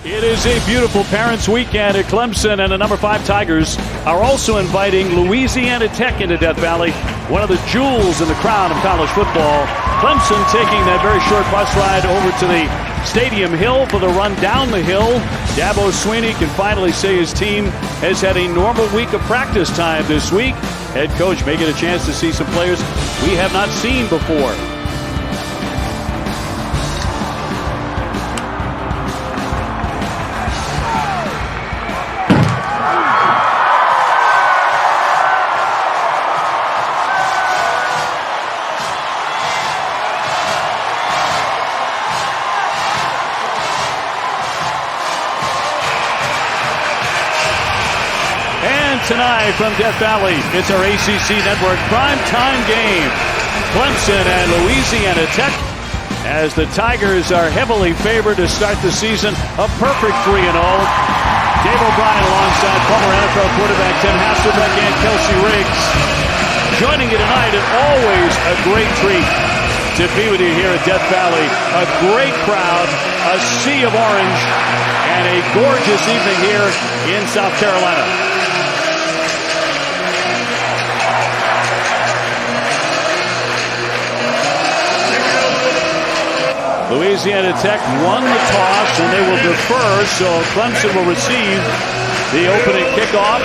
It is a beautiful Parents' Weekend at Clemson, and the number 5 Tigers are also inviting Louisiana Tech into Death Valley, one of the jewels in the crown of college football. Clemson taking that very short bus ride over to the Stadium Hill for the run down the hill. Dabo Swinney can finally say his team has had a normal week of practice time this week. Head coach may get a chance to see some players we have not seen before. Tonight from Death Valley, it's our ACC Network primetime game. Clemson and Louisiana Tech, as the Tigers are heavily favored to start the season a perfect 3-0. Dave O'Brien alongside former NFL quarterback Tim Hasselbeck and Kelsey Riggs. Joining you tonight, and always a great treat to be with you here at Death Valley. A great crowd, a sea of orange, and a gorgeous evening here in South Carolina. Louisiana Tech won the toss, and they will defer, so Clemson will receive the opening kickoff.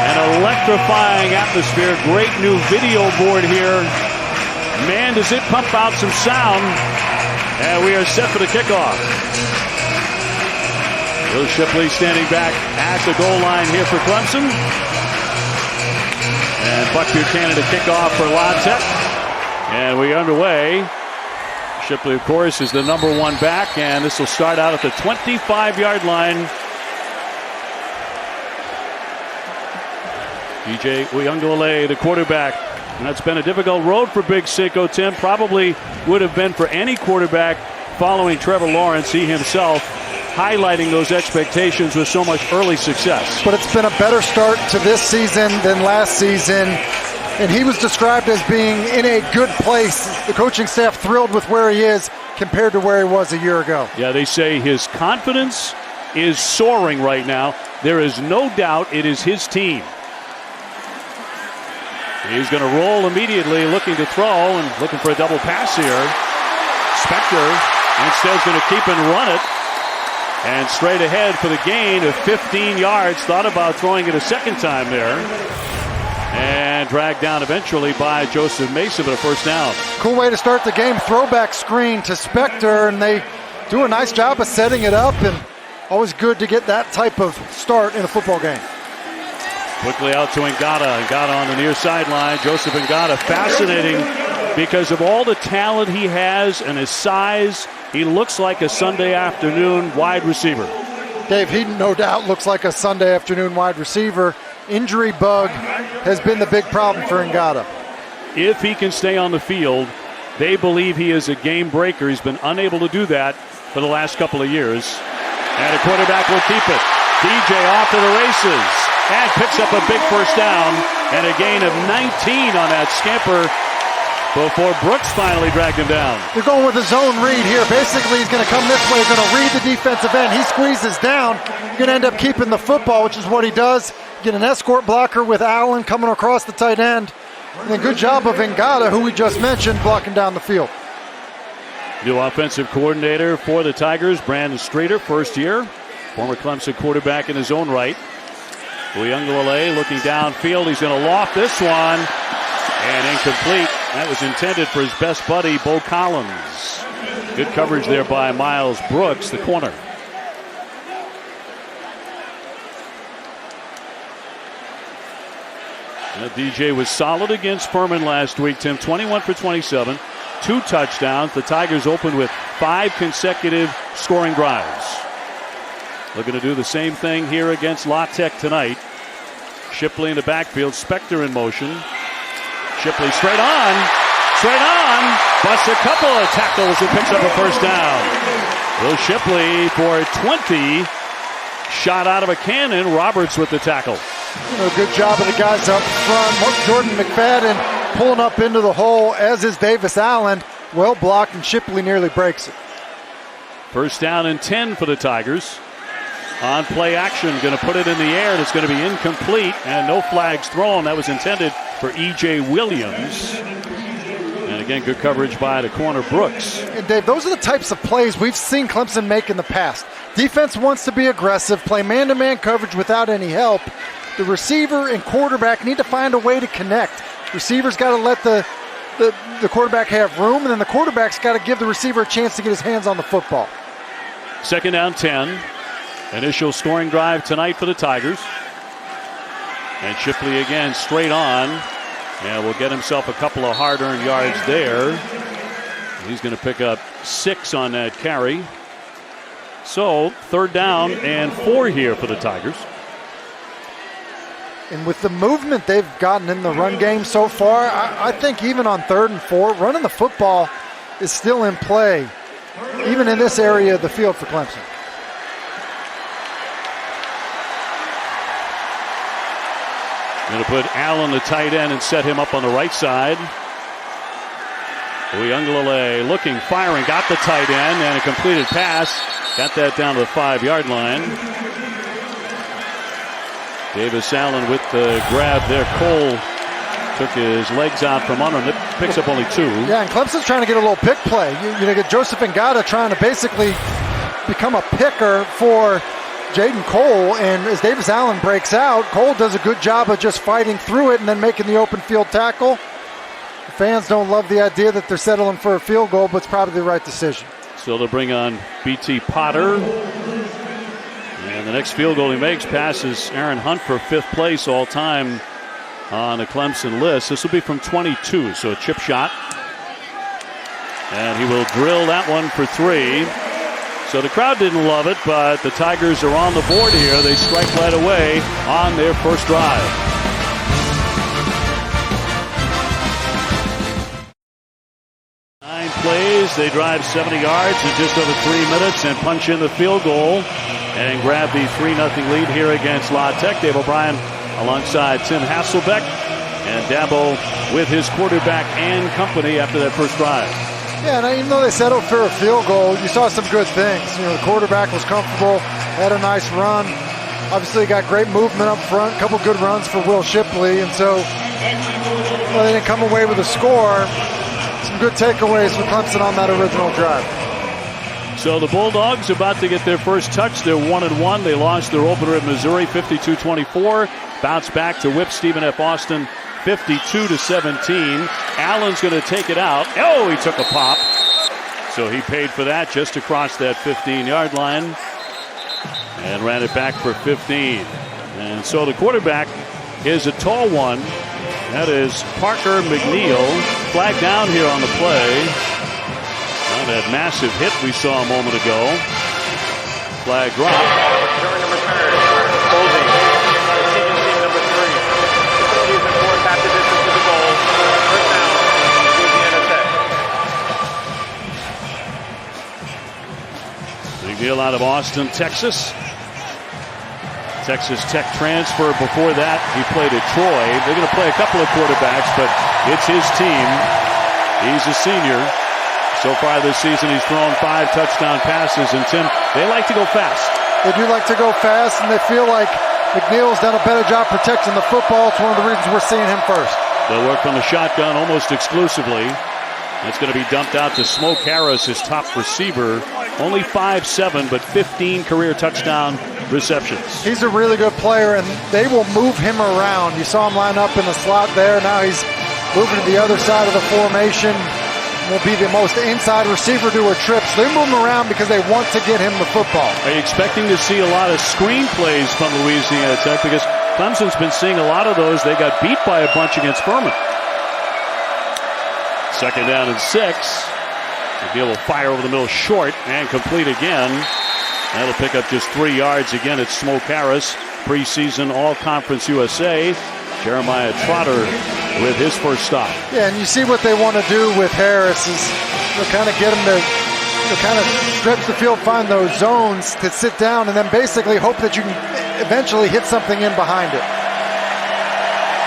An electrifying atmosphere. Great new video board here. Man, does it pump out some sound. And we are set for the kickoff. Will Shipley standing back at the goal line here for Clemson. And Buck Buchanan to kick off for La Tech. And we underway. Shipley, of course, is the number 1 back, and this will start out at the 25-yard line. DJ Uyunglele, the quarterback. And that's been a difficult road for Big Cinco, Tim. Probably would have been for any quarterback following Trevor Lawrence. He himself highlighting those expectations with so much early success. But it's been a better start to this season than last season. And he was described as being in a good place. The coaching staff thrilled with where he is compared to where he was a year ago. Yeah, they say his confidence is soaring right now. There is no doubt it is his team. He's going to roll immediately, looking to throw and looking for a double pass here. Spector instead is going to keep and run it. And straight ahead for the gain of 15 yards. Thought about throwing it a second time there. And dragged down eventually by Joseph Mason, but a first down. Cool way to start the game. Throwback screen to Spector, and they do a nice job of setting it up, and always good to get that type of start in a football game. Quickly out to Ngata. Ngata on the near sideline. Joseph Ngata, fascinating because of all the talent he has and his size. He looks like a Sunday afternoon wide receiver. Dave, he no doubt looks like a Sunday afternoon wide receiver. Injury bug has been the big problem for Ngata. If he can stay on the field, they believe he is a game breaker. He's been unable to do that for the last couple of years. And a quarterback will keep it. DJ off to the races and picks up a big first down and a gain of 19 on that scamper before Brooks finally dragged him down. They're going with a zone read here. Basically, he's going to come this way. He's going to read the defensive end. He squeezes down. You're going to end up keeping the football, which is what he does. Get an escort blocker with Allen coming across the tight end. And a good job of Ngata, who we just mentioned, blocking down the field. New offensive coordinator for the Tigers, Brandon Streeter, first year. Former Clemson quarterback in his own right. Uyunglele looking downfield. He's going to loft this one. And incomplete. That was intended for his best buddy, Bo Collins. Good coverage there by Miles Brooks, the corner. DJ was solid against Furman last week, Tim. 21 for 27, 2 touchdowns. The Tigers opened with 5 consecutive scoring drives. Looking to do the same thing here against La Tech tonight. Shipley in the backfield, Spector in motion. Shipley straight on, busts a couple of tackles and picks up a first down. Will Shipley for 20, shot out of a cannon. Roberts with the tackle. Good job of the guys up front. Jordan McFadden pulling up into the hole, as is Davis Allen. Well blocked, and Shipley nearly breaks it. First down and 10 for the Tigers. On play action, going to put it in the air, and it's going to be incomplete, and no flags thrown. That was intended for E.J. Williams. And again, good coverage by the corner, Brooks. And Dave, those are the types of plays we've seen Clemson make in the past. Defense wants to be aggressive, play man-to-man coverage without any help. The receiver and quarterback need to find a way to connect. Receiver's got to let the quarterback have room, and then the quarterback's got to give the receiver a chance to get his hands on the football. Second down, 10. Initial scoring drive tonight for the Tigers. And Shipley again straight on. And will get himself a couple of hard-earned yards there. He's going to pick up 6 on that carry. So third down and 4 here for the Tigers. And with the movement they've gotten in the run game so far, I think even on 3rd and 4, running the football is still in play, even in this area of the field for Clemson. Going to put Allen, the tight end, and set him up on the right side. Uyunglele looking, firing, got the tight end, and a completed pass. Got that down to the 5-yard line. Davis Allen with the grab there. Cole took his legs out from under him. It picks up only 2. Yeah, and Clemson's trying to get a little pick play. You get Joseph Ngata trying to basically become a picker for Jaden Cole, and as Davis Allen breaks out, Cole does a good job of just fighting through it and then making the open field tackle. The fans don't love the idea that they're settling for a field goal, but it's probably the right decision. So they'll bring on B.T. Potter. And the next field goal he makes passes Aaron Hunt for 5th place all time on the Clemson list. This will be from 22, so a chip shot. And he will drill that one for 3. So the crowd didn't love it, but the Tigers are on the board here. They strike right away on their first drive. Nine plays, they drive 70 yards in just over 3 minutes and punch in the field goal and grab the 3-0 lead here against La Tech. Dave O'Brien alongside Tim Hasselbeck and Dabo with his quarterback and company after that first drive. Yeah, and even though they settled for a field goal, you saw some good things. The quarterback was comfortable, had a nice run. Obviously, got great movement up front, a couple good runs for Will Shipley, and so they didn't come away with a score. Some good takeaways for Clemson on that original drive. So the Bulldogs about to get their first touch. They're 1-1. They lost their opener at Missouri 52-24. Bounce back to whip Stephen F. Austin 52-17. Allen's going to take it out. Oh, he took a pop. So he paid for that just across that 15-yard line and ran it back for 15. And so the quarterback is a tall one. That is Parker McNeil. Flag down here on the play. Now that massive hit we saw a moment ago. Flag drop. Number 3. Holding. Team number 3. Season 4 half the distance to the goal. First down. Louisiana Tech. Big deal out of Austin, Texas. Texas Tech transfer. Before that, he played at Troy. They're going to play a couple of quarterbacks, but it's his team. He's a senior. So far this season, he's thrown 5 touchdown passes. And, Tim, they like to go fast. They do like to go fast, and they feel like McNeil's done a better job protecting the football. It's one of the reasons we're seeing him first. They'll work from the shotgun almost exclusively. It's going to be dumped out to Smoke Harris, his top receiver. Only 5'7", but 15 career touchdown receptions. He's a really good player, and they will move him around. You saw him line up in the slot there. Now he's moving to the other side of the formation. Will be the most inside receiver to a trip. So they move him around because they want to get him the football. Are you expecting to see a lot of screen plays from Louisiana Tech? Because Clemson's been seeing a lot of those. They got beat by a bunch against Furman. Second down and 6. McNeil will fire over the middle short and complete again. That'll pick up just 3 yards. Again, it's Smoke Harris, preseason All-Conference USA. Jeremiah Trotter with his first stop. Yeah, and you see what they want to do with Harris is kind of get him to kind of stretch the field, find those zones to sit down, and then basically hope that you can eventually hit something in behind it.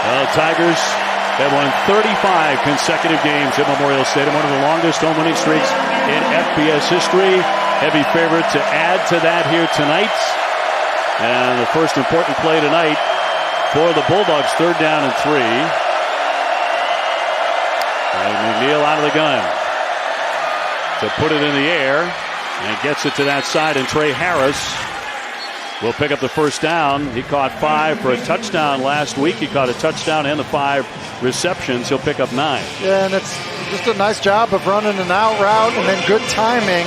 Well, Tigers have won 35 consecutive games at Memorial Stadium, one of the longest home winning streaks in FBS history. heavy favorite to add to that here tonight. And the first important play tonight for the Bulldogs, 3rd down and 3. And McNeil out of the gun to put it in the air and gets it to that side. And Trey Harris will pick up the first down. He caught 5 for a touchdown last week. He caught a touchdown and the 5 receptions. He'll pick up 9. Yeah, and it's just a nice job of running an out route and then good timing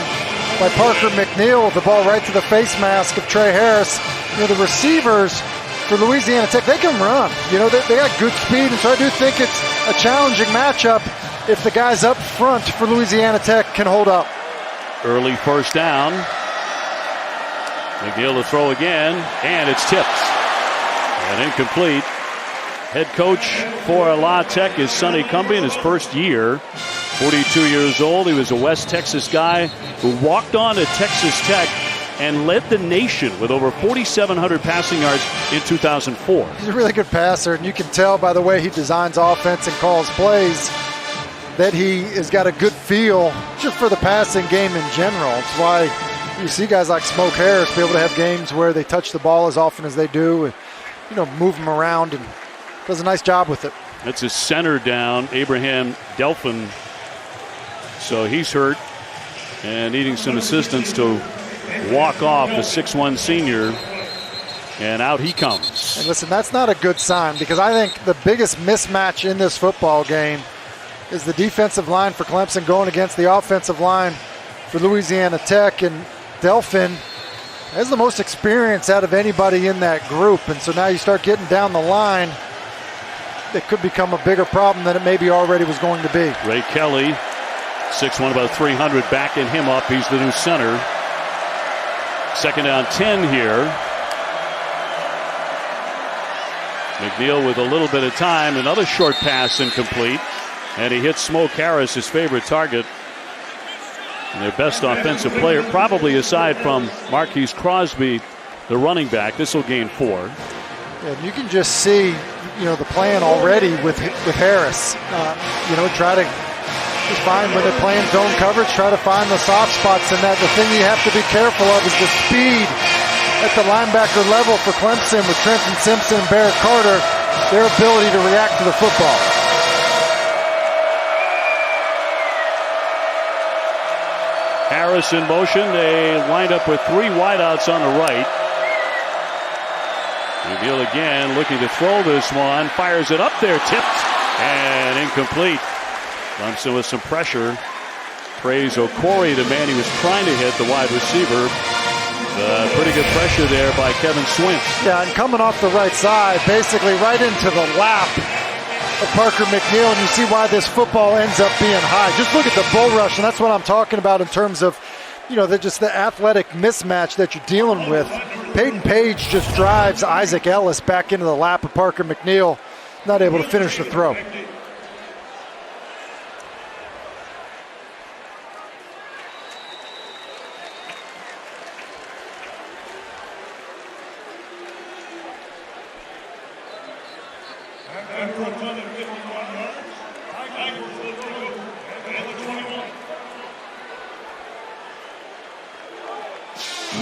by Parker McNeil with the ball right to the face mask of Trey Harris. The receivers for Louisiana Tech, they can run. They got good speed, and so I do think it's a challenging matchup if the guys up front for Louisiana Tech can hold up. Early first down. McNeil to throw again, and it's tipped. And incomplete. Head coach for La Tech is Sonny Cumbie in his first year. 42 years old. He was a West Texas guy who walked on to Texas Tech and led the nation with over 4,700 passing yards in 2004. He's a really good passer, and you can tell by the way he designs offense and calls plays that he has got a good feel just for the passing game in general. It's why you see guys like Smoke Harris be able to have games where they touch the ball as often as they do, and move them around, and does a nice job with it. That's his center down, Abraham Delphin. So he's hurt and needing some assistance to walk off, the 6'1 senior, and out he comes. And listen, that's not a good sign, because I think the biggest mismatch in this football game is the defensive line for Clemson going against the offensive line for Louisiana Tech, and Delphin has the most experience out of anybody in that group, and so now you start getting down the line, it could become a bigger problem than it maybe already was going to be. Ray Kelly, 6'1", about 300, backing him up. He's the new center. 2nd down 10 here. McNeil with a little bit of time. Another short pass incomplete. And he hits Smoke Harris, his favorite target. And their best offensive player, probably aside from Marquise Crosby, the running back. This will gain 4. And you can just see, the plan already with Harris. Try to just find when they're playing zone coverage, try to find the soft spots in that. The thing you have to be careful of is the speed at the linebacker level for Clemson with Trenton Simpson and Barrett Carter, their ability to react to the football. Harris in motion. They wind up with 3 wideouts on the right. McNeil again looking to throw this one. Fires it up there, tipped and incomplete. Clemson with some pressure. Praise Okori, the man he was trying to hit, the wide receiver. Pretty good pressure there by Kevin Swint. Yeah, and coming off the right side, basically right into the lap of Parker McNeil, and you see why this football ends up being high. Just look at the bull rush, and that's what I'm talking about in terms of, just the athletic mismatch that you're dealing with. Peyton Page just drives Isaac Ellis back into the lap of Parker McNeil, not able to finish the throw.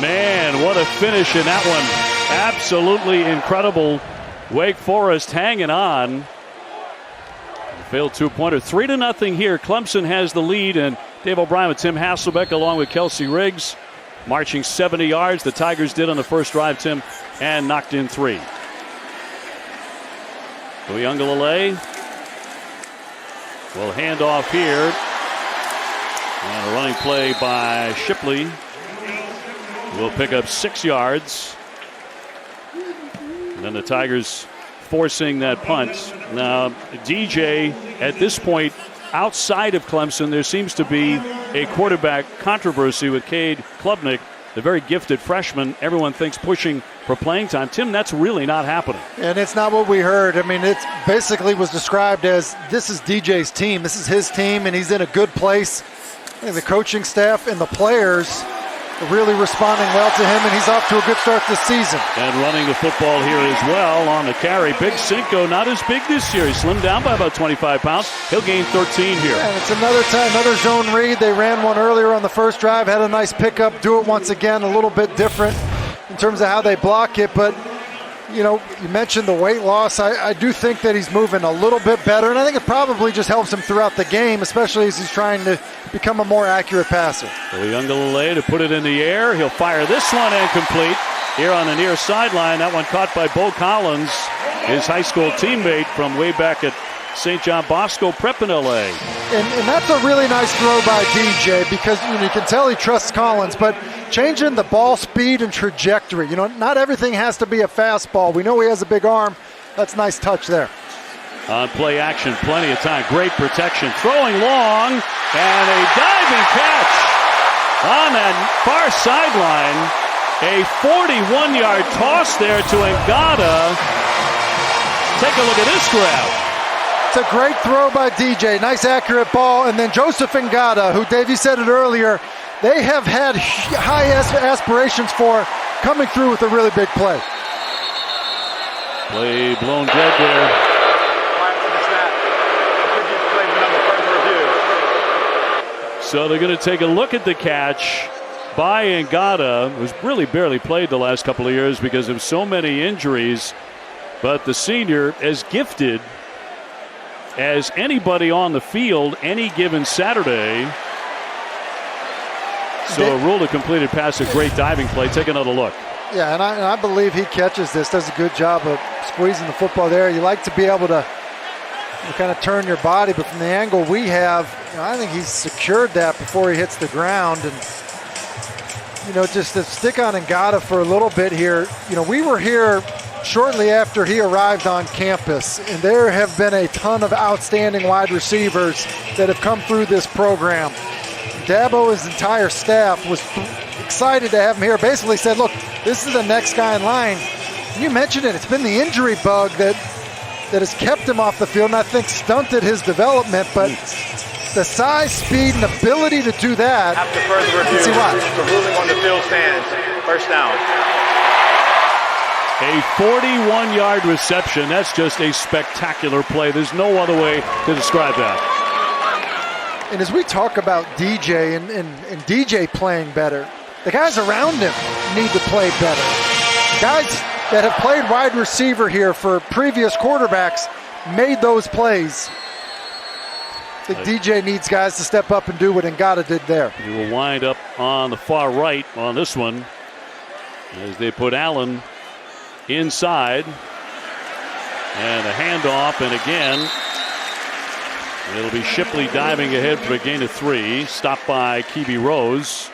Man, what a finish in that one. Absolutely incredible. Wake Forest hanging on. Failed 2-pointer. 3-0 here. Clemson has the lead, and Dave O'Brien with Tim Hasselbeck along with Kelsey Riggs marching 70 yards. The Tigers did on the first drive, Tim, and knocked in 3. Uyunglele will hand off here. And a running play by Shipley will pick up 6 yards. And then the Tigers forcing that punt. Now, DJ, at this point, outside of Clemson, there seems to be a quarterback controversy with Cade Klubnik, the very gifted freshman. Everyone thinks pushing for playing time. Tim, that's really not happening. And it's not what we heard. I mean, it basically was described as this is DJ's team. This is his team, and he's in a good place. And the coaching staff and the players really responding well to him, and he's off to a good start this season. And running the football here as well on the carry. Big Cinco, not as big this year. He slimmed down by about 25 pounds. He'll gain 13 here. And it's another zone read. They ran one earlier on the first drive, had a nice pickup. Do it once again, a little bit different in terms of how they block it. But, you know, you mentioned the weight loss. I do think that he's moving a little bit better, and I think it probably just helps him throughout the game, especially as he's trying to become a more accurate passer. Uyunglele to put it in the air. He'll fire this one and complete here on the near sideline. That one caught by Bo Collins, his high school teammate from way back at St. John Bosco Prep in L.A. And that's a really nice throw by DJ, because you can tell he trusts Collins, but changing the ball speed and trajectory. You know, not everything has to be a fastball. We know he has a big arm. That's a nice touch there. On play action, plenty of time. Great protection. Throwing long, and a diving catch on that far sideline. A 41-yard toss there to Ngata. Take a look at this grab. It's a great throw by DJ. Nice accurate ball. And then Joseph Ngata, who Davey said it earlier, they have had high aspirations for, coming through with a really big play. Play blown dead there. So they're going to take a look at the catch by Ngata, who's really barely played the last couple of years because of so many injuries. But the senior, as gifted as anybody on the field any given Saturday. So a rule to completed pass, a great diving play. Take another look. Yeah, and I believe he catches this, does a good job of squeezing the football there. You like to be able to kind of turn your body, but from the angle we have, I think he's secured that before he hits the ground. And, just to stick on Ngata for a little bit here, we were here shortly after he arrived on campus, and there have been a ton of outstanding wide receivers that have come through this program. Dabo, his entire staff, was excited to have him here. Basically said, look, this is the next guy in line. And you mentioned it. It's been the injury bug that has kept him off the field and I think stunted his development. But the size, speed, and ability to do that. After further review, see what? The ruling on the field stands. First down. A 41-yard reception. That's just a spectacular play. There's no other way to describe that. And as we talk about DJ and DJ playing better, the guys around him need to play better. Guys that have played wide receiver here for previous quarterbacks made those plays. I think DJ needs guys to step up and do what Ngata did there. He will wind up on the far right on this one as they put Allen inside. And a handoff, and again, it'll be Shipley diving ahead for a gain of 3. Stopped by Kibi Rose.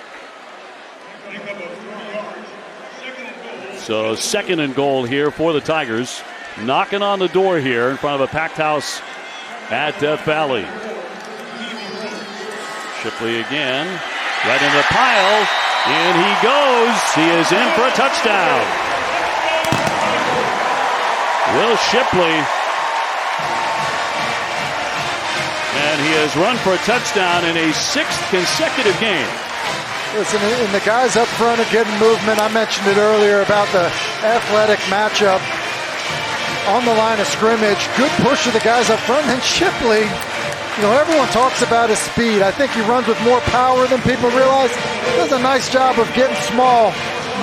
So 2nd and goal here for the Tigers. Knocking on the door here in front of a packed house at Death Valley. Shipley again, right in the pile. In he goes. He is in for a touchdown. Will Shipley. And he has run for a touchdown in a 6th consecutive game. Listen, and the guys up front are getting movement. I mentioned it earlier about the athletic matchup on the line of scrimmage. Good push of the guys up front. And Shipley, everyone talks about his speed. I think he runs with more power than people realize. He does a nice job of getting small,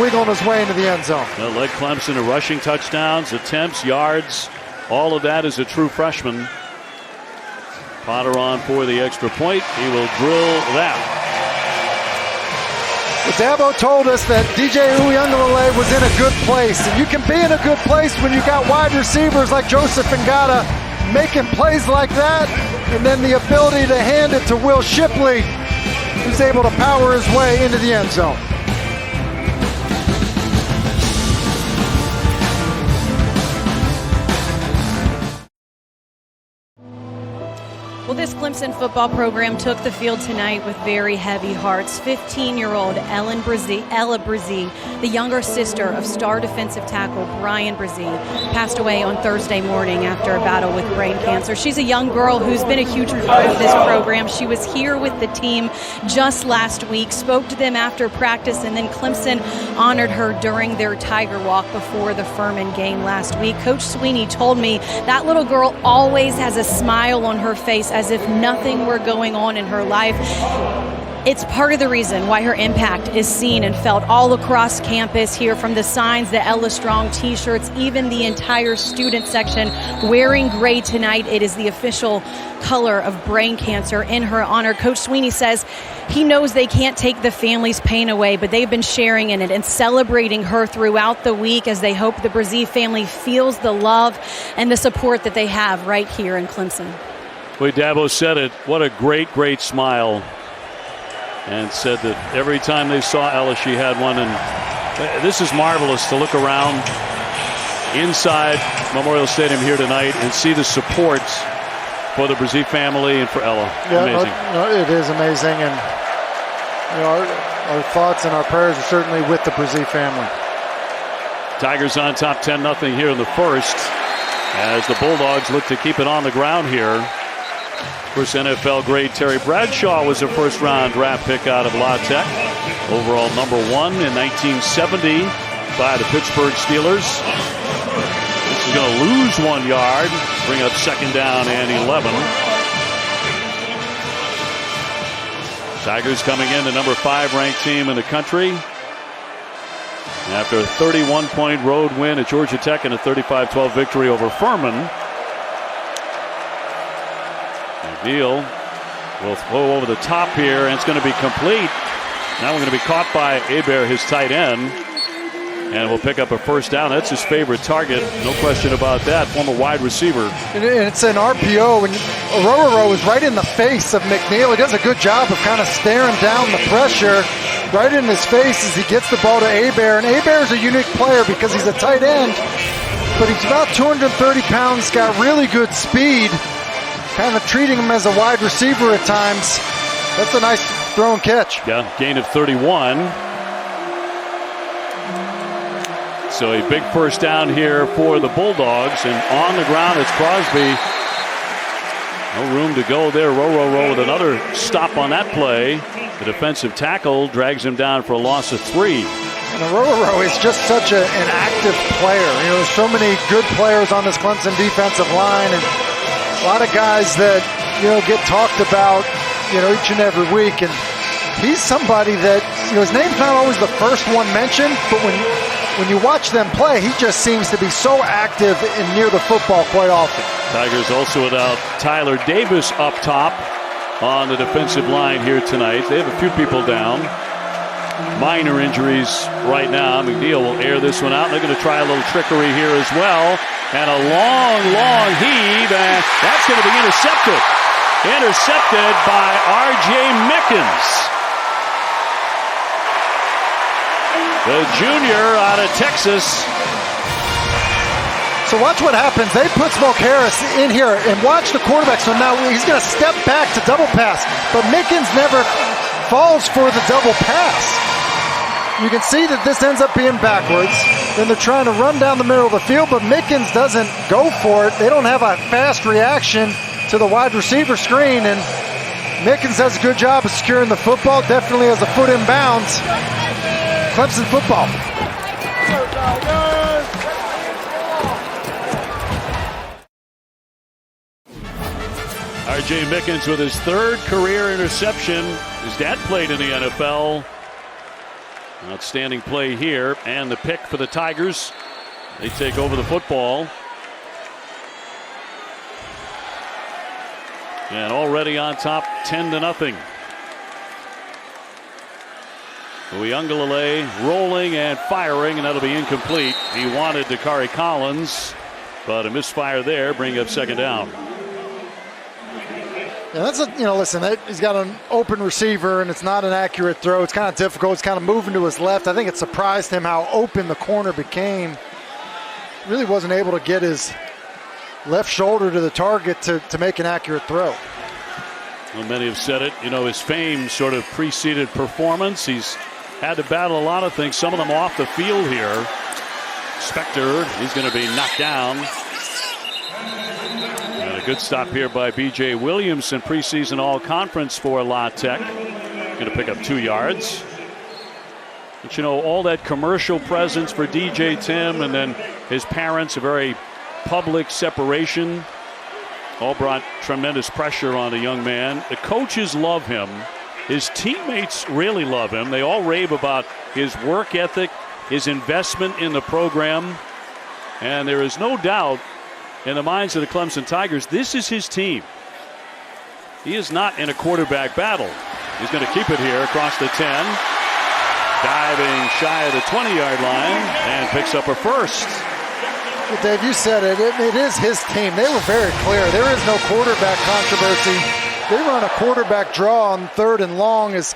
wiggling his way into the end zone. Led Clemson to rushing touchdowns, attempts, yards. All of that as a true freshman. Potter on for the extra point. He will drill that. Well, Dabo told us that DJ Uyunglele was in a good place. And you can be in a good place when you got wide receivers like Joseph Ngata making plays like that. And then the ability to hand it to Will Shipley, who's able to power his way into the end zone. Well, this Clemson football program took the field tonight with very heavy hearts. 15-year-old Ella Brzee, the younger sister of star defensive tackle Brian Brzee, passed away on Thursday morning after a battle with brain cancer. She's a young girl who's been a huge part of this program. She was here with the team just last week, spoke to them after practice, and then Clemson honored her during their Tiger Walk before the Furman game last week. Coach Sweeney told me that little girl always has a smile on her face, as if nothing were going on in her life. It's part of the reason why her impact is seen and felt all across campus here, from the signs, the Ella Strong t-shirts, even the entire student section wearing gray tonight. It is the official color of brain cancer in her honor. Coach Sweeney says he knows they can't take the family's pain away, but they've been sharing in it and celebrating her throughout the week as they hope the Brzee family feels the love and the support that they have right here in Clemson. Boy, Dabo said it. What a great, great smile. And said that every time they saw Ella, she had one. And this is marvelous to look around inside Memorial Stadium here tonight and see the support for the Brzee family and for Ella. Yeah, amazing. It is amazing. And our thoughts and our prayers are certainly with the Brzee family. Tigers on top 10-0 here in the first, as the Bulldogs look to keep it on the ground here. First NFL grade Terry Bradshaw was a first-round draft pick out of La Tech. Overall number 1 in 1970 by the Pittsburgh Steelers. This is going to lose 1 yard, bring up second down and 11. Tigers coming in, the number 5 ranked team in the country, after a 31-point road win at Georgia Tech and a 35-12 victory over Furman. McNeil will throw over the top here, and it's going to be complete. Now we're going to be caught by Hebert, his tight end, and we'll pick up a first down. That's his favorite target, no question about that, former wide receiver. And it's an RPO, and Ororo is right in the face of McNeil. He does a good job of kind of staring down the pressure right in his face as he gets the ball to Hebert. And Hebert is a unique player because he's a tight end, but he's about 230 pounds, got really good speed, kind of treating him as a wide receiver at times. That's a nice throw and catch. Yeah, gain of 31. So a big first down here for the Bulldogs, and on the ground it's Crosby. No room to go there. Row with another stop on that play. The defensive tackle drags him down for a loss of 3. And Ororo is just such an active player. There's so many good players on this Clemson defensive line, and a lot of guys that get talked about each and every week, and he's somebody that his name's not always the first one mentioned, but when you watch them play, he just seems to be so active and near the football quite often. Tigers also without Tyler Davis up top on the defensive line here tonight. They have a few people down, minor injuries right now. McNeil will air this one out. They're going to try a little trickery here as well. And a long heave, and that's going to be intercepted. Intercepted by R.J. Mickens, the junior out of Texas. So watch what happens. They put Smoke Harris in here, and watch the quarterback. So now he's going to step back to double pass, but Mickens never falls for the double pass. You can see that this ends up being backwards. Then they're trying to run down the middle of the field, but Mickens doesn't go for it. They don't have a fast reaction to the wide receiver screen, and Mickens does a good job of securing the football. Definitely has a foot in bounds. Clemson football. R.J. Mickens with his 3rd career interception. His dad played in the NFL. Outstanding play here, and the pick for the Tigers. They take over the football. And already on top, 10-0. Uyunglele rolling and firing, and that'll be incomplete. He wanted Dakari Collins, but a misfire there, bring up second down. Yeah, that's listen, he's got an open receiver, and it's not an accurate throw. It's kind of difficult. It's kind of moving to his left. I think it surprised him how open the corner became. Really wasn't able to get his left shoulder to the target to make an accurate throw. Well, many have said it. You know, his fame sort of preceded performance. He's had to battle a lot of things, some of them off the field here. Spector, he's going to be knocked down. And a good stop here by B.J. Williamson, preseason all-conference for La Tech. Going to pick up 2 yards. But, you know, all that commercial presence for DJ Tim and then his parents, a very public separation, all brought tremendous pressure on the young man. The coaches love him. His teammates really love him. They all rave about his work ethic, his investment in the program. And there is no doubt in the minds of the Clemson Tigers, this is his team. He is not in a quarterback battle. He's going to keep it here across the 10. Diving shy of the 20-yard line and picks up a first. Well, Dave, you said it. It is his team. They were very clear. There is no quarterback controversy. They run a quarterback draw on 3rd and long as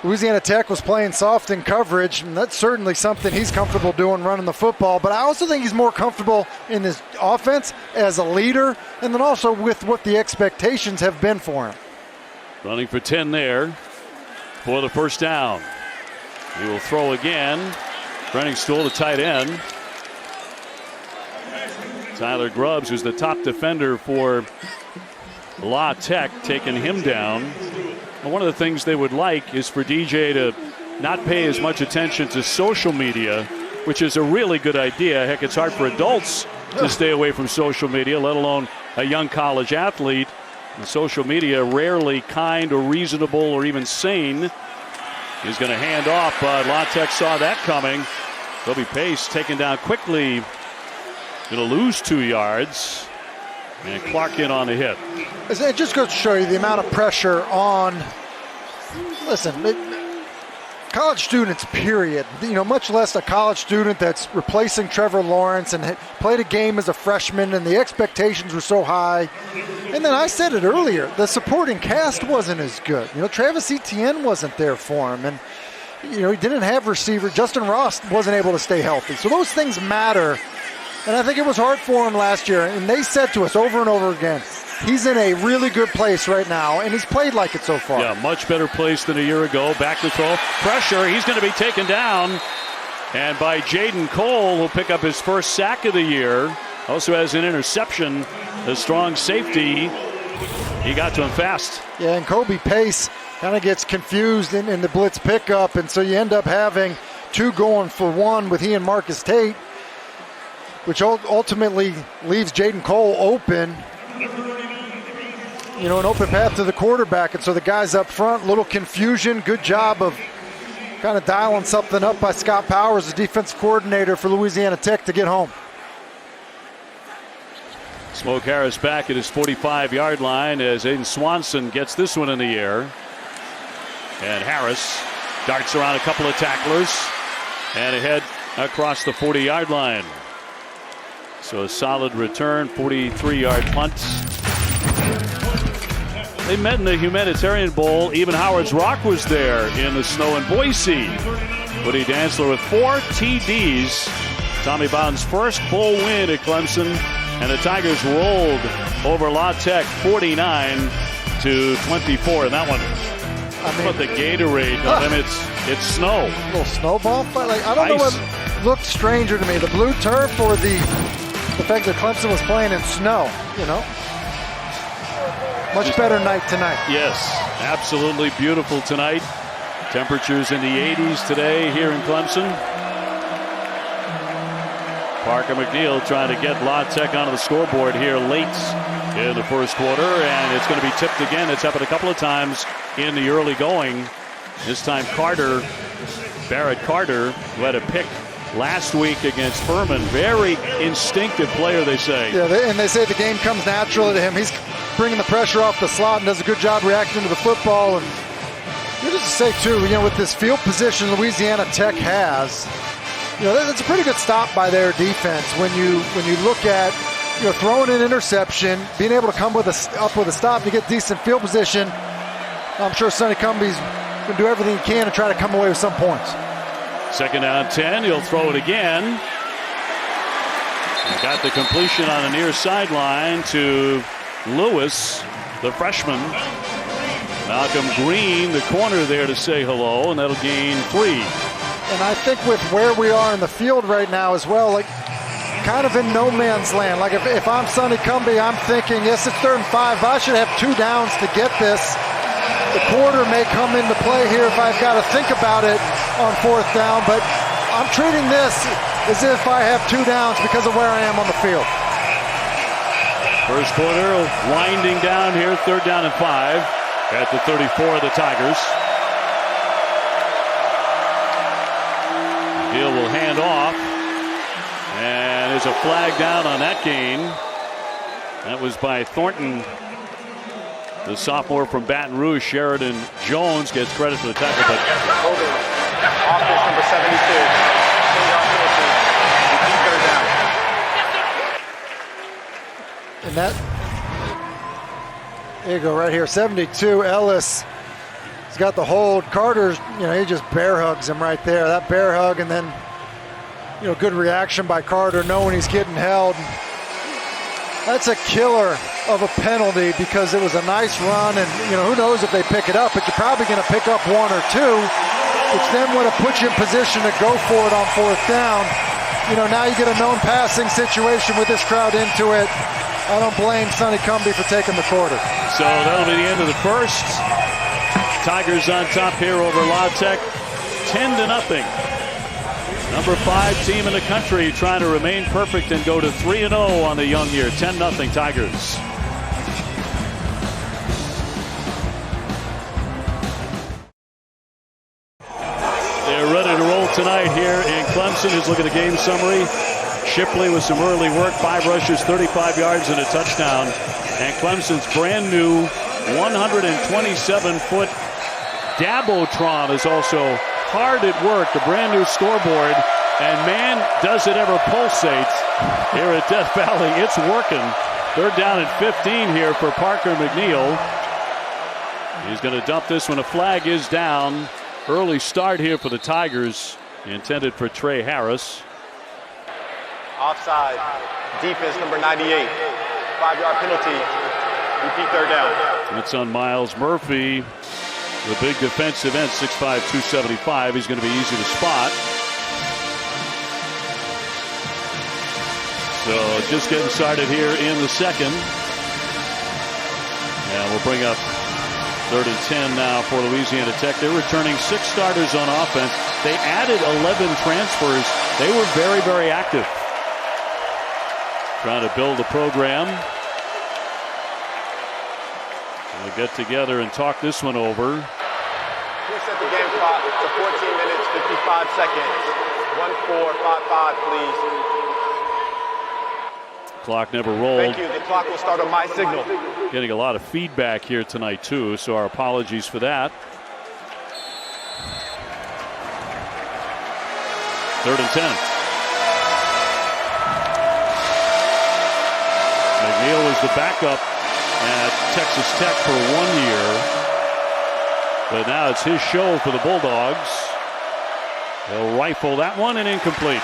Louisiana Tech was playing soft in coverage, and that's certainly something he's comfortable doing, running the football. But I also think he's more comfortable in this offense as a leader, and then also with what the expectations have been for him. Running for 10 there for the first down. He will throw again. Running Stool, the tight end. Tyler Grubbs, who's the top defender for La Tech, taking him down. And one of the things they would like is for DJ to not pay as much attention to social media, which is a really good idea. Heck, it's hard for adults to stay away from social media, let alone a young college athlete. And social media, rarely kind or reasonable or even sane. He's going to hand off, but La Tech saw that coming. Toby Pace taken down quickly. Going to lose 2 yards. And Clark in on the hit. It just goes to show you the amount of pressure on, college students, period. You know, much less a college student that's replacing Trevor Lawrence and played a game as a freshman, and the expectations were so high. And then I said it earlier, the supporting cast wasn't as good. You know, Travis Etienne wasn't there for him, and you know, he didn't have receiver. Justin Ross wasn't able to stay healthy. So those things matter. And I think it was hard for him last year. And they said to us over and over again, he's in a really good place right now, and he's played like it so far. Yeah, much better place than a year ago. Back to throw. Pressure. He's going to be taken down. And by Jaden Cole, who'll pick up his first sack of the year. Also has an interception. A strong safety. He got to him fast. Yeah, and Kobe Pace kind of gets confused in the blitz pickup, and so you end up having 2 going for 1 with he and Marcus Tate, which ultimately leaves Jaden Cole open, you know, an open path to the quarterback. And so the guys up front, little confusion. Good job of kind of dialing something up by Scott Powers, the defensive coordinator for Louisiana Tech, to get home. Smoke Harris back at his 45-yard line as Aiden Swanson gets this one in the air. And Harris darts around a couple of tacklers and ahead across the 40-yard line. So a solid return, 43-yard punt. They met in the Humanitarian Bowl. Even Howard's Rock was there in the snow in Boise. Woody Dantzler with 4 TDs. Tommy Bowden's first bowl win at Clemson. And the Tigers rolled over La Tech 49-24 in that one. I mean, but the Gatorade, it's snow. A little snowball fight. Like, I don't know what looked stranger to me, the blue turf or the fact that Clemson was playing in snow, you know. Much better night tonight. Yes, absolutely beautiful tonight. Temperatures in the 80s today here in Clemson. Parker McNeil trying to get La Tech onto the scoreboard here late in the first quarter, and it's going to be tipped again. It's happened a couple of times in the early going. This time Barrett Carter, who had a pick last week against Furman. Very instinctive player, they say. Yeah, and they say the game comes naturally to him. He's bringing the pressure off the slot and does a good job reacting to the football. And just to say, too, you know, with this field position Louisiana Tech has, you know, that's a pretty good stop by their defense. When you look at, you know, throwing an interception, being able to come up with a stop to get decent field position, I'm sure Sonny Cumbie's going to do everything he can to try to come away with some points. Second down 10, he'll throw it again. He got the completion on the near sideline to Lewis, the freshman. Malcolm Green, the corner there to say hello, and that'll gain 3. And I think with where we are in the field right now as well, like kind of in no man's land. Like if I'm Sonny Cumbie, I'm thinking, yes, it's 3rd and 5, but I should have 2 downs to get this. The quarter may come into play here if I've got to think about it on 4th down, but I'm treating this as if I have 2 downs because of where I am on the field. First quarter winding down here, 3rd down and 5 at the 34 of the Tigers. Hill will hand off, and there's a flag down on that gain. That was by Thornton. The sophomore from Baton Rouge, Sheridan Jones, gets credit for the tackle. But Holding. Offense number 72. 10-yard penalty. Repeat 3rd down. And that, there you go, right here, 72, Ellis. He's got the hold. Carter's, he just bear hugs him right there. That bear hug, and then, good reaction by Carter, knowing he's getting held. That's a killer of a penalty because it was a nice run, and, who knows if they pick it up, but you're probably going to pick up 1 or 2, which then would have put you in position to go for it on 4th down. Now you get a known passing situation with this crowd into it. I don't blame Sonny Cumbie for taking the quarter. So that'll be the end of the first. Tigers on top here over La Tech, 10-0. Number 5 team in the country trying to remain perfect and go to 3-0 on the young year. 10-0 Tigers. They're ready to roll tonight here in Clemson. Let's look at the game summary. Shipley with some early work, 5 rushes, 35 yards and a touchdown. And Clemson's brand new 127-foot Dabotron is also hard at work, the brand new scoreboard, and man, does it ever pulsate here at Death Valley. It's working. They're down at 15 here for Parker McNeil. He's going to dump this when a flag is down. Early start here for the Tigers, intended for Trey Harris. Offside. Defense number 98. 5-yard penalty. Repeat 3rd down. It's on Miles Murphy, the big defensive end, 6'5", 275. He's going to be easy to spot. So just getting started here in the second. And we'll bring up 3rd and 10 now for Louisiana Tech. They're returning 6 starters on offense. They added 11 transfers. They were very, very active. Trying to build a program. We'll get together and talk this one over. Reset the game clock to 14 minutes, 55 seconds. 1455, please. Clock never rolled. Thank you. The clock will start on my signal. Getting a lot of feedback here tonight, too, so our apologies for that. 3rd and 10. McNeil was the backup at Texas Tech for 1 year. But now it's his show for the Bulldogs. They'll rifle that one and incomplete.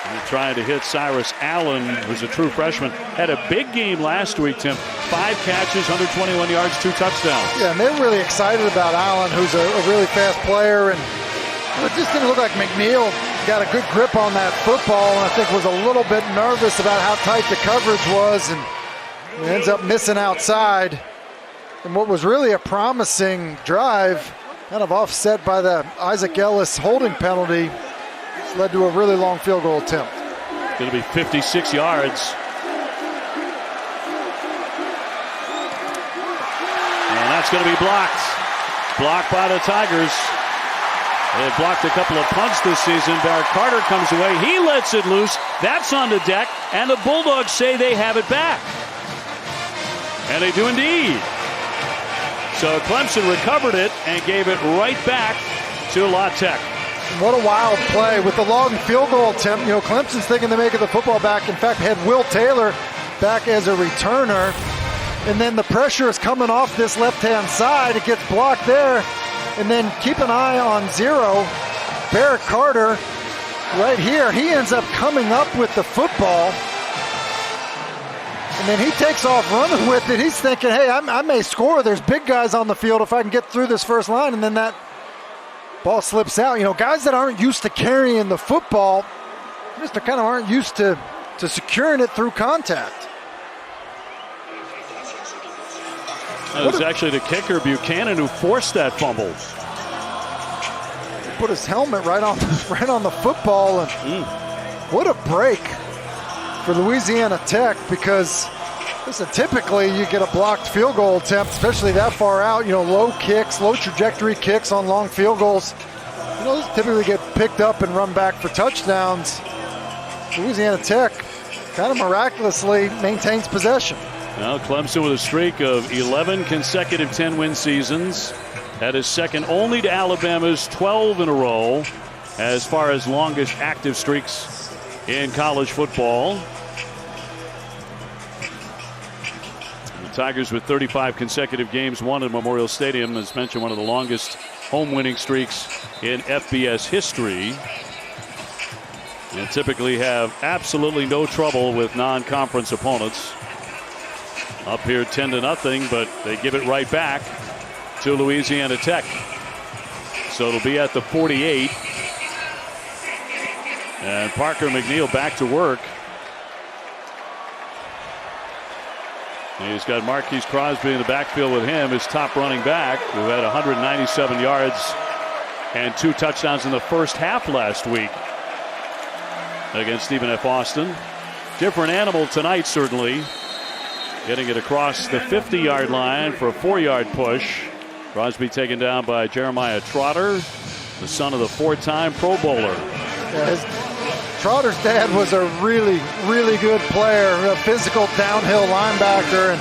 And trying to hit Cyrus Allen, who's a true freshman. Had a big game last week, Tim. 5 catches, 121 yards, 2 touchdowns. Yeah, and they're really excited about Allen, who's a really fast player. And it just didn't look like McNeil got a good grip on that football, and I think was a little bit nervous about how tight the coverage was, and he ends up missing outside. And what was really a promising drive, kind of offset by the Isaac Ellis holding penalty, led to a really long field goal attempt. It's going to be 56 yards. And that's going to be blocked. Blocked by the Tigers. They've blocked a couple of punts this season. Barrett Carter comes away. He lets it loose. That's on the deck. And the Bulldogs say they have it back. And they do indeed. So Clemson recovered it and gave it right back to La Tech. What a wild play with the long field goal attempt. Clemson's thinking they're making the football back. In fact, had Will Taylor back as a returner. And then the pressure is coming off this left-hand side. It gets blocked there. And then keep an eye on 0. Barrett Carter right here. He ends up coming up with the football. And then he takes off running with it. He's thinking, hey, I may score. There's big guys on the field if I can get through this first line. And then that ball slips out. You know, guys that aren't used to carrying the football just kind of aren't used to securing it through contact. It was actually the kicker, Buchanan, who forced that fumble. Put his helmet right on the football, and what a break for Louisiana Tech, because listen, typically you get a blocked field goal attempt, especially that far out, you know, low kicks, low trajectory kicks on long field goals. You know, those typically get picked up and run back for touchdowns. Louisiana Tech kind of miraculously maintains possession. Now Clemson with a streak of 11 consecutive 10-win seasons. That is second only to Alabama's 12 in a row as far as longest active streaks in college football. The Tigers with 35 consecutive games won at Memorial Stadium, as mentioned, one of the longest home winning streaks in FBS history. And typically have absolutely no trouble with non-conference opponents. Up here 10-0, but they give it right back to Louisiana Tech. So it'll be at the 48. And Parker McNeil back to work. He's got Marquise Crosby in the backfield with him, his top running back, who had 197 yards and 2 touchdowns in the first half last week against Stephen F. Austin. Different animal tonight, certainly. Getting it across the 50-yard line for a 4-yard push. Crosby taken down by Jeremiah Trotter, the son of the 4-time Pro Bowler. Trotter's dad was a really, really good player, a physical downhill linebacker.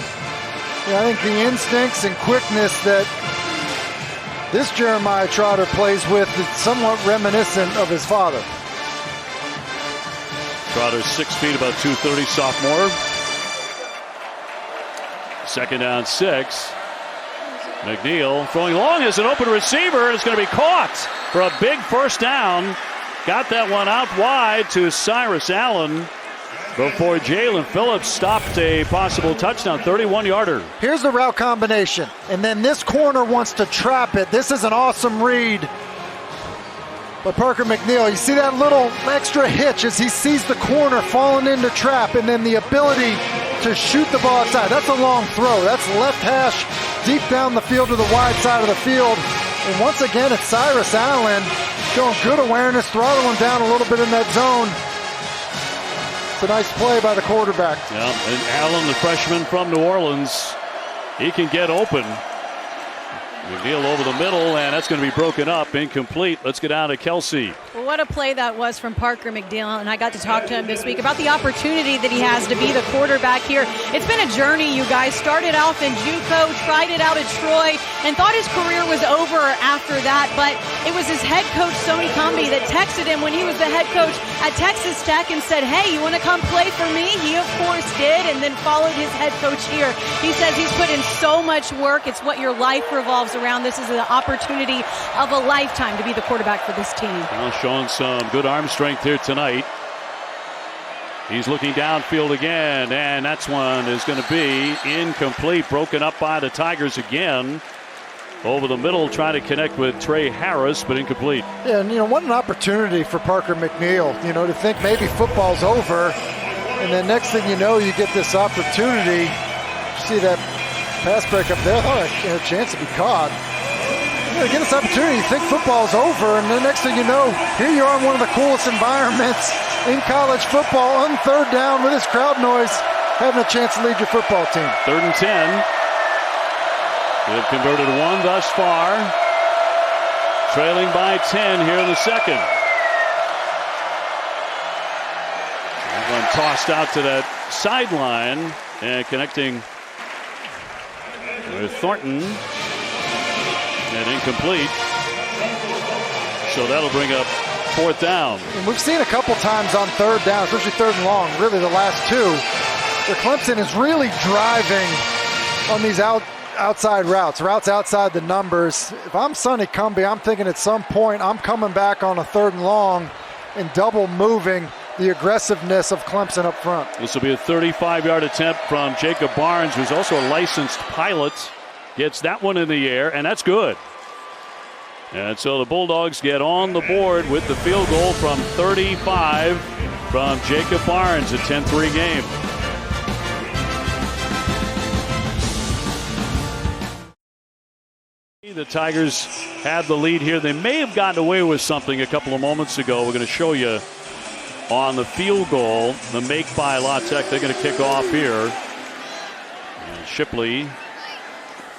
And I think the instincts and quickness that this Jeremiah Trotter plays with is somewhat reminiscent of his father. Trotter's 6 feet, about 230, sophomore. Second down 6. McNeil throwing long as an open receiver, and it's going to be caught for a big first down. Got that one out wide to Cyrus Allen before Jalen Phillips stopped a possible touchdown, 31-yarder. Here's the route combination, and then this corner wants to trap it. This is an awesome read by Parker McNeil. You see that little extra hitch as he sees the corner falling into trap, and then the ability to shoot the ball outside. That's a long throw. That's left hash deep down the field to the wide side of the field. And once again, it's Cyrus Allen showing good awareness, throttling down a little bit in that zone. It's a nice play by the quarterback. Yeah, and Allen, the freshman from New Orleans, he can get open. McNeil over the middle, and that's going to be broken up, incomplete. Let's get down to Kelsey. Well, what a play that was from Parker McNeil, and I got to talk to him this week about the opportunity that he has to be the quarterback here. It's been a journey, you guys. Started off in JUCO, tried it out at Troy, and thought his career was over after that, but it was his head coach, Sonny Cumbie, that texted him when he was the head coach at Texas Tech and said, hey, you want to come play for me? He, of course, did, and then followed his head coach here. He says he's put in so much work. It's what your life revolves around. This is the opportunity of a lifetime to be the quarterback for this team. Well, showing some good arm strength here tonight. He's looking downfield again, and that's one is going to be incomplete, broken up by the Tigers again. Over the middle, trying to connect with Trey Harris, but incomplete. Yeah, and what an opportunity for Parker McNeil, to think maybe football's over, and then next thing you know, you get this opportunity. You see that pass break up there. I thought I had a chance to be caught. You get this opportunity, you think football's over, and then next thing you know, here you are in one of the coolest environments in college football on third down with this crowd noise, having a chance to lead your football team. 3rd and 10. They've converted 1 thus far, trailing by 10 here in the second. That one tossed out to that sideline and connecting with Thornton. And incomplete. So that'll bring up 4th down. And we've seen a couple times on 3rd down, especially 3rd and long, really the last 2, where Clemson is really driving on these outside routes outside the numbers. If I'm Sonny Cumbie, I'm thinking at some point I'm coming back on a 3rd and long and double moving the aggressiveness of Clemson up front. This will be a 35-yard attempt from Jacob Barnes, who's also a licensed pilot. Gets that one in the air, and that's good. And so the Bulldogs get on the board with the field goal from 35 from Jacob Barnes, a 10-3 game. The Tigers have the lead here. They may have gotten away with something a couple of moments ago. We're going to show you on the field goal, the make by La Tech. They're going to kick off here. And Shipley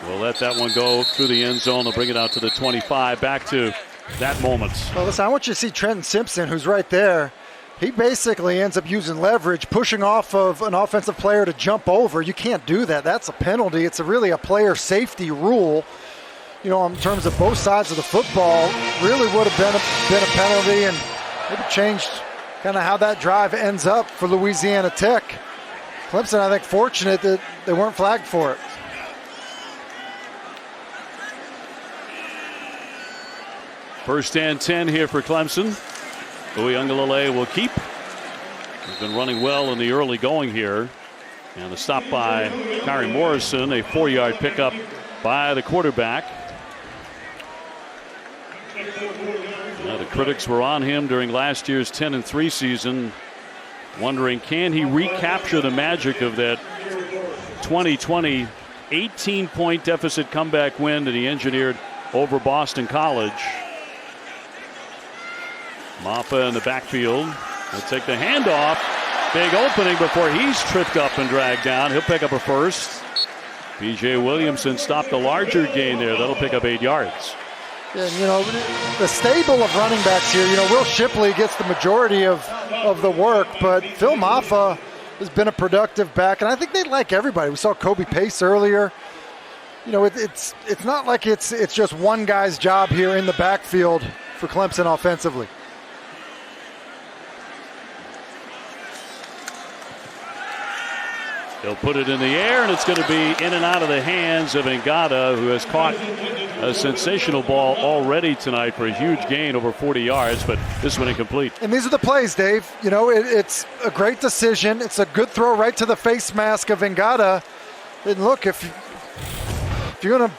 will let that one go through the end zone. They'll bring it out to the 25. Back to that moment. Well, listen, I want you to see Trenton Simpson, who's right there. He basically ends up using leverage, pushing off of an offensive player to jump over. You can't do that. That's a penalty. It's really a player safety rule. You know, in terms of both sides of the football, really would have been a penalty, and maybe changed kind of how that drive ends up for Louisiana Tech. Clemson, I think, fortunate that they weren't flagged for it. First and 10 here for Clemson. Uyunglele will keep. He's been running well in the early going here. And the stop by Kyrie Morrison, a 4-yard pickup by the quarterback. Now, the critics were on him during last year's 10-3 season, wondering, can he recapture the magic of that 2020 18-point deficit comeback win that he engineered over Boston College. Maffa in the backfield will take the handoff. Big opening before he's tripped up and dragged down. He'll pick up a first. B.J. Williamson stopped a larger gain there. That'll pick up 8 yards. And, you know, the stable of running backs here, you know, Will Shipley gets the majority of the work, but Phil Maffa has been a productive back, and I think they like everybody. We saw Kobe Pace earlier. You know, it's not like it's just one guy's job here in the backfield for Clemson offensively. They'll put it in the air, and it's going to be in and out of the hands of Ngata, who has caught a sensational ball already tonight for a huge gain over 40 yards, but this one incomplete. And these are the plays, Dave. You know, it's a great decision. It's a good throw right to the face mask of Ngata. And look, if you're going to,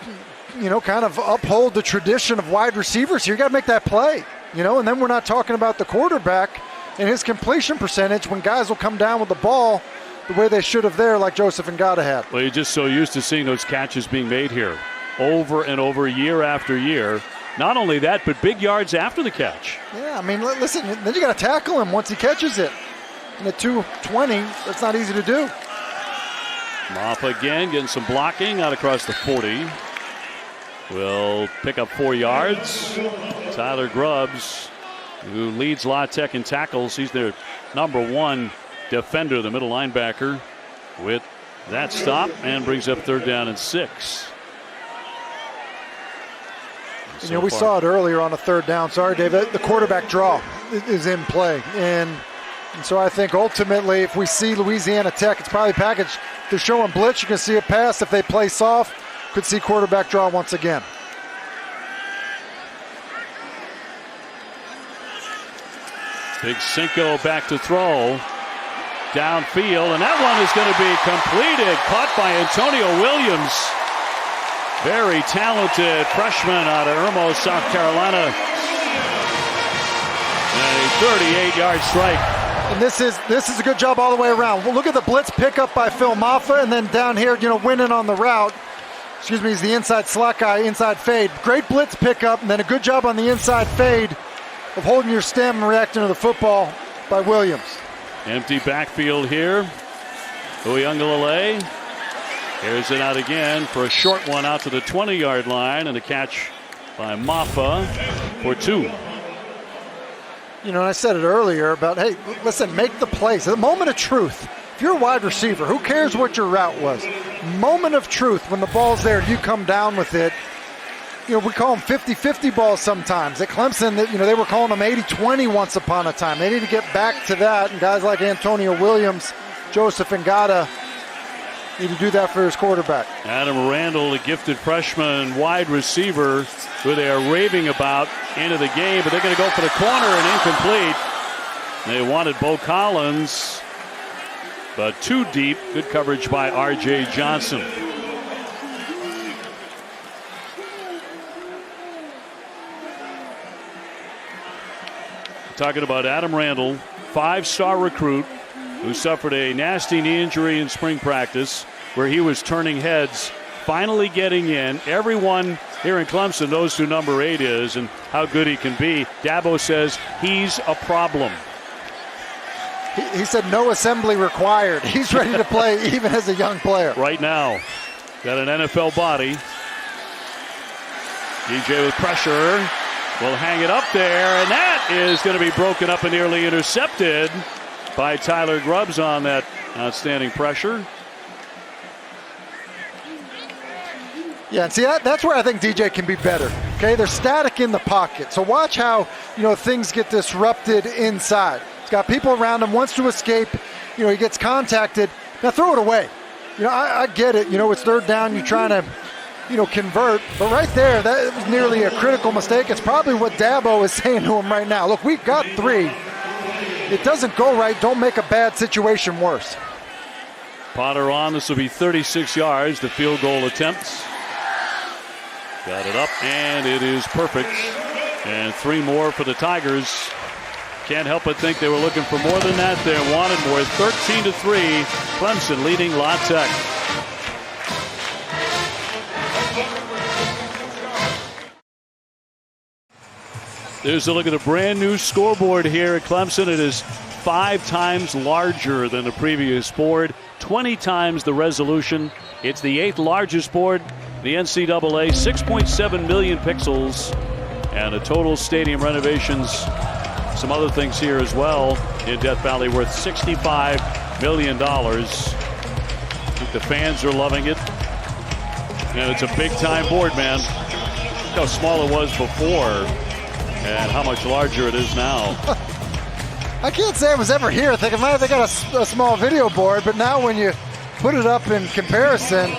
you know, kind of uphold the tradition of wide receivers here, you got to make that play, you know, and then we're not talking about the quarterback and his completion percentage when guys will come down with the ball the way they should have there, like Joseph Ngata had. Well, you're just so used to seeing those catches being made here over and over, year after year. Not only that, but big yards after the catch. Yeah, I mean, listen, then you got to tackle him once he catches it. And at 220, that's not easy to do. Maffa again getting some blocking out across the 40. Will pick up 4 yards. Tyler Grubbs, who leads La Tech in tackles. He's their #1 defender, the middle linebacker, with that stop, and brings up 3rd down and 6. You know, we saw it earlier on a 3rd down. Sorry, Dave. The quarterback draw is in play. And so I think ultimately, if we see Louisiana Tech, it's probably packaged. If they're showing blitz, you can see a pass. If they play soft, could see quarterback draw once again. Big Cinco back to throw. Downfield, and that one is going to be completed. Caught by Antonio Williams. Very talented freshman out of Irmo, South Carolina. And a 38-yard strike. And this is a good job all the way around. Well, look at the blitz pickup by Phil Maffa, and then down here, you know, winning on the route. Excuse me, he's the inside slot guy, inside fade. Great blitz pickup, and then a good job on the inside fade of holding your stem and reacting to the football by Williams. Empty backfield here. Uyunglele. Here's it out again for a short one out to the 20-yard line, and a catch by Maffa for 2. You know, and I said it earlier about, hey, listen, make the plays. The moment of truth. If you're a wide receiver, who cares what your route was? Moment of truth when the ball's there and you come down with it. You know, we call them 50-50 balls sometimes. At Clemson, you know, they were calling them 80-20 once upon a time. They need to get back to that, and guys like Antonio Williams, Joseph Ngata need to do that for his quarterback. Adam Randall, a gifted freshman wide receiver who they are raving about into the game, but they're going to go for the corner and incomplete. They wanted Bo Collins, but too deep. Good coverage by R.J. Johnson. Talking about Adam Randall, 5-star recruit who suffered a nasty knee injury in spring practice where he was turning heads, finally getting in. Everyone here in Clemson knows who number 8 is and how good he can be. Dabo says he's a problem. He said no assembly required. He's ready to play even as a young player. Right now, got an NFL body. DJ with pressure, will hang it up there, and that is going to be broken up and nearly intercepted by Tyler Grubbs on that outstanding pressure. Yeah, and see, that's where I think DJ can be better. Okay, they're static in the pocket. So watch how, things get disrupted inside. He's got people around him, wants to escape. He gets contacted. Now throw it away. I get it. It's third down. You're trying to, convert. But right there, that was nearly a critical mistake. It's probably what Dabo is saying to him right now. Look, we've got 3. It doesn't go right. Don't make a bad situation worse. Potter on. This will be 36 yards. The field goal attempts. Got it up, and it is perfect. And 3 more for the Tigers. Can't help but think they were looking for more than that. They wanted more. 13-3. Clemson leading La Tech. There's a look at a brand new scoreboard here at Clemson. It is 5 times larger than the previous board, 20 times the resolution. It's the 8th largest board, the NCAA, 6.7 million pixels, and a total stadium renovations. Some other things here as well in Death Valley worth $65 million. I think the fans are loving it. And it's a big-time board, man. Look how small it was before and how much larger it is now. I can't say I was ever here thinking, man, they got a small video board, but now when you put it up in comparison,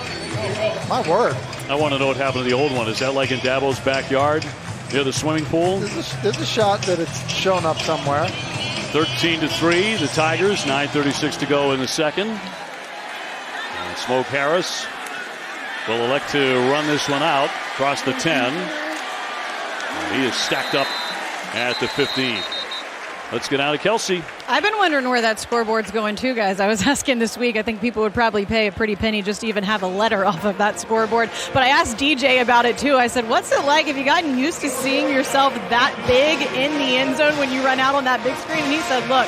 my word. I want to know what happened to the old one. Is that like in Dabo's backyard near the swimming pool? There's a shot that it's shown up somewhere. 13-3, the Tigers, 9:36 to go in the second. And Smoke Harris will elect to run this one out across the 10. He is stacked up at the 15. Let's get out of Kelsey. I've been wondering where that scoreboard's going too, guys. I was asking this week. I think people would probably pay a pretty penny just to even have a letter off of that scoreboard. But I asked DJ about it too. I said, what's it like? Have you gotten used to seeing yourself that big in the end zone when you run out on that big screen? And he said, look,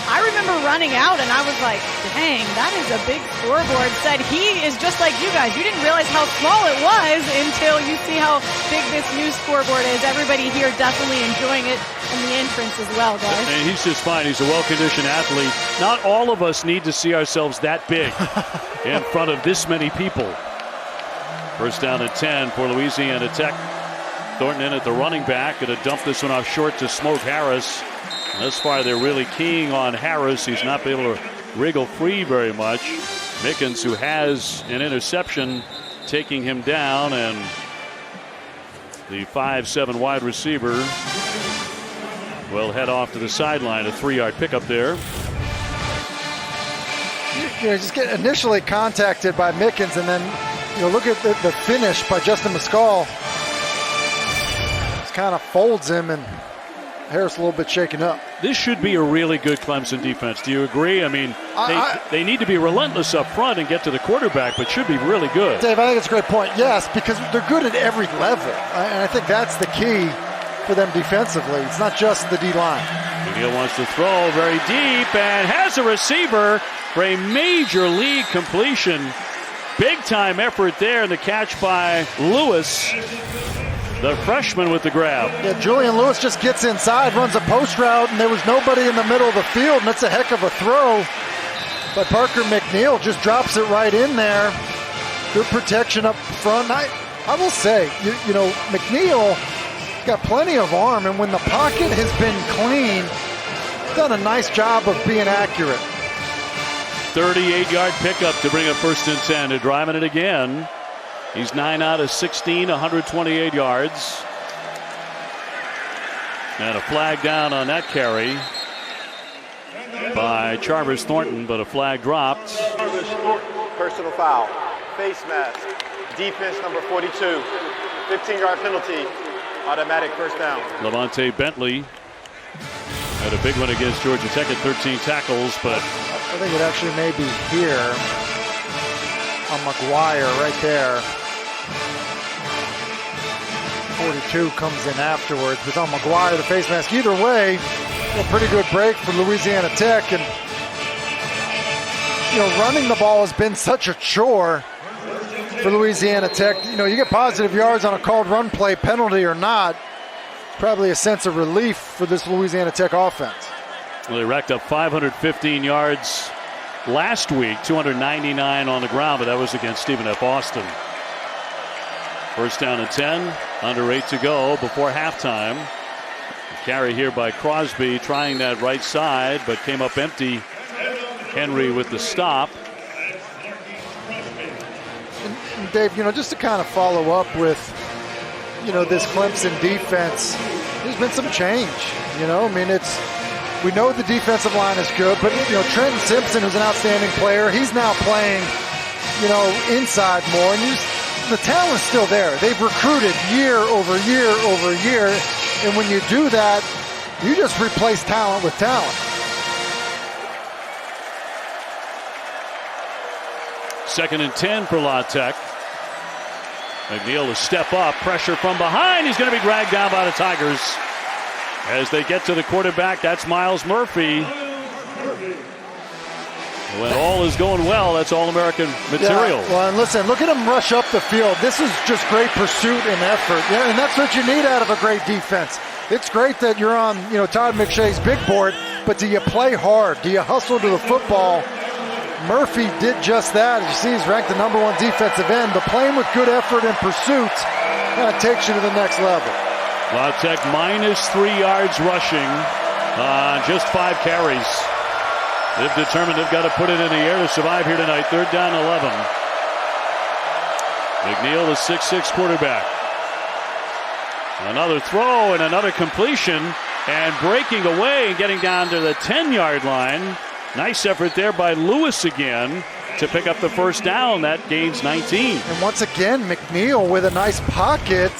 I remember running out and I was like, dang, that is a big scoreboard. Said he is just like you guys. You didn't realize how small it was until you see how big this new scoreboard is. Everybody here definitely enjoying it, and the entrance as well, guys. And he's just fine. He's a well-conditioned athlete. Not all of us need to see ourselves that big in front of this many people. First down and 10 for Louisiana Tech. Thornton in at the running back. Going to dump this one off short to Smoke Harris. Thus far, they're really keying on Harris. He's not been able to wriggle free very much. Mickens, who has an interception, taking him down, and the 5'7" wide receiver will head off to the sideline. A 3-yard pickup there. Just get initially contacted by Mickens, and then look at the finish by Justin Mescal. Just kind of folds him, and Harris a little bit shaken up. This should be a really good Clemson defense. Do you agree? I mean, they need to be relentless up front and get to the quarterback, but should be really good. Dave, I think it's a great point. Yes, because they're good at every level. And I think that's the key for them defensively. It's not just the D-line. McNeil wants to throw very deep and has a receiver for a major league completion. Big-time effort there, and the catch by Lewis. The freshman with the grab. Yeah, Julian Lewis just gets inside, runs a post route, and there was nobody in the middle of the field, and that's a heck of a throw. But Parker McNeil just drops it right in there. Good protection up front. I will say, McNeil got plenty of arm, and when the pocket has been clean, done a nice job of being accurate. 38-yard pickup to bring up 1st and 10. They're driving it again. He's 9 out of 16, 128 yards. And a flag down on that carry. by Chavez Thornton, but a flag dropped. Personal foul. Face mask. Defense number 42. 15-yard penalty. Automatic first down. Levante Bentley had a big one against Georgia Tech at 13 tackles, but I think it actually may be here on McGuire right there. 42 comes in afterwards, but on McGuire, the face mask. Either way, a pretty good break for Louisiana Tech. And, you know, running the ball has been such a chore for Louisiana Tech. You know, you get positive yards on a called run play, penalty or not, probably a sense of relief for this Louisiana Tech offense. Well, they racked up 515 yards last week, 299 on the ground, but that was against Stephen F. Austin. First down and 10, under 8 to go before halftime. Carry here by Crosby, trying that right side, but came up empty. Henry with the stop. And Dave, you know, just to kind of follow up with, you know, this Clemson defense, there's been some change. You know, I mean, we know the defensive line is good, but, you know, Trenton Simpson, who's an outstanding player, he's now playing, you know, inside more. And the talent's still there. They've recruited year over year over year. And when you do that, you just replace talent with talent. Second and 10 for La Tech. McNeil to step up, pressure from behind. He's going to be dragged down by the Tigers. As they get to the quarterback, that's Miles Murphy. When all is going well, that's All-American material. Yeah, well, and listen, look at him rush up the field. This is just great pursuit and effort. Yeah, and that's what you need out of a great defense. It's great that you're on, you know, Todd McShay's big board, but do you play hard? Do you hustle to the football? Murphy did just that. As you see, he's ranked the #1 defensive end, but playing with good effort and pursuit kind of takes you to the next level. La Tech -3 yards rushing, just 5 carries. They've determined they've got to put it in the air to survive here tonight. 3rd down 11. McNeil, the 6'6" quarterback. Another throw and another completion, and breaking away and getting down to the 10-yard line. Nice effort there by Lewis again to pick up the first down. That gains 19. And once again, McNeil with a nice pocket.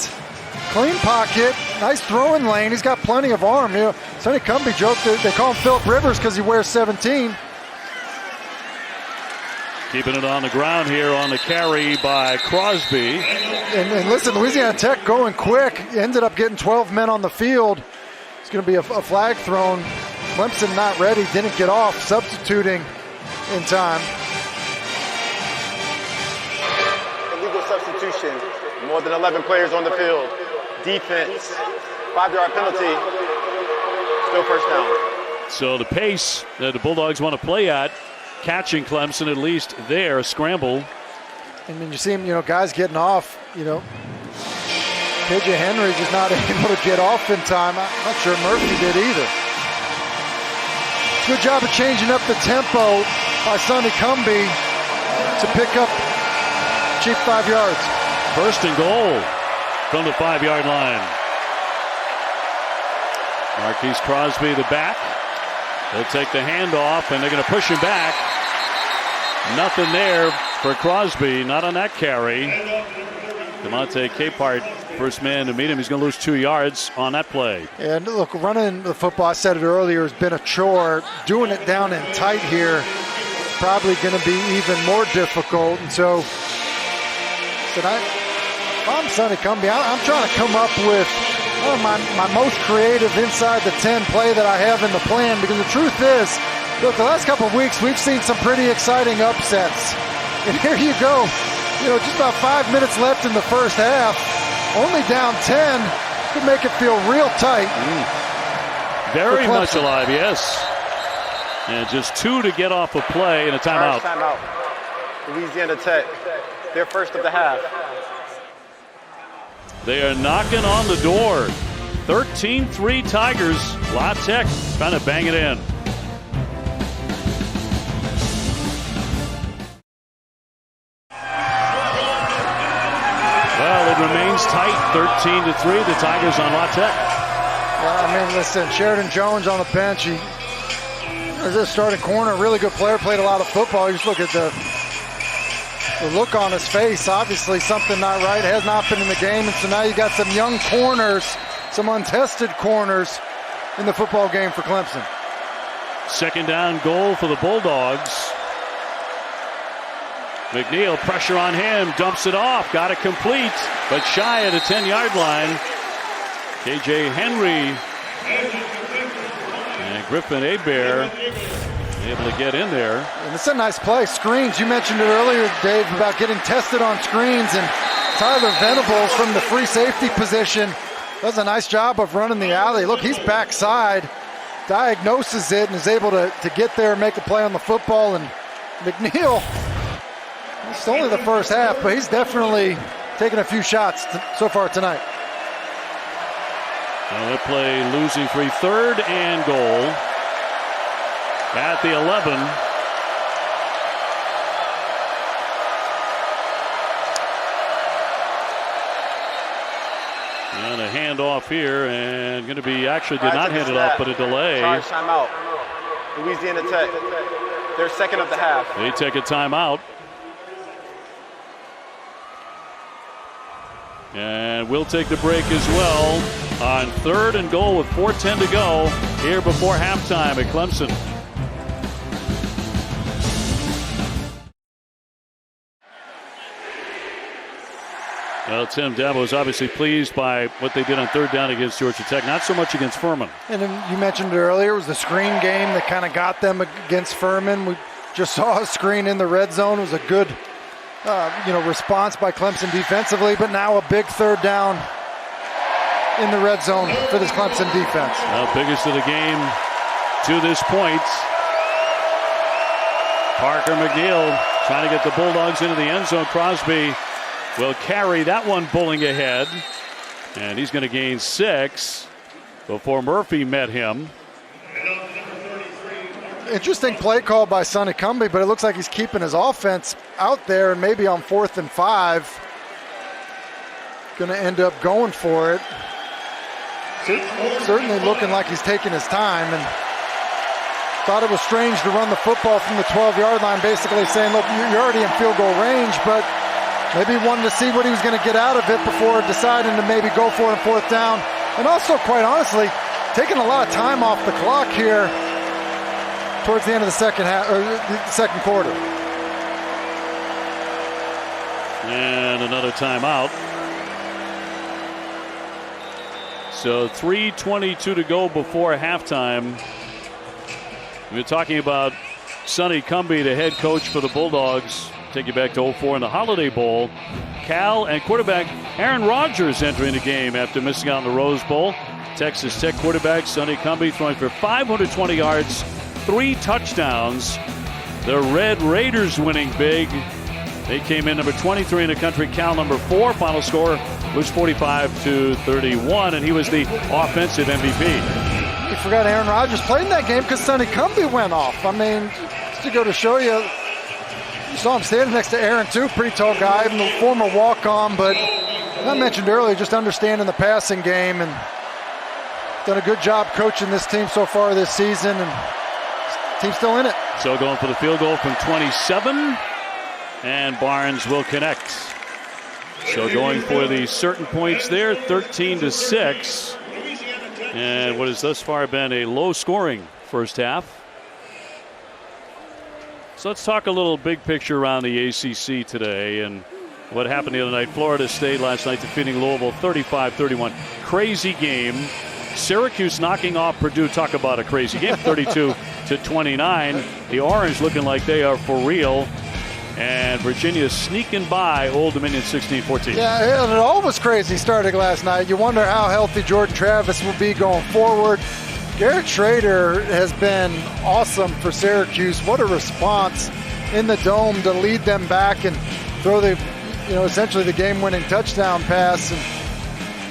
Clean pocket, nice throwing lane. He's got plenty of arm. You know, Sonny Cumbie joked that they call him Philip Rivers because he wears 17. Keeping it on the ground here on the carry by Crosby. And listen, Louisiana Tech going quick. Ended up getting 12 men on the field. It's going to be a flag thrown. Clemson not ready, didn't get off, substituting in time. Illegal substitution. More than 11 players on the field. Defense, 5-yard penalty, still first down. So the pace that the Bulldogs want to play at, catching Clemson at least there, a scramble. And then you see him, you know, guys getting off, you know. KJ Henry just not able to get off in time. I'm not sure Murphy did either. Good job of changing up the tempo by Sonny Cumbie to pick up cheap 5 yards. First and goal from the 5-yard line. Marquise Crosby, the back. They'll take the handoff, and they're going to push him back. Nothing there for Crosby, not on that carry. DeMonte Capehart, first man to meet him. He's going to lose 2 yards on that play. And look, running the football, I said it earlier, has been a chore. Doing it down and tight here is probably going to be even more difficult. And so, if I'm Sonny Cumbie, I'm trying to come up with my most creative inside the 10 play that I have in the plan, because the truth is, look, the last couple of weeks we've seen some pretty exciting upsets. And here you go, you know, just about 5 minutes left in the first half, only down 10, could make it feel real tight. Very much alive, yes. And just 2 to get off a play and a timeout. Timeout. Louisiana Tech, their first of the half. They are knocking on the door. 13-3 Tigers. La Tech trying to bang it in. Well, it remains tight. 13-3. The Tigers on La Tech. Well, I mean, listen, Sheridan Jones on the bench. As a starting corner, really good player, played a lot of football. You just look at the look on his face. Obviously something not right, has not been in the game, and so now you got some young corners, some untested corners in the football game for Clemson. Second down goal for the Bulldogs. McNeil, pressure on him, dumps it off, got it complete, but shy at the 10-yard line. KJ Henry and Griffin Hebert able to get in there. And it's a nice play. Screens, you mentioned it earlier, Dave, about getting tested on screens, and Tyler Venables from the free safety position does a nice job of running the alley. Look, he's backside, diagnoses it, and is able to get there and make a play on the football. And McNeil, it's only the first half, but he's definitely taken a few shots so far tonight. Well, they play losing free, 3rd and goal at the 11. And a handoff here, and going to be actually did not hand it off, but a delay. Charge timeout. Louisiana Tech. They're second of the half. They take a timeout. And we'll take the break as well on 3rd and goal with 4:10 to go here before halftime at Clemson. Well, Tim Dabo is obviously pleased by what they did on 3rd down against Georgia Tech. Not so much against Furman. And then you mentioned it earlier, it was the screen game that kind of got them against Furman. We just saw a screen in the red zone. It was a good response by Clemson defensively, but now a big 3rd down in the red zone for this Clemson defense. Biggest of the game to this point. Parker McNeil trying to get the Bulldogs into the end zone. Crosby will carry that one bowling ahead, and he's going to gain 6 before Murphy met him. Interesting play call by Sonny Cumbie, but it looks like he's keeping his offense out there, and maybe on 4th and 5 going to end up going for it. Certainly looking like he's taking his time, and thought it was strange to run the football from the 12-yard line, basically saying, look, you're already in field goal range, but maybe wanted to see what he was going to get out of it before deciding to maybe go for it on 4th down. And also, quite honestly, taking a lot of time off the clock here towards the end of the second half, or the second quarter. And another timeout. So 3:22 to go before halftime. We're talking about Sonny Cumbie, the head coach for the Bulldogs. Take you back to 2004 in the Holiday Bowl. Cal and quarterback Aaron Rodgers entering the game after missing out in the Rose Bowl. Texas Tech quarterback Sonny Cumbie throwing for 520 yards, 3 touchdowns. The Red Raiders winning big. They came in number 23 in the country, Cal number 4. Final score was 45-31, and he was the offensive MVP. You forgot Aaron Rodgers played in that game because Sonny Cumbie went off. I mean, just to go to show you, you saw him standing next to Aaron, too, pretty tall guy, even the former walk-on, but I mentioned earlier, just understanding the passing game, and done a good job coaching this team so far this season, and team's still in it. So going for the field goal from 27, and Barnes will connect. So going for the certain points there, 13-6, and what has thus far been a low-scoring first half. So let's talk a little big picture around the ACC today and what happened the other night. Florida State last night defeating Louisville 35-31. Crazy game. Syracuse knocking off Purdue. Talk about a crazy game, 32-29. The Orange looking like they are for real. And Virginia sneaking by Old Dominion 16-14. Yeah, and it all was crazy starting last night. You wonder how healthy Jordan Travis will be going forward. Garrett Schrader has been awesome for Syracuse. What a response in the Dome to lead them back and throw the, essentially the game-winning touchdown pass. And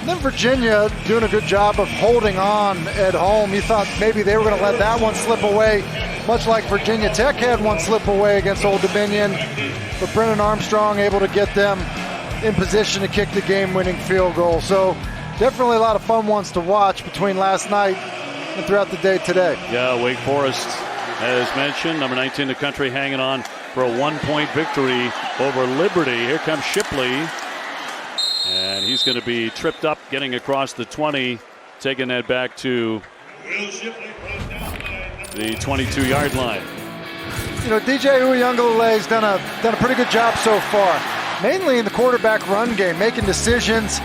then Virginia doing a good job of holding on at home. You thought maybe they were going to let that one slip away, much like Virginia Tech had one slip away against Old Dominion. But Brennan Armstrong able to get them in position to kick the game-winning field goal. So definitely a lot of fun ones to watch between last night and throughout the day today. Yeah, Wake Forest as mentioned. Number 19 in the country hanging on for a 1-point victory over Liberty. Here comes Shipley. And he's going to be tripped up getting across the 20, taking that back to the 22-yard line. You know, DJ Uyungale's done a pretty good job so far, mainly in the quarterback run game, making decisions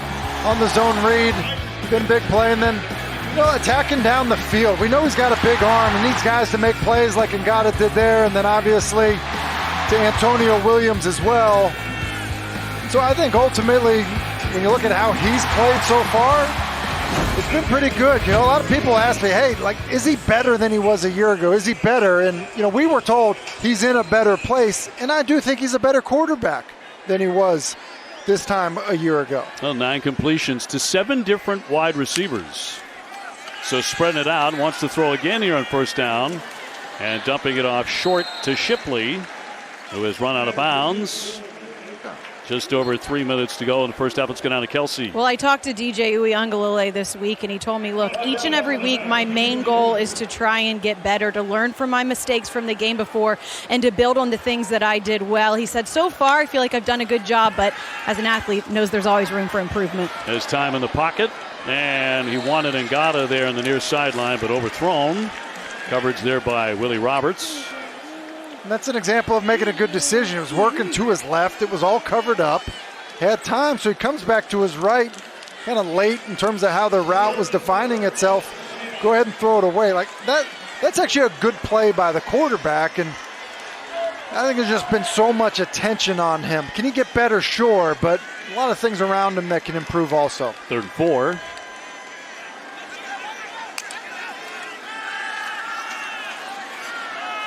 on the zone read, been a big play, and then attacking down the field. We know he's got a big arm and needs guys to make plays like Ngata did there, and then obviously to Antonio Williams as well. So I think ultimately, when you look at how he's played so far, it's been pretty good. A lot of people ask me, hey, is he better than he was a year ago? Is he better? And, we were told he's in a better place, and I do think he's a better quarterback than he was this time a year ago. Well, 9 completions to 7 different wide receivers. So spreading it out, wants to throw again here on first down, and dumping it off short to Shipley, who has run out of bounds. Just over 3 minutes to go in the first half. Let's go down to Kelsey. Well, I talked to DJ Uyunglele this week, and he told me, look, each and every week my main goal is to try and get better, to learn from my mistakes from the game before, and to build on the things that I did well. He said, so far I feel like I've done a good job, but as an athlete, knows there's always room for improvement. There's time in the pocket, and he wanted Ngata there on the near sideline, but overthrown. Coverage there by Willie Roberts. And that's an example of making a good decision. It was working to his left. It was all covered up. Had time, so he comes back to his right, kind of late in terms of how the route was defining itself. Go ahead and throw it away. That's actually a good play by the quarterback, and I think there's just been so much attention on him. Can he get better? Sure, but a lot of things around him that can improve also. 3rd and 4.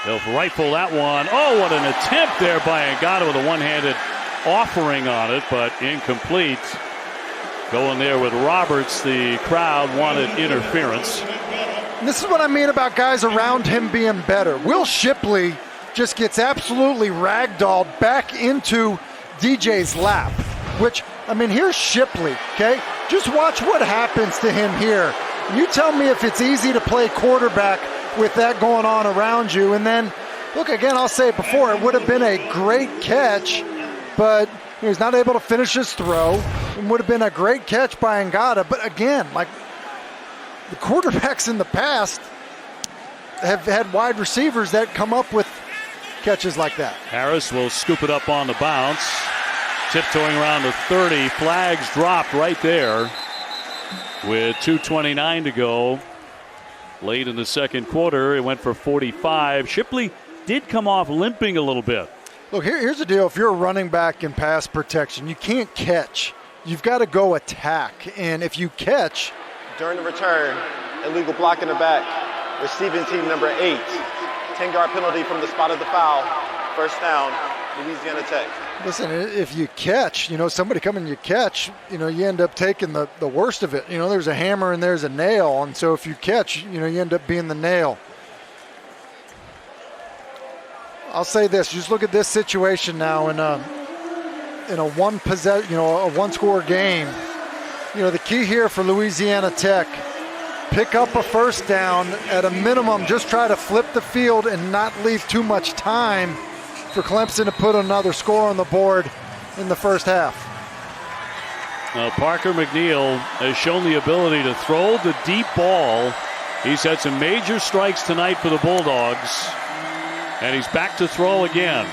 He'll rifle that one. Oh, what an attempt there by Ngata with a one-handed offering on it, but incomplete. Going there with Roberts. The crowd wanted interference. And this is what I mean about guys around him being better. Will Shipley just gets absolutely ragdolled back into DJ's lap, which, here's Shipley, okay? Just watch what happens to him here. You tell me if it's easy to play quarterback with that going on around you. And then, look, again, I'll say it before, it would have been a great catch, but he was not able to finish his throw. It would have been a great catch by Ngata. But again, the quarterbacks in the past have had wide receivers that come up with catches like that. Harris will scoop it up on the bounce. Tiptoeing around the 30. Flags dropped right there with 2:29 to go. Late in the second quarter, it went for 45. Shipley did come off limping a little bit. Look, here's the deal. If you're a running back in pass protection, you can't catch. You've got to go attack. And if you catch... During the return, illegal block in the back. Receiving team number 8. 10-yard penalty from the spot of the foul. First down, Louisiana Tech. Listen, if you catch, somebody coming you catch, you end up taking the worst of it. There's a hammer and there's a nail. And so if you catch, you end up being the nail. I'll say this, just look at this situation now in a one-score game. The key here for Louisiana Tech, pick up a first down, at a minimum, just try to flip the field and not leave too much time for Clemson to put another score on the board in the first half. Now, Parker McNeil has shown the ability to throw the deep ball. He's had some major strikes tonight for the Bulldogs. And he's back to throw again.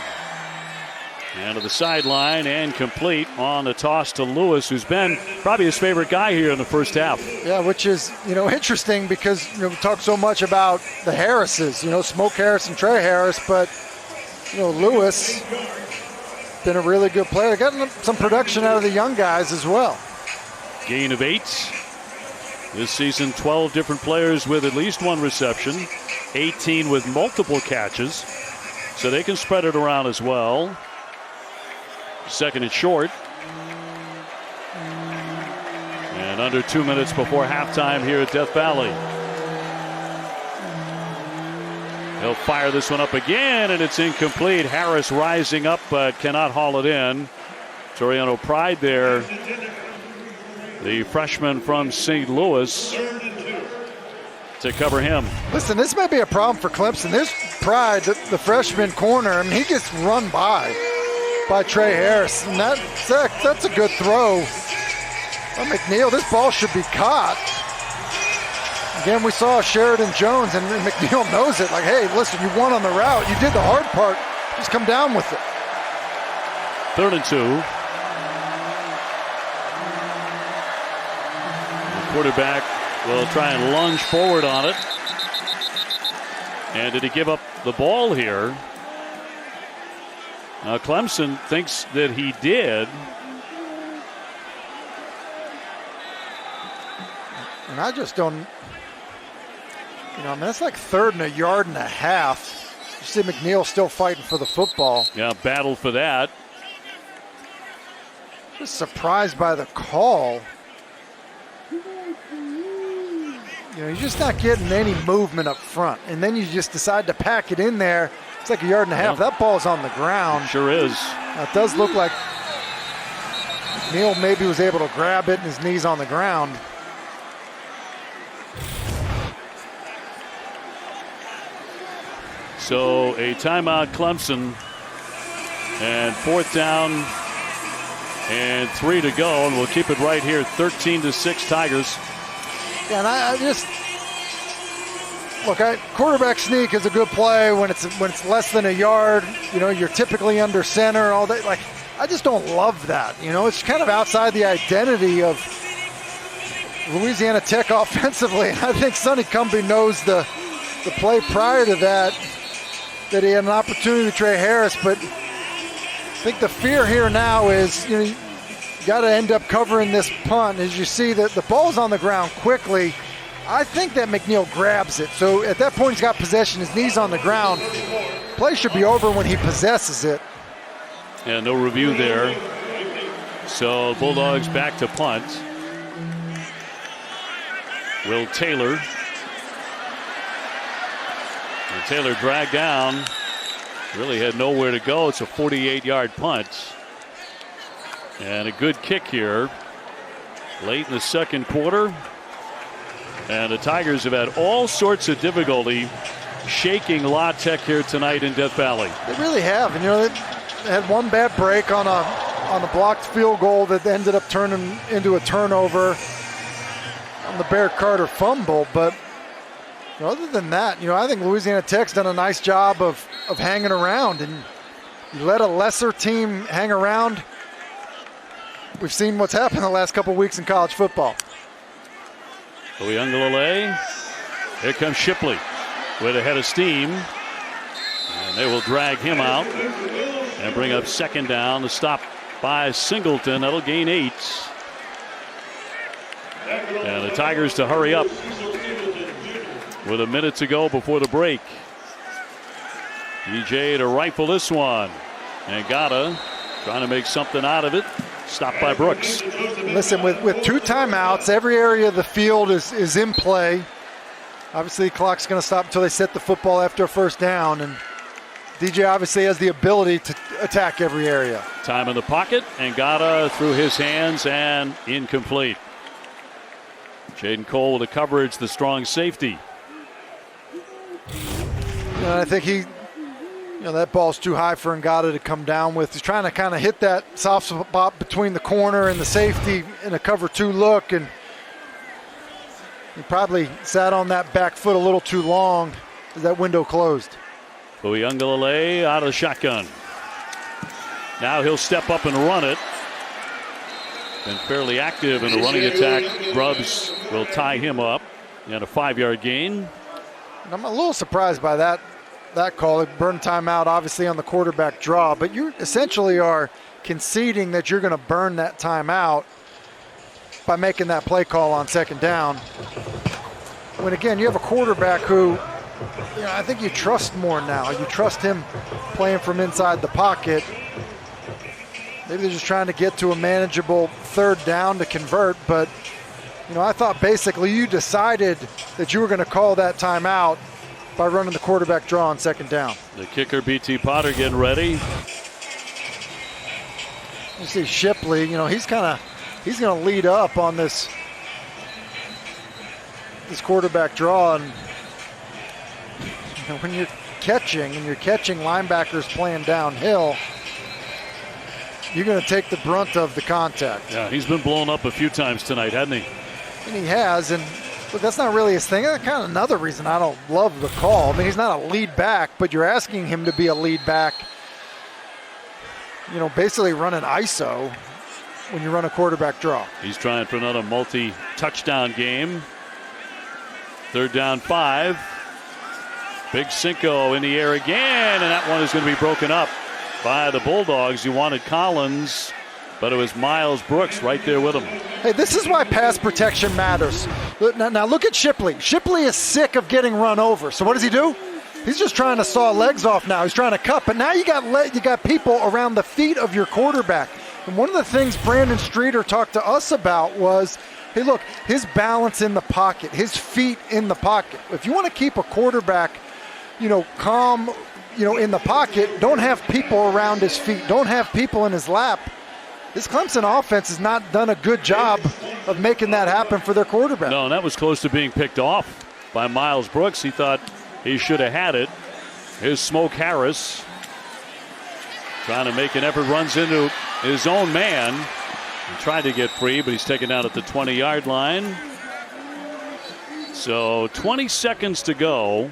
And to the sideline and complete on the toss to Lewis, who's been probably his favorite guy here in the first half. Yeah, which is, interesting because, we talk so much about the Harrises, Smoke Harris and Trey Harris, but, Lewis, been a really good player. Gotten some production out of the young guys as well. Gain of 8. This season, 12 different players with at least 1 reception. 18 with multiple catches. So they can spread it around as well. Second and short. And under 2 minutes before halftime here at Death Valley. He'll fire this one up again, and it's incomplete. Harris rising up, but cannot haul it in. Toriano Pride there, the freshman from St. Louis. to cover him. Listen, this may be a problem for Clemson. There's Pride, the freshman corner. I mean, he gets run by Trey Harris, and that's a good throw. Well, McNeil, this ball should be caught. Again, we saw Sheridan Jones, and McNeil knows it. Like, hey, listen, you won on the route. You did the hard part. Just come down with it. 3rd and 2. The quarterback will try and lunge forward on it. And did he give up the ball here? Now Clemson thinks that he did. And I just don't, I mean, that's like 3rd and 1.5 yards. You see McNeil still fighting for the football. Yeah, battle for that. Just surprised by the call. You're just not getting any movement up front. And then you just decide to pack it in there. It's like 1.5 yards. Yeah. That ball's on the ground. Sure is. Now, it does look like Neal maybe was able to grab it and his knee's on the ground. So a timeout Clemson, and 4th down and 3 to go, and we'll keep it right here, 13-6 Tigers. Yeah, and I just look. Quarterback sneak is a good play when it's less than 1 yard. You're typically under center all day. Like, I just don't love that. It's kind of outside the identity of Louisiana Tech offensively. And I think Sonny Cumbie knows the play prior to that he had an opportunity with Trey Harris, but I think the fear here now is you got to end up covering this punt. As you see that the ball's on the ground quickly, I think that McNeil grabs it. So at that point, he's got possession. His knee's on the ground. Play should be over when he possesses it. Yeah, no review there. So Bulldogs back to punt. Will Taylor. And Taylor dragged down. Really had nowhere to go. It's a 48-yard punt. And a good kick here late in the 2nd quarter. And the Tigers have had all sorts of difficulty shaking La Tech here tonight in Death Valley. They really have. And they had one bad break on a blocked field goal that ended up turning into a turnover on the Bear Carter fumble. But other than that, I think Louisiana Tech's done a nice job of hanging around. And you let a lesser team hang around. We've seen what's happened the last couple weeks in college football. Uyunglele. Here comes Shipley with a head of steam. And they will drag him out and bring up 2nd down. The stop by Singleton. That'll gain 8. And the Tigers to hurry up with a minute to go before the break. DJ to rifle this one. And Gata trying to make something out of it. Stopped by Brooks. Listen, with 2 timeouts, every area of the field is in play. Obviously, the clock's going to stop until they set the football after a 1st down. And DJ obviously has the ability to attack every area. Time in the pocket, and Gata through his hands and incomplete. Jaden Cole with the coverage, the strong safety. I think that ball's too high for Ngata to come down with. He's trying to kind of hit that soft spot between the corner and the safety in a cover 2 look, and he probably sat on that back foot a little too long as that window closed. Uyunglele out of the shotgun. Now he'll step up and run it. Been fairly active in the running attack. Grubbs will tie him up. And a 5-yard gain. I'm a little surprised by that call. It burned timeout, obviously, on the quarterback draw. But you essentially are conceding that you're going to burn that timeout by making that play call on 2nd down. When, again, you have a quarterback who, I think you trust more now. You trust him playing from inside the pocket. Maybe they're just trying to get to a manageable 3rd down to convert. But, I thought basically you decided that you were going to call that timeout by running the quarterback draw on 2nd down. The kicker, B.T. Potter, getting ready. You see Shipley, he's going to lead up on this this quarterback draw. And when you're catching and you're catching linebackers playing downhill, you're going to take the brunt of the contact. Yeah, he's been blown up a few times tonight, hasn't he? And he has. And look, that's not really his thing. That's kind of another reason I don't love the call. I mean, he's not a lead back, but you're asking him to be a lead back. Basically run an ISO when you run a quarterback draw. He's trying for another multi-touchdown game. 3rd down 5. Big Cinco in the air again, and that one is going to be broken up by the Bulldogs. You wanted Collins, but it was Miles Brooks right there with him. Hey, this is why pass protection matters. Now look at Shipley. Shipley is sick of getting run over. So what does he do? He's just trying to saw legs off now. He's trying to cut, but now you got people around the feet of your quarterback. And one of the things Brandon Streeter talked to us about was, hey, look, his balance in the pocket, his feet in the pocket. If you want to keep a quarterback, calm, in the pocket, don't have people around his feet, don't have people in his lap. This Clemson offense has not done a good job of making that happen for their quarterback. No, and that was close to being picked off by Miles Brooks. He thought he should have had it. Here's Smoke Harris trying to make an effort, runs into his own man. He tried to get free, but he's taken down at the 20-yard line. So 20 seconds to go.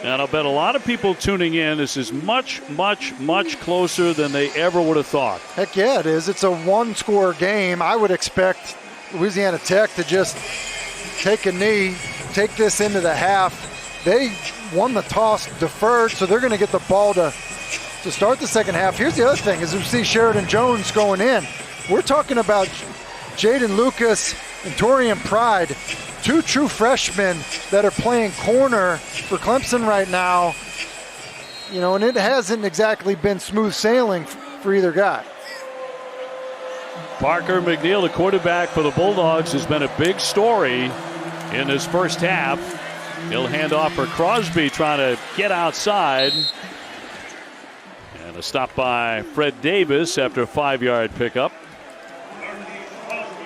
And I'll bet a lot of people tuning in, this is much, much, much closer than they ever would have thought. Heck yeah, it is. It's a one-score game. I would expect Louisiana Tech to just take a knee, take this into the half. They won the toss, deferred, so they're going to get the ball to start the second half. Here's the other thing, is we see Sheridan Jones going in. We're talking about Jaden Lucas and Torian Pride, 2 true freshmen that are playing corner for Clemson right now. And it hasn't exactly been smooth sailing for either guy. Parker McNeil, the quarterback for the Bulldogs, has been a big story in this first half. He'll hand off for Crosby, trying to get outside. And a stop by Fred Davis after a 5-yard pickup.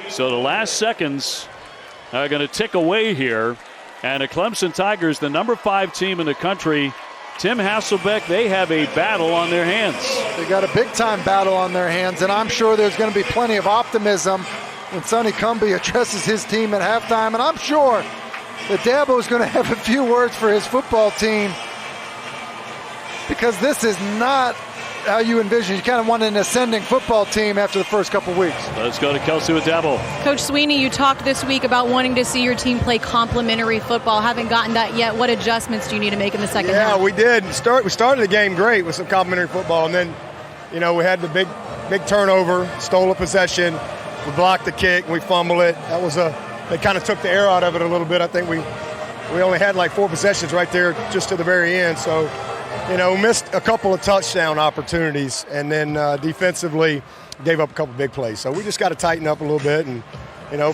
So the last seconds are going to tick away here. And the Clemson Tigers, the number 5 team in the country, Tim Hasselbeck, they have a battle on their hands. They got a big-time battle on their hands, and I'm sure there's going to be plenty of optimism when Sonny Cumbie addresses his team at halftime. And I'm sure that Dabo is going to have a few words for his football team, because this is not how you envision. You kind of want an ascending football team after the first couple weeks. Let's go to Kelsey with Dabo. Coach Sweeney, you talked this week about wanting to see your team play complementary football. Haven't gotten that yet. What adjustments do you need to make in the second half? Yeah, we did. We started the game great with some complementary football, and then, we had the big turnover, stole a possession, we blocked the kick, we fumbled it. They kind of took the air out of it a little bit. I think we only had like 4 possessions right there just to the very end. So, we missed a couple of touchdown opportunities, and then defensively gave up a couple big plays. So we just got to tighten up a little bit. And,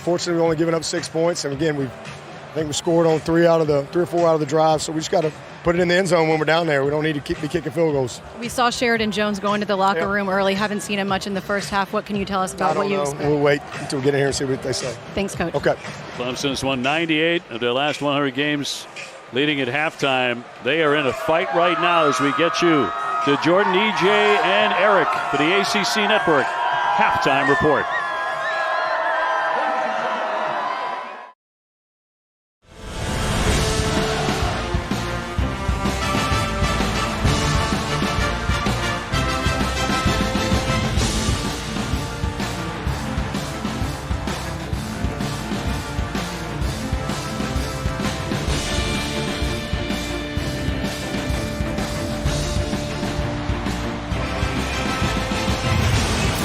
fortunately, we've only given up 6 points. And again, I think we scored on 3 or 4 out of the drive. So we just got to put it in the end zone when we're down there. We don't need to be kicking field goals. We saw Sheridan Jones go into the locker room early. Haven't seen him much in the first half. What can you tell us about what you expect? We'll wait until we get in here and see what they say. Thanks, Coach. Okay. Clemson's won 98 of their last 100 games, leading at halftime. They are in a fight right now as we get you to Jordan, EJ, and Eric for the ACC Network halftime report.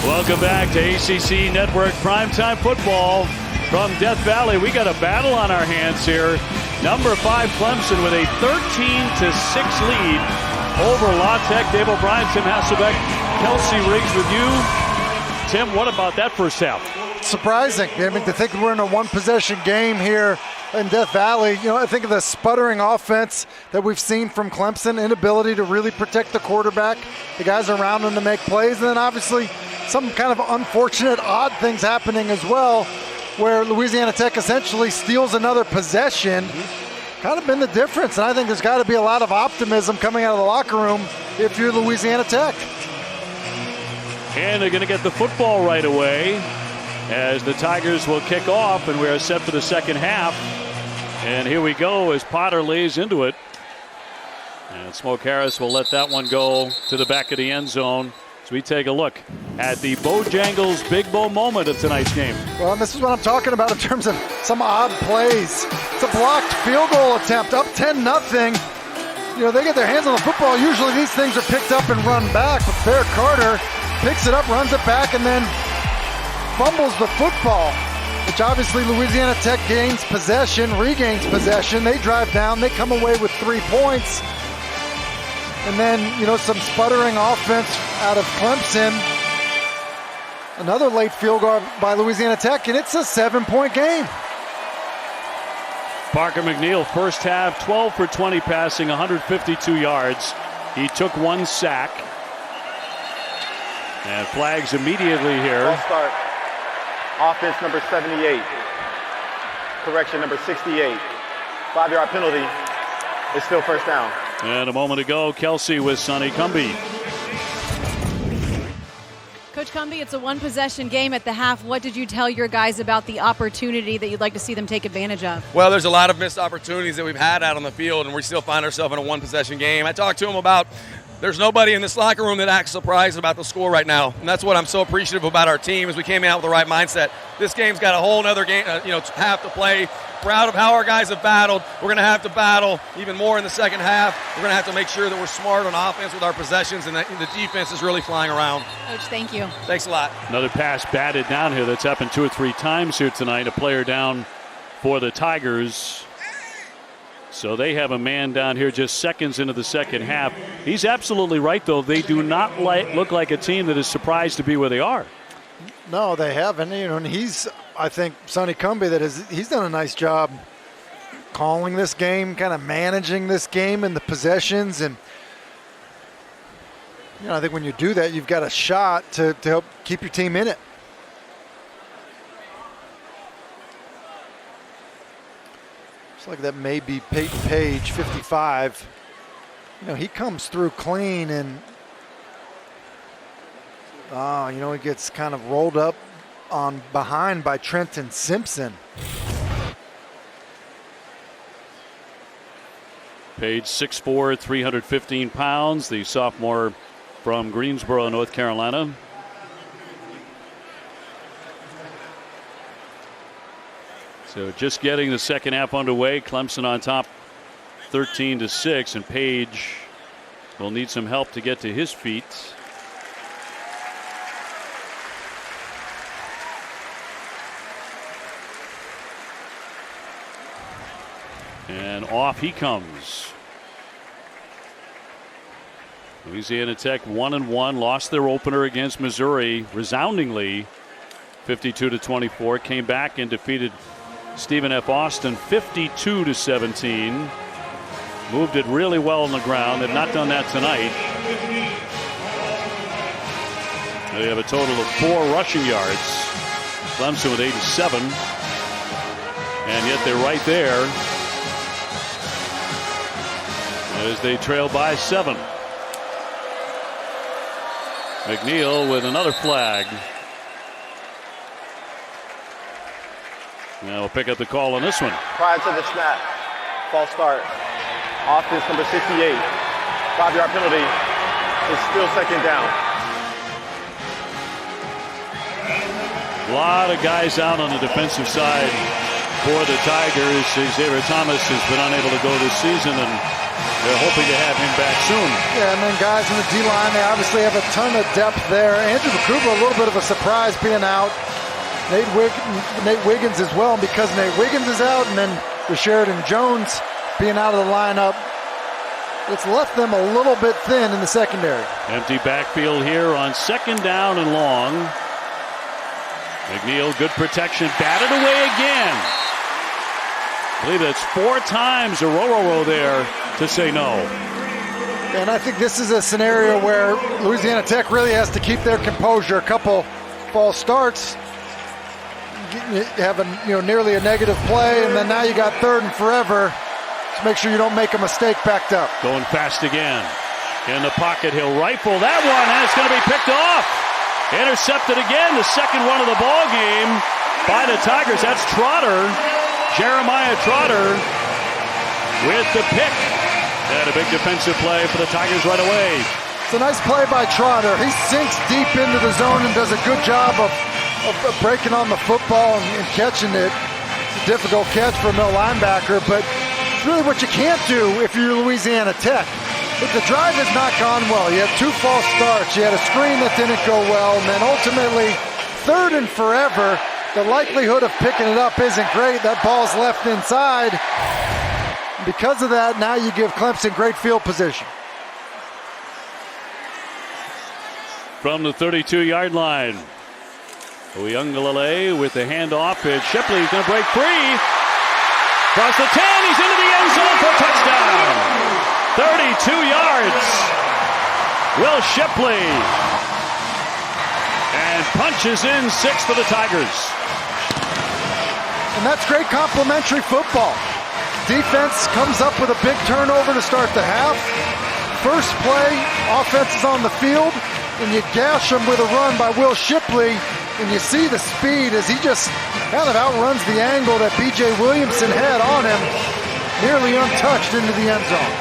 Welcome back to ACC Network Primetime Football from Death Valley. We got a battle on our hands here. Number 5 Clemson with a 13-6 lead over La Tech. Dave O'Brien, Tim Hasselbeck, Kelsey Riggs with you. Tim, what about that first half? Surprising. I mean, to think we're in a one-possession game here in Death Valley. I think of the sputtering offense that we've seen from Clemson, inability to really protect the quarterback, the guys around him to make plays, and then obviously some kind of unfortunate, odd things happening as well. where Louisiana Tech essentially steals another possession. Kind of been the difference, and I think there's got to be a lot of optimism coming out of the locker room if you're Louisiana Tech. And they're going to get the football right away as the Tigers will kick off, and we're set for the second half. And here we go as Potter lays into it. And Smoke Harris will let that one go to the back of the end zone. So we take a look at the Bojangles Big Bowl moment of tonight's game. Well, this is what I'm talking about in terms of some odd plays. It's a blocked field goal attempt, up 10-0. You know, they get their hands on the football. Usually these things are picked up and run back, but Bear Carter picks it up, runs it back, and then fumbles the football, which obviously Louisiana Tech gains possession, regains possession. They drive down, they come away with 3 points. And then, you know, some sputtering offense out of Clemson. Another late field goal by Louisiana Tech, and it's a 7-point game. Parker McNeil, first half, 12 for 20 passing, 152 yards. He took 1 sack. And flags immediately here. False start. Offense number 78. Correction number 68. 5-yard penalty. It's still first down. And a moment ago, Kelsey with Sonny Cumbie. Coach Cumbie, it's a one-possession game at the half. What did you tell your guys about the opportunity that you'd like to see them take advantage of? Well, there's a lot of missed opportunities that we've had out on the field, and we still find ourselves in a one-possession game. I talked to them about there's nobody in this locker room that acts surprised about the score right now, and that's what I'm so appreciative about our team as we came out with the right mindset. This game's got a whole other game, half to play. Proud of how our guys have battled. We're going to have to battle even more in the second half. We're going to have to make sure that we're smart on offense with our possessions and that the defense is really flying around. Coach, thank you. Thanks a lot. Another pass batted down here. That's happened 2 or 3 times here tonight. A player down for the Tigers. So they have a man down here just seconds into the second half. He's absolutely right, though. They do not look like a team that is surprised to be where they are. No, they haven't. You know, and I think Sonny Cumbie, he's done a nice job calling this game, kind of managing this game and the possessions. And you know, I think when you do that, you've got a shot to help keep your team in it. Looks like that may be Peyton Page, 55. You know, he comes through clean and he gets kind of rolled up on behind by Trenton Simpson. Page 6'4", 315 pounds, the sophomore from Greensboro, North Carolina. So just getting the second half underway. Clemson on top 13-6, and Page will need some help to get to his feet. And off he comes. Louisiana Tech 1-1, lost their opener against Missouri resoundingly, 52-24. Came back and defeated Stephen F. Austin 52-17. Moved it really well on the ground. They've not done that tonight. They have a total of 4 rushing yards. Clemson with 87. And yet they're right there as they trail by 7. McNeil with another flag. Now we'll pick up the call on this one. Prior to the snap, false start. Offense number 68. 5-yard penalty. It's still second down. A lot of guys out on the defensive side for the Tigers. Xavier Thomas has been unable to go this season, and they're hoping to have him back soon. Yeah, and then guys in the D-line, they obviously have a ton of depth there. Andrew Bakuba, a little bit of a surprise being out. Nate Wiggins as well. And because Nate Wiggins is out, and then Sheridan Jones being out of the lineup, it's left them a little bit thin in the secondary. Empty backfield here on second down and long. McNeil, good protection, batted away again. I believe that's 4 times a row there to say no. And I think this is a scenario where Louisiana Tech really has to keep their composure. A couple false starts, having nearly a negative play, and then now you got 3rd and forever. Just make sure you don't make a mistake backed up. Going fast again. In the pocket, he'll rifle that one, and it's going to be picked off. Intercepted again, the second one of the ball game by the Tigers. That's Trotter, Jeremiah Trotter, with the pick. And a big defensive play for the Tigers right away. It's a nice play by Trotter. He sinks deep into the zone and does a good job of breaking on the football and catching it. It's a difficult catch for a middle linebacker, but it's really what you can't do if you're Louisiana Tech. But the drive has not gone well. You had 2 false starts. You had a screen that didn't go well, and then ultimately 3rd and forever. The likelihood of picking it up isn't great. That ball's left inside. Because of that, now you give Clemson great field position. From the 32-yard line, Uyunglele with the handoff. It's Shipley's going to break free. Across the 10, he's into the end zone for a touchdown. 32 yards. Will Shipley. And punches in 6 for the Tigers. And that's great complimentary football. Defense comes up with a big turnover to start the half. First play, offense is on the field, and you gash them with a run by Will Shipley, and you see the speed as he just kind of outruns the angle that B.J. Williamson had on him, nearly untouched into the end zone.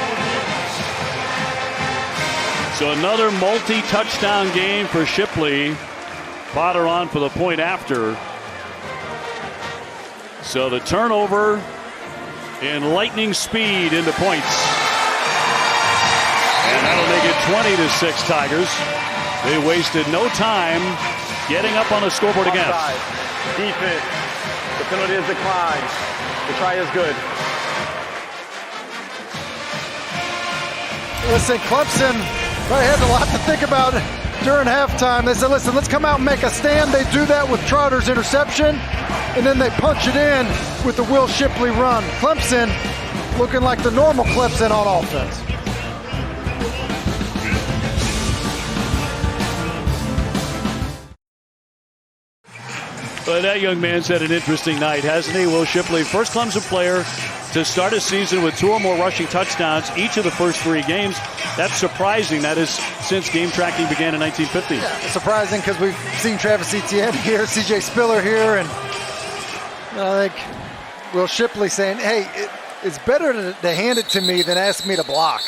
So another multi-touchdown game for Shipley. Potter on for the point after. So the turnover in lightning speed into points. And that'll make it 20-6 Tigers. They wasted no time getting up on the scoreboard again. Defense. The penalty is declined. The try is good. Listen, Clemson probably had a lot to think about during halftime. They said, listen, let's come out and make a stand. They do that with Trotter's interception, and then they punch it in with the Will Shipley run. Clemson looking like the normal Clemson on offense. But that young man's had an interesting night, hasn't he? Will Shipley, first Clemson player to start a season with 2 or more rushing touchdowns each of the first 3 games. That's surprising. That is since game tracking began in 1950. Yeah, surprising because we've seen Travis Etienne here, C.J. Spiller here, and I think Will Shipley saying, hey, it's better to hand it to me than ask me to block.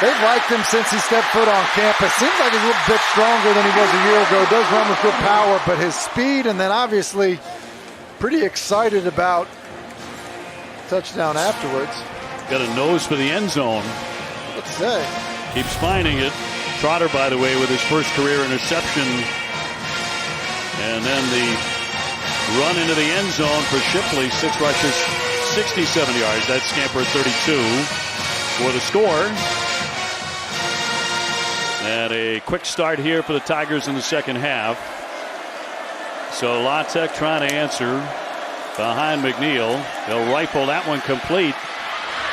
They've liked him since he stepped foot on campus. Seems like he's a little bit stronger than he was a year ago. Does run with good power, but his speed, and then obviously pretty excited about touchdown afterwards. Got a nose for the end zone. Let's say. Keeps finding it. Trotter, by the way, with his first career interception. And then the run into the end zone for Shipley. 6 rushes, 67 yards. That's Scamper 32 for the score. And a quick start here for the Tigers in the second half. So La Tech trying to answer behind McNeil. They'll rifle that one complete.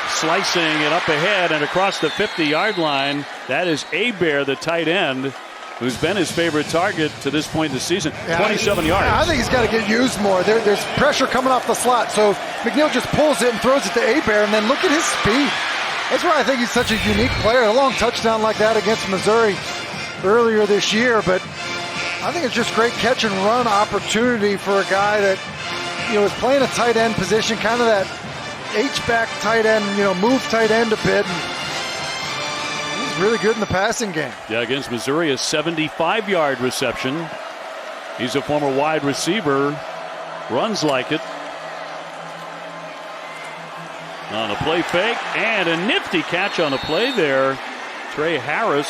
Slicing it up ahead and across the 50-yard line. That is Hebert, the tight end, who's been his favorite target to this point in the season. 27 yards. I think he's got to get used more. There's pressure coming off the slot. So McNeil just pulls it and throws it to Hebert, and then look at his speed. That's why I think he's such a unique player. A long touchdown like that against Missouri earlier this year, but I think it's just great catch and run opportunity for a guy that is playing a tight end position, kind of that H-back tight end, move tight end a bit. And he's really good in the passing game. Yeah, against Missouri, a 75-yard reception. He's a former wide receiver, runs like it. On a play fake, and a nifty catch on the play there. Trey Harris.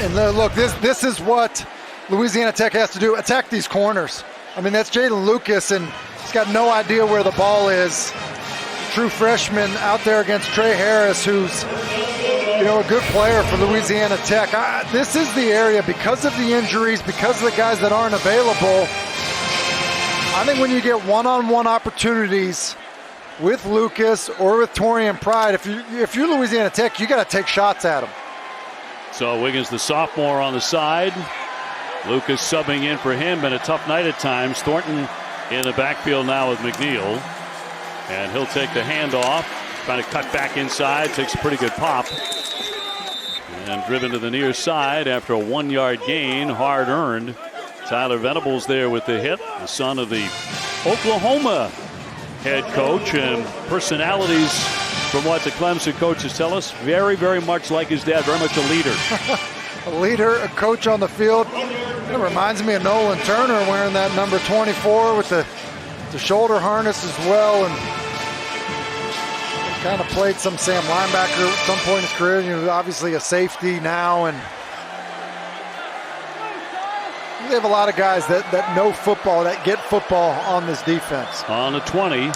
And look, this is what Louisiana Tech has to do. Attack these corners. I mean, that's Jalen Lucas, and he's got no idea where the ball is. True freshman out there against Trey Harris, who's a good player for Louisiana Tech. This is the area, because of the injuries, because of the guys that aren't available. I think when you get one-on-one opportunities with Lucas or with Torian Pride, if you're Louisiana Tech, you got to take shots at him. So Wiggins, the sophomore, on the side. Lucas subbing in for him. Been a tough night at times. Thornton in the backfield now with McNeil. And he'll take the handoff. Trying to cut back inside. Takes a pretty good pop. And driven to the near side after a 1-yard gain. Hard earned. Tyler Venables there with the hit. The son of the Oklahoma head coach. And personalities, from what the Clemson coaches tell us, very, very much like his dad. Very much a leader. A leader, a coach on the field. It reminds me of Nolan Turner wearing that number 24 with the shoulder harness as well. And kind of played some Sam linebacker at some point in his career. You know, obviously a safety now. And they have a lot of guys that know football, that get football on this defense. On the 20.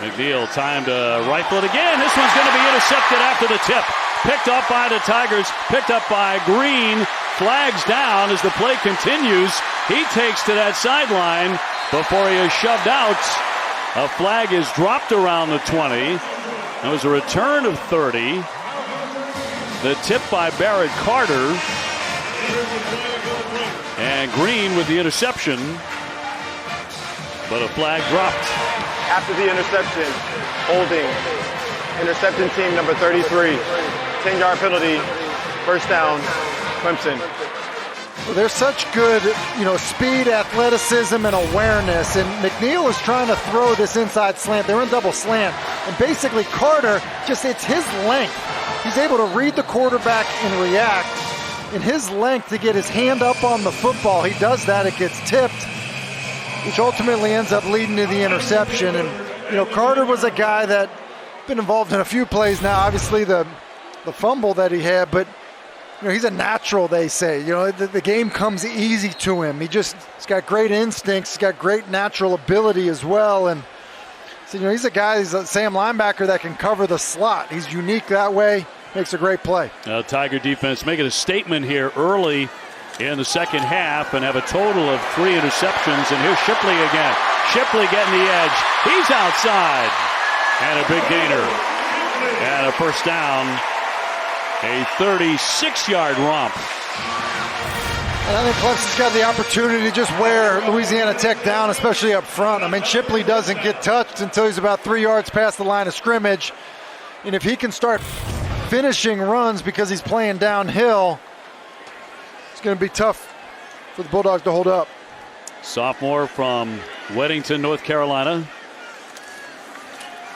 McNeil time to rifle it again. This one's going to be intercepted after the tip. Picked up by the Tigers, picked up by Green. Flags down as the play continues. He takes to that sideline before he is shoved out. A flag is dropped around the 20. It was a return of 30. The tip by Barrett Carter. And Green with the interception. But a flag dropped. After the interception, holding, intercepting team number 33. 10-yard penalty, first down, Clemson. Well, they're such good, speed, athleticism, and awareness. And McNeil is trying to throw this inside slant. They're in double slant. And basically Carter, it's his length. He's able to read the quarterback and react. In his length to get his hand up on the football. He does that, it gets tipped, which ultimately ends up leading to the interception. And, Carter was a guy that been involved in a few plays now. Obviously the fumble that he had, but he's a natural, they say. The game comes easy to him. He's got great instincts. He's got great natural ability as well. And so, he's a guy, he's a Sam linebacker that can cover the slot. He's unique that way. Makes a great play. Tiger defense making a statement here early in the second half and have a total of 3 interceptions. And here's Shipley again. Shipley getting the edge. He's outside. And a big gainer. And a first down. A 36-yard romp. And I think Clemson's got the opportunity to just wear Louisiana Tech down, especially up front. I mean, Shipley doesn't get touched until he's about 3 yards past the line of scrimmage. And if he can start finishing runs because he's playing downhill, it's going to be tough for the Bulldogs to hold up. Sophomore from Weddington, North Carolina.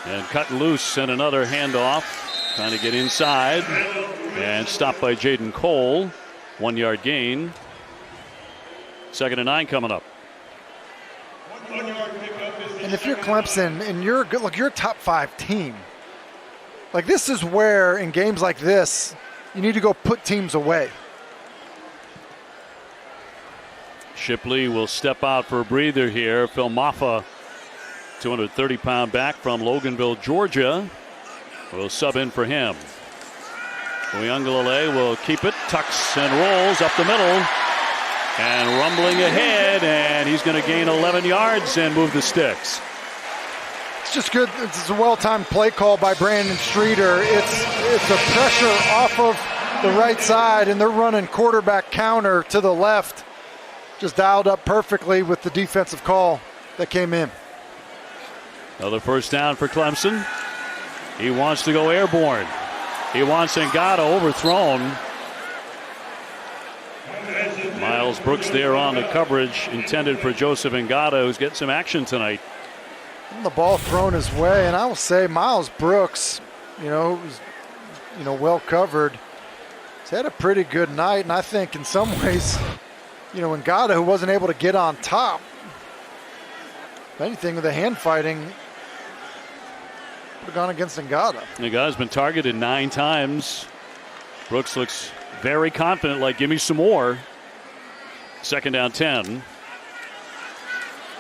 And cut loose and another handoff. Trying to get inside. And stopped by Jaden Cole. 1-yard gain. 2nd and 9 coming up. And if you're Clemson and you're a top 5 team, this is where in games like this, you need to go put teams away. Shipley will step out for a breather here. Phil Maffa, 230-pound back from Loganville, Georgia, will sub in for him. Uyunglele will keep it, tucks and rolls up the middle, and rumbling ahead, and he's going to gain 11 yards and move the sticks. It's just good. It's a well-timed play call by Brandon Streeter. It's a pressure off of the right side, and they're running quarterback counter to the left. Just dialed up perfectly with the defensive call that came in. Another first down for Clemson. He wants to go airborne. He wants Ngata overthrown. Miles Brooks there on the coverage intended for Joseph Ngata, who's getting some action tonight. And the ball thrown his way, and I will say Miles Brooks, was, well covered. He's had a pretty good night, and I think in some ways, Ngata, who wasn't able to get on top, if anything with the hand fighting, would have gone against Ngata. Ngata's been targeted 9 times. Brooks looks very confident, give me some more. 2nd down 10.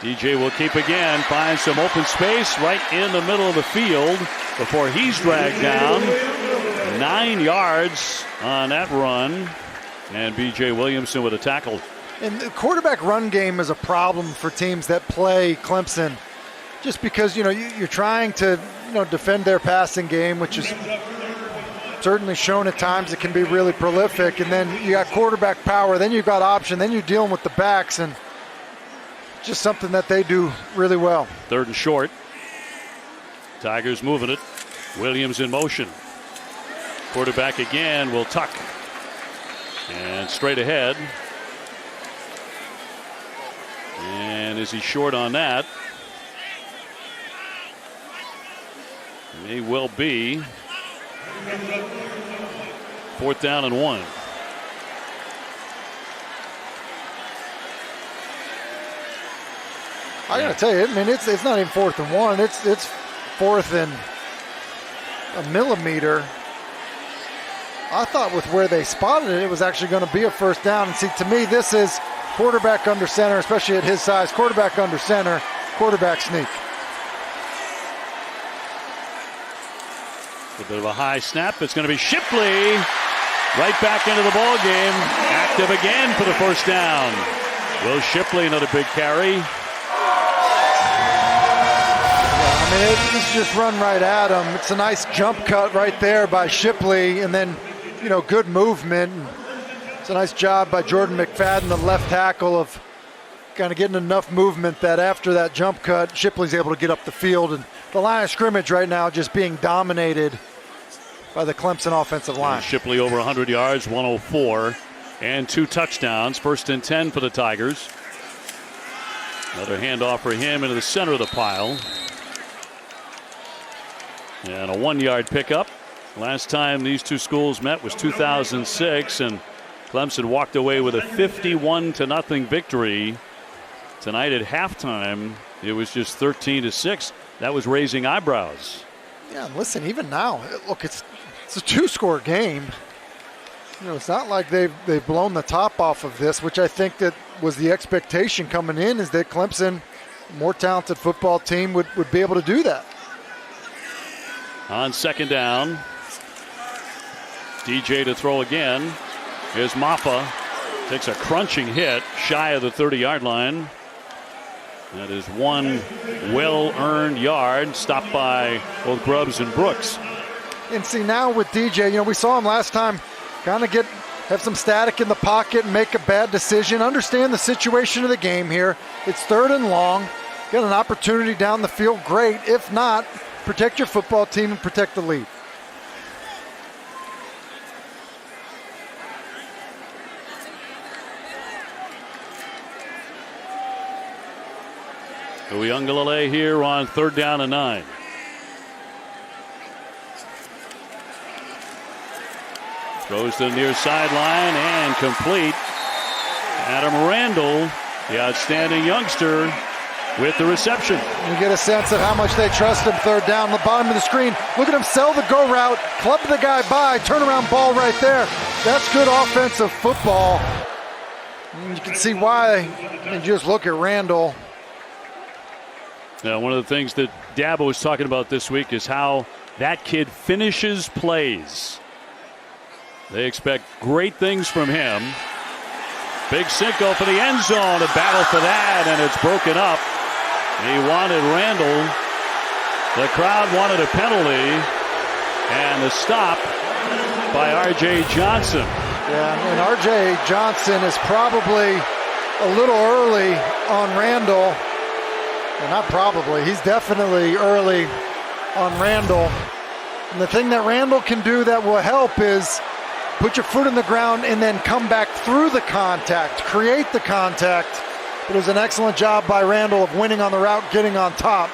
DJ will keep again, finds some open space right in the middle of the field before he's dragged down. 9 yards on that run. And B.J. Williamson with a tackle. And the quarterback run game is a problem for teams that play Clemson, just because, you're trying to, defend their passing game, which is certainly shown at times it can be really prolific. And then you got quarterback power, then you've got option, then you're dealing with the backs, and just something that they do really well. 3rd and short. Tigers moving it. Williams in motion. Quarterback again will tuck. And straight ahead. And is he short on that? May well be. 4th down and 1. I gotta tell you, I mean, it's not even 4th and 1. It's 4th and a millimeter. I thought with where they spotted it, it was actually going to be a 1st down. And see, to me, this is quarterback under center, especially at his size. Quarterback under center, quarterback sneak. A bit of a high snap. It's going to be Shipley right back into the ball game. Active again for the 1st down. Will Shipley, another big carry. I mean, it's just run right at him. It's a nice jump cut right there by Shipley, and then, good movement. It's a nice job by Jordan McFadden, the left tackle, of kind of getting enough movement that after that jump cut, Shipley's able to get up the field. And the line of scrimmage right now just being dominated by the Clemson offensive line. And Shipley over 100 yards, 104, and 2 touchdowns. 1st and 10 for the Tigers. Another handoff for him into the center of the pile. And a 1-yard pickup. Last time these two schools met was 2006, and Clemson walked away with a 51-0 victory. Tonight at halftime, it was just 13-6. That was raising eyebrows. Yeah, and listen, even now, look, it's a 2-score game. It's not like they've blown the top off of this, which I think that was the expectation coming in, is that Clemson, a more talented football team, would be able to do that. On 2nd down, DJ to throw again. Here's Maffa. Takes a crunching hit shy of the 30-yard line. That is 1 well-earned yard, stopped by both Grubbs and Brooks. And see, now with DJ, we saw him last time kind of have some static in the pocket and make a bad decision. Understand the situation of the game here. It's 3rd and long. Got an opportunity down the field, great. If not, protect your football team and protect the lead. Uyunglele here on 3rd down and 9. Throws to the near sideline and complete. Adam Randall, the outstanding youngster, with the reception. You get a sense of how much they trust him. 3rd down, the bottom of the screen. Look at him sell the go route, club the guy by, turnaround ball right there. That's good offensive football. And you can see why. And just look at Randall. Now, one of the things that Dabo was talking about this week is how that kid finishes plays. They expect great things from him. Big Cinco for the end zone, a battle for that, and it's broken up. He wanted Randall. The crowd wanted a penalty, and the stop by R.J. Johnson. Yeah, and R.J. Johnson is probably a little early on Randall. Well, not probably. He's definitely early on Randall. And the thing that Randall can do that will help is put your foot in the ground and then come back through the contact, create the contact. But it was an excellent job by Randall of winning on the route, getting on top.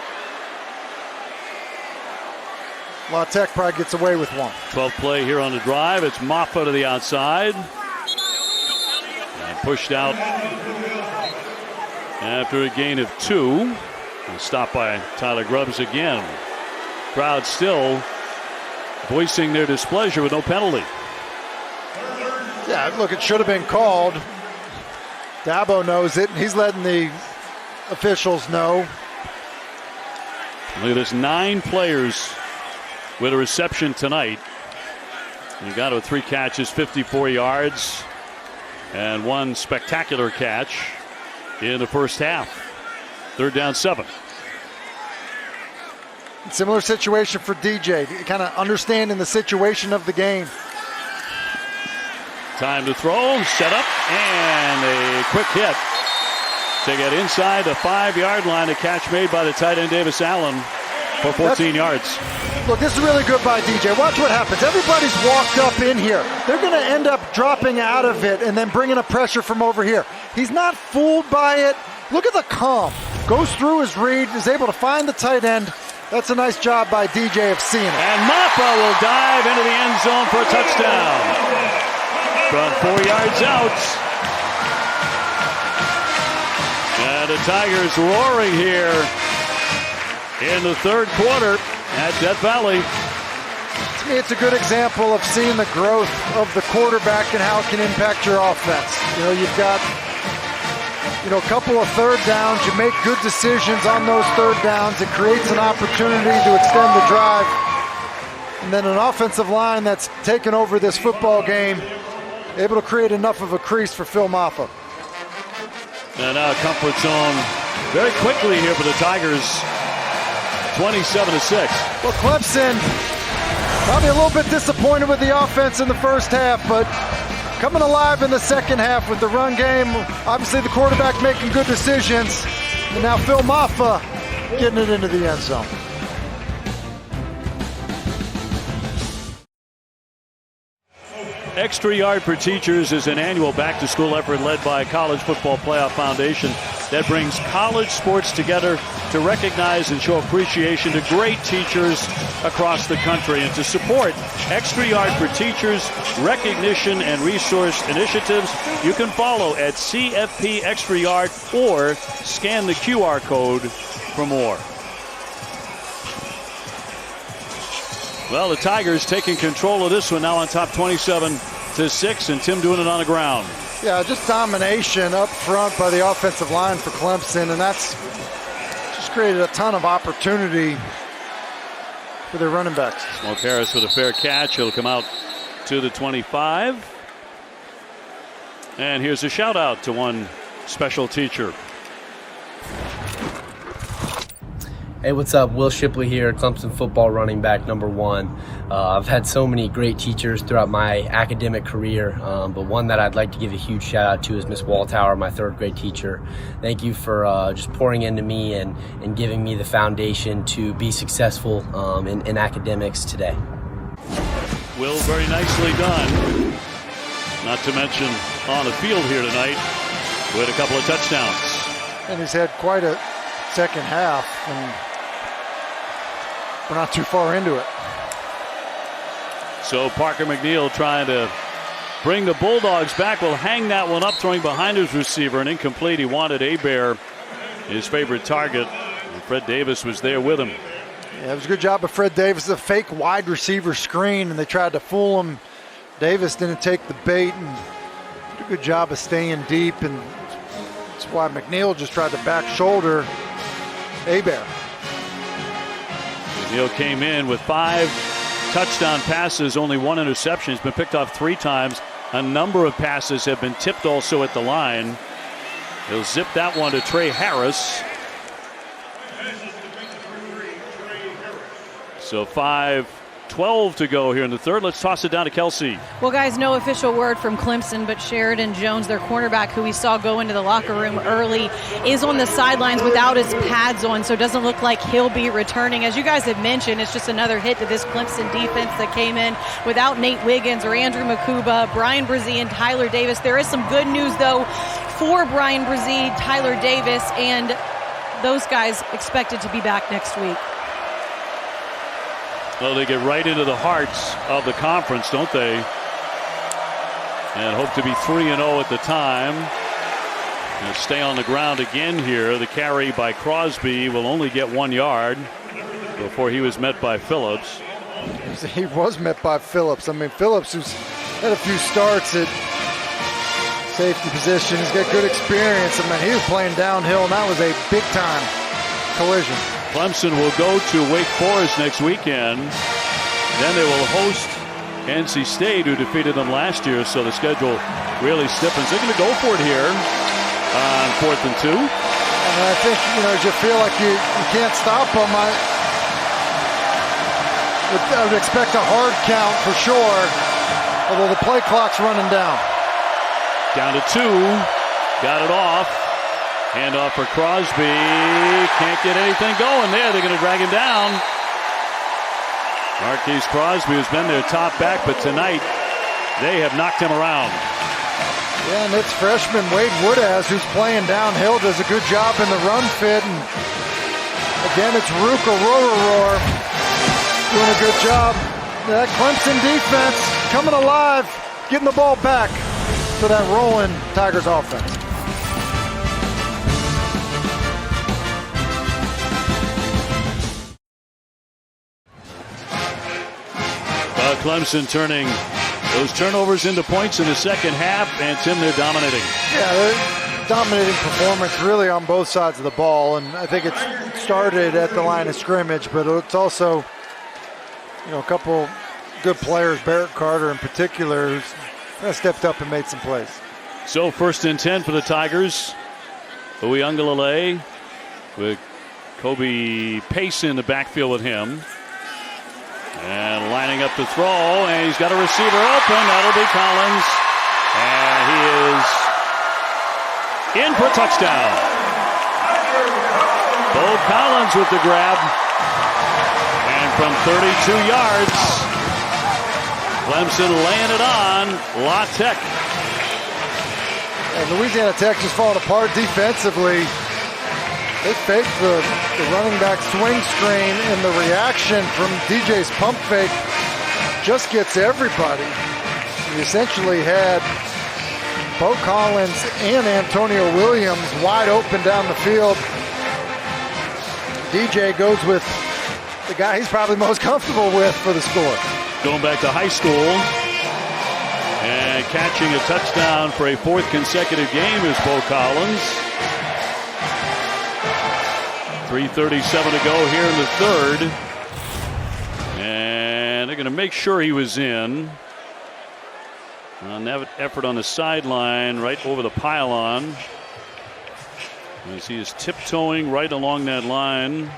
La Tech probably gets away with one. 12th play here on the drive. It's Maffa to the outside. And pushed out after a gain of 2. And stopped by Tyler Grubbs again. Crowd still voicing their displeasure with no penalty. Yeah, look, it should have been called. Dabo knows it, and he's letting the officials know. Look at this, 9 players with a reception tonight. You got to 3 catches, 54 yards, and 1 spectacular catch in the first half. 3rd down 7. Similar situation for DJ, kind of understanding the situation of the game. Time to throw, set up, and a quick hit to get inside the 5-yard line. A catch made by the tight end Davis Allen for 14 yards. Look, this is really good by DJ. Watch what happens. Everybody's walked up in here. They're going to end up dropping out of it and then bringing up pressure from over here. He's not fooled by it. Look at the calm. Goes through his read, is able to find the tight end. That's a nice job by DJ of seeing it. And Maffa will dive into the end zone for a touchdown. From 4 yards out. And the Tigers roaring here in the third quarter at Death Valley. To me, it's a good example of seeing the growth of the quarterback and how it can impact your offense. You've got a couple of third downs. You make good decisions on those third downs. It creates an opportunity to extend the drive. And then an offensive line that's taken over this football game, able to create enough of a crease for Phil Maffa. And now comfort zone very quickly here for the Tigers. 27-6. Well, Clemson probably a little bit disappointed with the offense in the first half, but coming alive in the second half with the run game. Obviously the quarterback making good decisions. And now Phil Maffa getting it into the end zone. Extra Yard for Teachers is an annual back-to-school effort led by College Football Playoff Foundation that brings college sports together to recognize and show appreciation to great teachers across the country. And to support Extra Yard for Teachers recognition and resource initiatives, you can follow at CFP Extra Yard or scan the QR code for more. Well, the Tigers taking control of this one now on top 27-6, and Tim doing it on the ground. Yeah, just domination up front by the offensive line for Clemson, and that's just created a ton of opportunity for their running backs. Smoke Harris with a fair catch. He'll come out to the 25. And here's a shout out to one special teacher. Hey, what's up? Will Shipley here, Clemson football running back #1. I've had so many great teachers throughout my academic career, but one that I'd like to give a huge shout out to is Miss Waltauer, my third grade teacher. Thank you for just pouring into me and giving me the foundation to be successful in academics today. Will, very nicely done. Not to mention on the field here tonight with a couple of touchdowns. And he's had quite a second half, and we're not too far into it. So Parker McNeil trying to bring the Bulldogs back. Will hang that one up, throwing behind his receiver, and incomplete. He wanted Hebert, his favorite target, and Fred Davis was there with him. Yeah, it was a good job of Fred Davis. A fake wide receiver screen, and they tried to fool him. Davis didn't take the bait and did a good job of staying deep, and that's why McNeil just tried to back shoulder Hebert. McNeil came in with 5 touchdown passes, only 1 interception. He's been picked off 3 times. A number of passes have been tipped also at the line. He'll zip that one to Trey Harris. So 5:12 to go here in the third. Let's toss it down to Kelsey. Well, guys, no official word from Clemson, but Sheridan Jones, their cornerback, who we saw go into the locker room early, is on the sidelines without his pads on, so it doesn't look like he'll be returning. As you guys have mentioned, it's just another hit to this Clemson defense that came in without Nate Wiggins or Andrew Makuba, Brian Brzee, and Tyler Davis. There is some good news, though, for Brian Brzee, Tyler Davis, and those guys expected to be back next week. Well, they get right into the hearts of the conference, don't they? And hope to be 3-0 at the time. And stay on the ground again here. The carry by Crosby will only get 1 yard before he was met by Phillips. He was met by Phillips. I mean, Phillips, who's had a few starts at safety position, he's got good experience. I mean, he was playing downhill, and that was a big-time collision. Clemson will go to Wake Forest next weekend. Then they will host NC State, who defeated them last year, so the schedule really stiffens. They're going to go for it here on 4th and 2. And I think, as you feel like you can't stop them, I would expect a hard count for sure, although the play clock's running down. Down to 2. Got it off. Hand off for Crosby. Can't get anything going there. They're going to drag him down. Marquise Crosby has been their top back, but tonight they have knocked him around. Yeah, and it's freshman Wade Woodaz who's playing downhill, does a good job in the run fit. And again, it's Ruka Roar doing a good job. That Clemson defense coming alive, getting the ball back for that rolling Tigers offense. Clemson turning those turnovers into points in the second half, and Tim, they're dominating. Yeah, they're dominating performance really on both sides of the ball, and I think it started at the line of scrimmage, but it's also, a couple good players, Barrett Carter in particular, who's stepped up and made some plays. So 1st and 10 for the Tigers. Uyunglele with Kobe Pace in the backfield with him. And lining up to throw, and he's got a receiver open. That'll be Collins. And he is in for a touchdown. Bo Collins with the grab. And from 32 yards, Clemson laying it on La Tech. And Louisiana Tech just falling apart defensively. They faked the running back swing screen, and the reaction from DJ's pump fake just gets everybody. He essentially had Bo Collins and Antonio Williams wide open down the field. DJ goes with the guy he's probably most comfortable with for the score. Going back to high school and catching a touchdown for a 4th consecutive game is Bo Collins. 3:37 to go here in the 3rd. And they're going to make sure he was in. On that effort on the sideline, right over the pylon. As he is tiptoeing right along that line.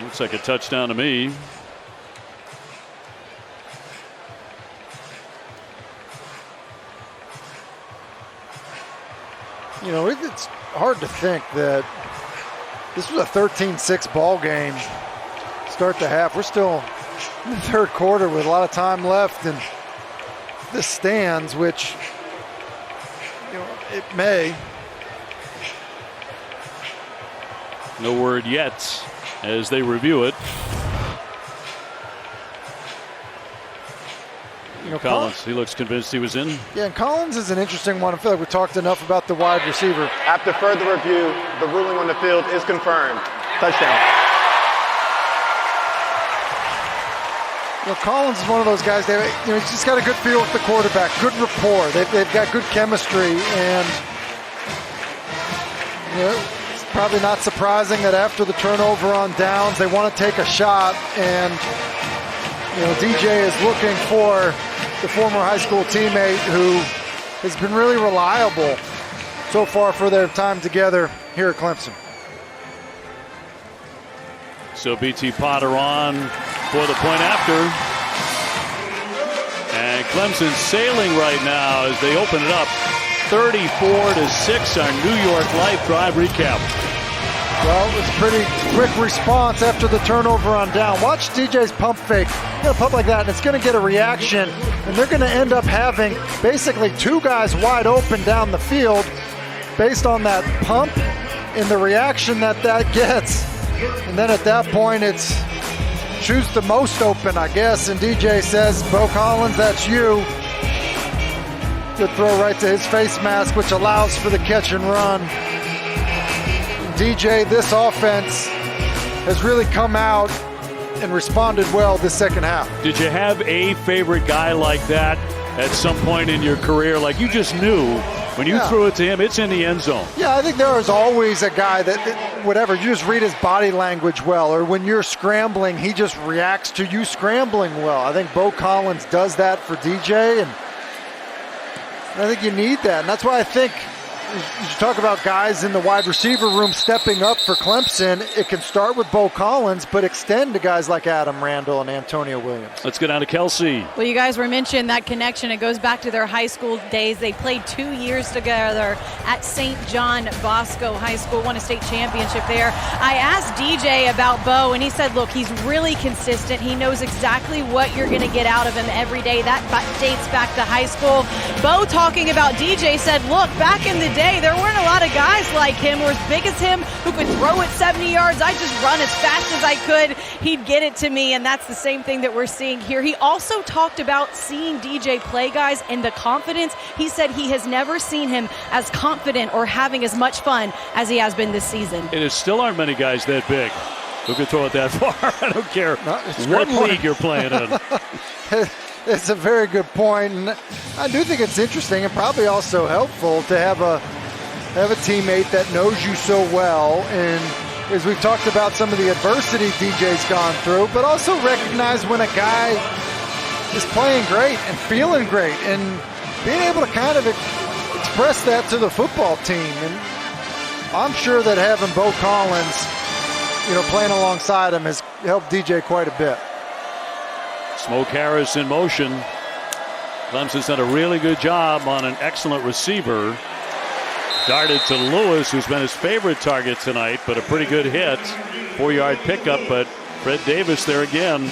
Looks like a touchdown to me. It's hard to think that this was a 13-6 ball game start to half. We're still in the 3rd quarter with a lot of time left, and this stands, which it may. No word yet as they review it. Collins, he looks convinced he was in. Yeah, and Collins is an interesting one. I feel like we talked enough about the wide receiver. After further review, the ruling on the field is confirmed. Touchdown. Collins is one of those guys. He's just got a good feel with the quarterback, good rapport. They've got good chemistry, and it's probably not surprising that after the turnover on downs, they want to take a shot, and DJ is looking for the former high school teammate who has been really reliable so far for their time together here at Clemson. So BT Potter on for the point after. And Clemson sailing right now as they open it up. 34-6, our New York Life drive recap. Well, it was a pretty quick response after the turnover on down. Watch DJ's pump fake. He's going to pump like that, and it's going to get a reaction. And they're going to end up having basically 2 guys wide open down the field based on that pump and the reaction that gets. And then at that point, it's choose the most open, I guess. And DJ says, Bo Collins, that's you. Good throw right to his face mask, which allows for the catch and run. DJ, this offense has really come out and responded well this second half. Did you have a favorite guy like that at some point in your career? Like you just knew when you threw it to him, it's in the end zone. Yeah, I think there is always a guy that whatever, you just read his body language well, or when you're scrambling, he just reacts to you scrambling well. I think Bo Collins does that for DJ, and I think you need that. And that's why I think you talk about guys in the wide receiver room stepping up for Clemson. It can start with Bo Collins, but extend to guys like Adam Randall and Antonio Williams. Let's go down to Kelsey. Well, you guys were mentioning that connection. It goes back to their high school days. They played 2 years together at St. John Bosco High School, won a state championship there. I asked DJ about Bo, and he said, look, he's really consistent. He knows exactly what you're going to get out of him every day. That dates back to high school. Bo, talking about DJ, said, look, back in the day, there weren't a lot of guys like him or as big as him who could throw it 70 yards. I just run as fast as I could. He'd get it to me, and that's the same thing that we're seeing here. He also talked about seeing DJ play, guys, and the confidence. He said he has never seen him as confident or having as much fun as he has been this season. There still aren't many guys that big who can throw it that far. I don't care what league you're playing in. It's a very good point, and I do think it's interesting and probably also helpful to have a teammate that knows you so well, and as we've talked about some of the adversity DJ's gone through, but also recognize when a guy is playing great and feeling great and being able to kind of express that to the football team. And I'm sure that having Bo Collins, playing alongside him has helped DJ quite a bit. Smoke Harris in motion. Clemson's done a really good job on an excellent receiver. Darted to Lewis, who's been his favorite target tonight, but a pretty good hit. 4-yard pickup, but Fred Davis there again.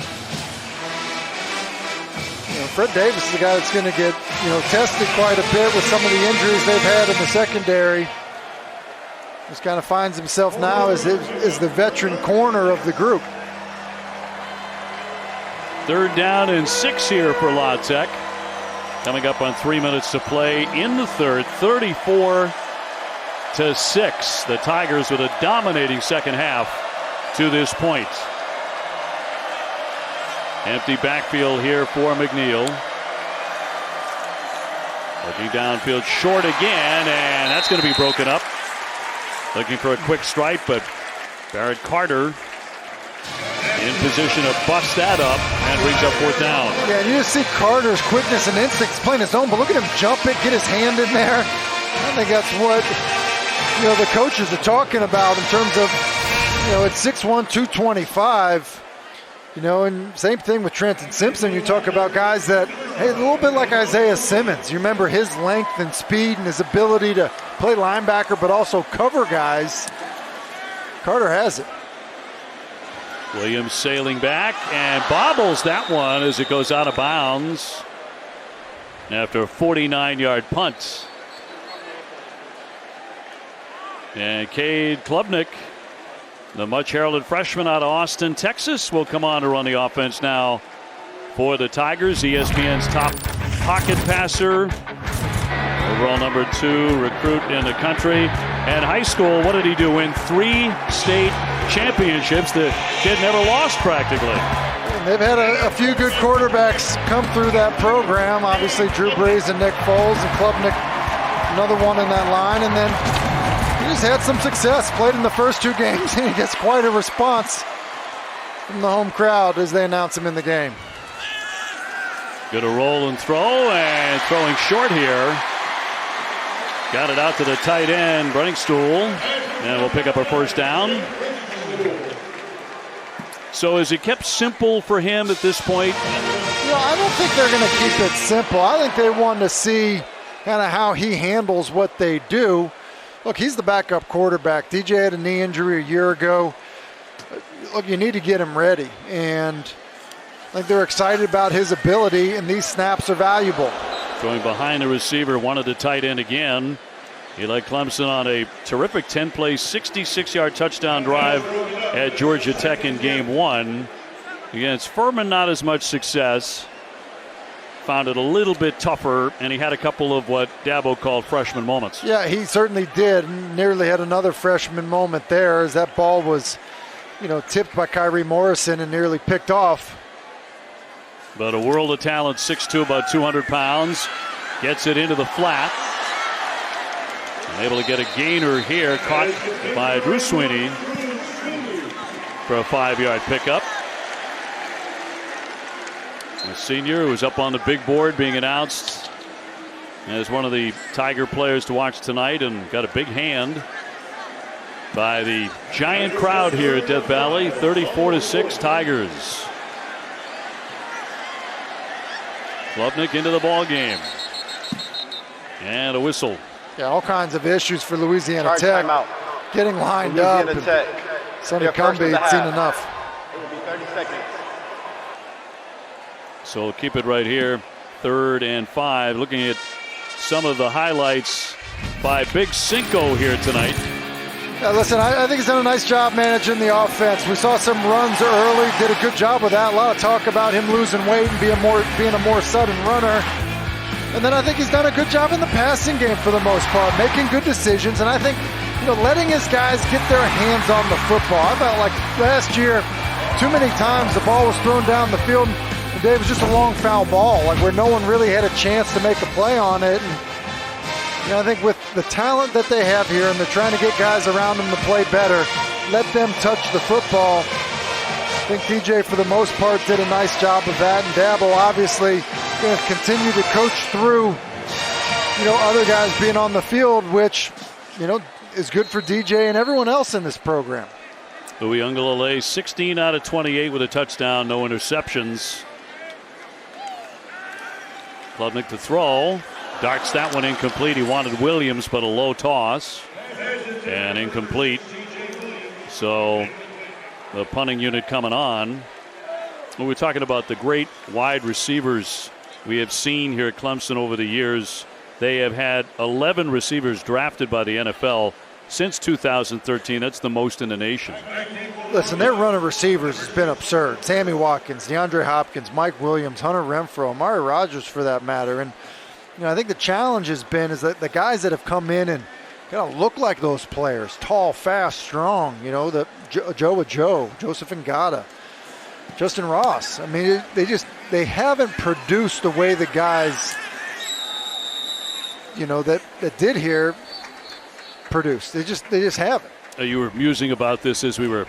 Fred Davis is the guy that's going to get tested quite a bit with some of the injuries they've had in the secondary. Just kind of finds himself now as the veteran corner of the group. 3rd down and 6 here for La Tech. Coming up on 3 minutes to play in the third, 34-6. The Tigers with a dominating second half to this point. Empty backfield here for McNeil. Looking downfield short again, and that's going to be broken up. Looking for a quick stripe, but Barrett Carter in position to bust that up and brings up 4th down. Yeah, you just see Carter's quickness and instincts playing his own, but look at him jump it, get his hand in there. I think that's what the coaches are talking about in terms of at 6'1", 225. And same thing with Trenton Simpson. You talk about guys that, hey, a little bit like Isaiah Simmons. You remember his length and speed and his ability to play linebacker but also cover guys. Carter has it. Williams sailing back and bobbles that one as it goes out of bounds after a 49-yard punt. And Cade Klubnik, the much heralded freshman out of Austin, Texas, will come on to run the offense now for the Tigers. ESPN's top pocket passer, overall number 2 recruit in the country. And high school, what did he do? Win 3 state championships. The kid never lost practically. And they've had a few good quarterbacks come through that program. Obviously Drew Brees and Nick Foles, and Klubnik, another one in that line. And then he's had some success. Played in the first 2 games, and he gets quite a response from the home crowd as they announce him in the game. Gonna roll and throw, and throwing short here. Got it out to the tight end, Brenningstool, and we'll pick up our 1st down. So is it kept simple for him at this point? I don't think they're going to keep it simple. I think they want to see kind of how he handles what they do. Look, he's the backup quarterback. DJ had a knee injury a year ago. Look, you need to get him ready. And I think they're excited about his ability, and these snaps are valuable. Going behind the receiver, wanted the tight end again. He led Clemson on a terrific 10-play, 66-yard touchdown drive at Georgia Tech in game 1. Against Furman, not as much success. Found it a little bit tougher, and he had a couple of what Dabo called freshman moments. Yeah, he certainly did. Nearly had another freshman moment there as that ball was, tipped by Kyrie Morrison and nearly picked off. But a world of talent, 6'2", about 200 pounds. Gets it into the flat. And able to get a gainer here, caught by Drew Sweeney for a 5-yard pickup. The senior who was up on the big board being announced as one of the Tiger players to watch tonight, and got a big hand by the giant crowd here at Death Valley. 34-6 Tigers. Klubnik into the ball game. And a whistle. Yeah, all kinds of issues for Louisiana Charge Tech. timeout. Getting lined Louisiana up. Tech. Sonny Yeah, first Cumbie of the had seen half. enough. It will be 30 seconds. So keep it right here. 3rd and 5. Looking at some of the highlights by Big Cinco here tonight. Yeah, listen, I think he's done a nice job managing the offense. We saw some runs early, did a good job with that. A lot of talk about him losing weight and being a more sudden runner. And then I think he's done a good job in the passing game for the most part, making good decisions. And I think, letting his guys get their hands on the football. I felt like last year, too many times the ball was thrown down the field, and Dave, was just a long foul ball, like where no one really had a chance to make a play on it. And I think with the talent that they have here, and they're trying to get guys around them to play better, let them touch the football. I think DJ, for the most part, did a nice job of that. And Dabo, obviously, going to continue to coach through, other guys being on the field, which, is good for DJ and everyone else in this program. Louis Ungalale, 16 out of 28 with a touchdown, no interceptions. Klubnik to throw. Darts that one incomplete. He wanted Williams, but a low toss. And incomplete. So the punting unit coming on. When we're talking about the great wide receivers we have seen here at Clemson over the years, they have had 11 receivers drafted by the NFL since 2013. That's the most in the nation. Listen, their run of receivers has been absurd. Sammy Watkins, DeAndre Hopkins, Mike Williams, Hunter Renfrow, Amari Rodgers for that matter. And I think the challenge has been is that the guys that have come in and kind of look like those players, tall, fast, strong, the Joseph Ngata, Justin Ross. I mean, they haven't produced the way the guys, that did here produced. They just haven't. You were musing about this as we were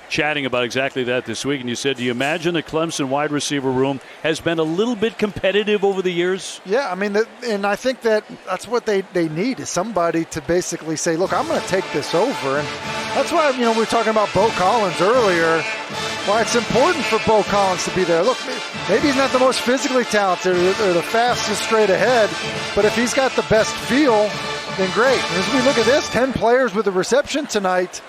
chatting about exactly that this week, and you said, do you imagine the Clemson wide receiver room has been a little bit competitive over the years? Yeah, I mean, and I think that's what they need is somebody to basically say, look, I'm going to take this over. And that's why, we were talking about Bo Collins earlier, why it's important for Bo Collins to be there. Look, maybe he's not the most physically talented or the fastest straight ahead, but if he's got the best feel, then great. And as we look at this, 10 players with a reception tonight,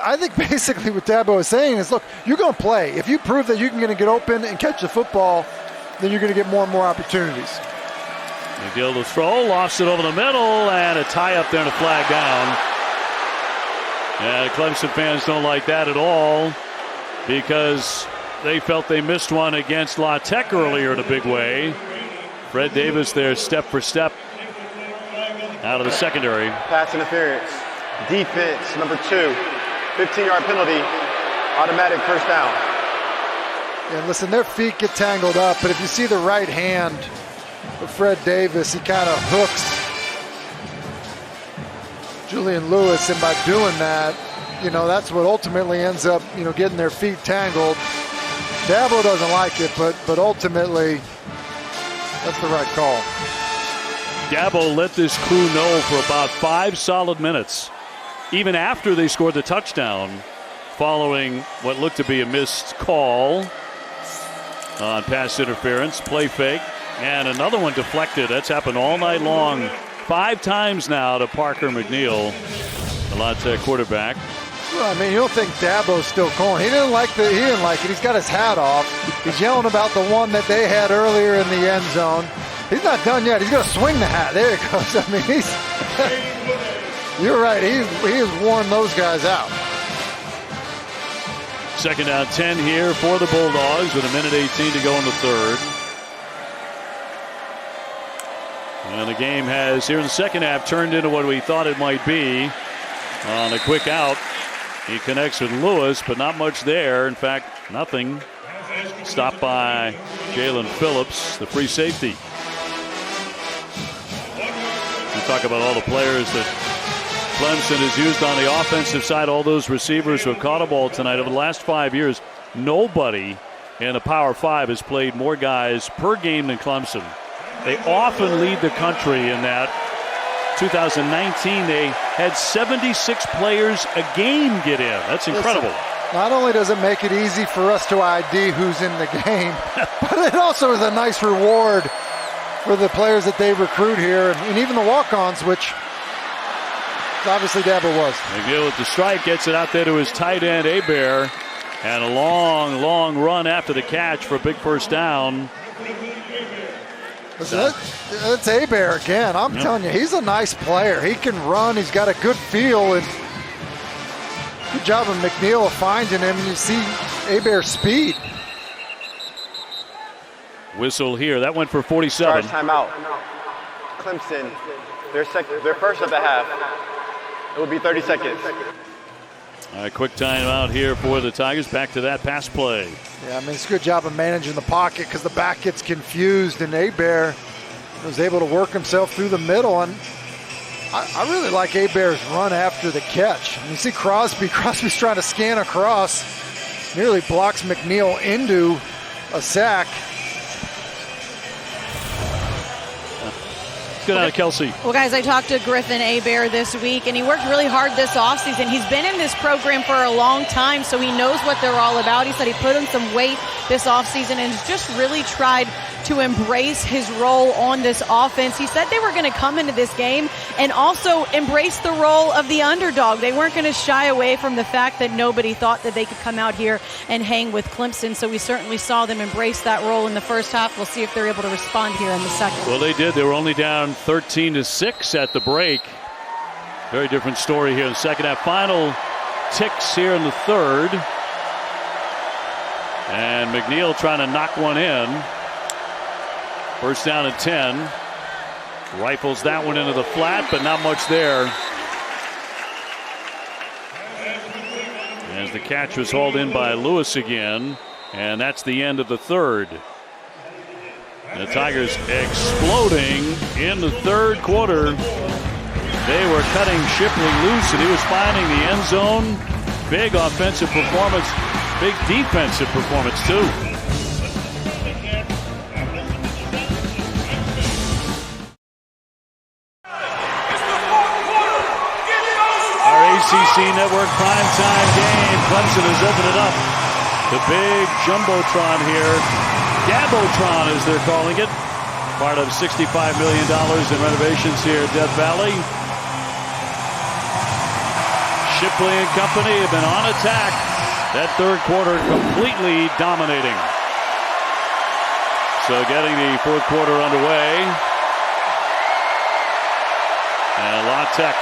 I think basically what Dabo is saying is, look, you're going to play. If you prove that you're going to get open and catch the football, then you're going to get more and more opportunities. McGill to throw, lost it over the middle, and a tie up there and a flag down. And Clemson fans don't like that at all because they felt they missed one against La Tech earlier in a big way. Fred Davis there, step for step, out of the secondary. Pass interference. Defense, number 2. 15-yard penalty. Automatic first down. And listen, their feet get tangled up, but if you see the right hand of Fred Davis, he kind of hooks Julian Lewis, and by doing that, that's what ultimately ends up, getting their feet tangled. Dabo doesn't like it, but ultimately, that's the right call. Dabo let this crew know for about 5 solid minutes, even after they scored the touchdown, following what looked to be a missed call on pass interference, play fake, and another one deflected. That's happened all night long, 5 times now to Parker McNeil, the La Tech quarterback. Well, I mean, you don't think Dabo's still calling. He didn't like it. He's got his hat off. He's yelling about the one that they had earlier in the end zone. He's not done yet. He's going to swing the hat. There it goes. I mean, you're right. He has worn those guys out. Second down 10 here for the Bulldogs with 1:18 to go in the third. And the game has, here in the second half, turned into what we thought it might be. On a quick out, he connects with Lewis, but not much there. In fact, nothing. Stopped by Jalen Phillips, the free safety. We talk about all the players that Clemson has used on the offensive side, all those receivers who have caught a ball tonight. Over the last 5 years, nobody in the Power 5 has played more guys per game than Clemson. They often lead the country in that. 2019, they had 76 players a game get in. That's incredible. Listen, not only does it make it easy for us to ID who's in the game, but it also is a nice reward for the players that they recruit here, and even the walk-ons, which obviously Dabo was. McNeil with the strike, gets it out there to his tight end, Hebert, and a long, long run after the catch for a big first down. That's Hebert again. I'm telling you, he's a nice player. He can run. He's got a good feel, and good job of McNeil of finding him. And you see Hebert's speed. Whistle here. That went for 47. Charge timeout. Clemson, their first of the half. It will be 30 seconds. All right, quick timeout here for the Tigers. Back to that pass play. Yeah, I mean, it's a good job of managing the pocket because the back gets confused, and Hebert was able to work himself through the middle. And I really like Hebert's run after the catch. And you see Crosby's trying to scan across, nearly blocks McNeil into a sack. Good out of Kelsey. Well, guys, I talked to Griffin Hebert this week, and he worked really hard this offseason. He's been in this program for a long time, so he knows what they're all about. He said he put in some weight this offseason and just really tried to embrace his role on this offense. He said they were going to come into this game and also embrace the role of the underdog. They weren't going to shy away from the fact that nobody thought that they could come out here and hang with Clemson, so we certainly saw them embrace that role in the first half. We'll see if they're able to respond here in the second. Well, they did. They were only down 13-6 at the break. Very different story here in the second half. Final ticks here in the third. And McNeil trying to knock one in. First down and 10. Rifles that one into the flat, but not much there. As the catch was hauled in by Lewis again. And that's the end of the third. The Tigers exploding in the third quarter. They were cutting Shipley loose, and he was finding the end zone. Big offensive performance, big defensive performance too. Our ACC Network primetime game. Clemson has opened it up. The big jumbotron here. Gabotron, as they're calling it. Part of $65 million in renovations here at Death Valley. Shipley and company have been on attack. That third quarter completely dominating. So getting the fourth quarter underway. And La Tech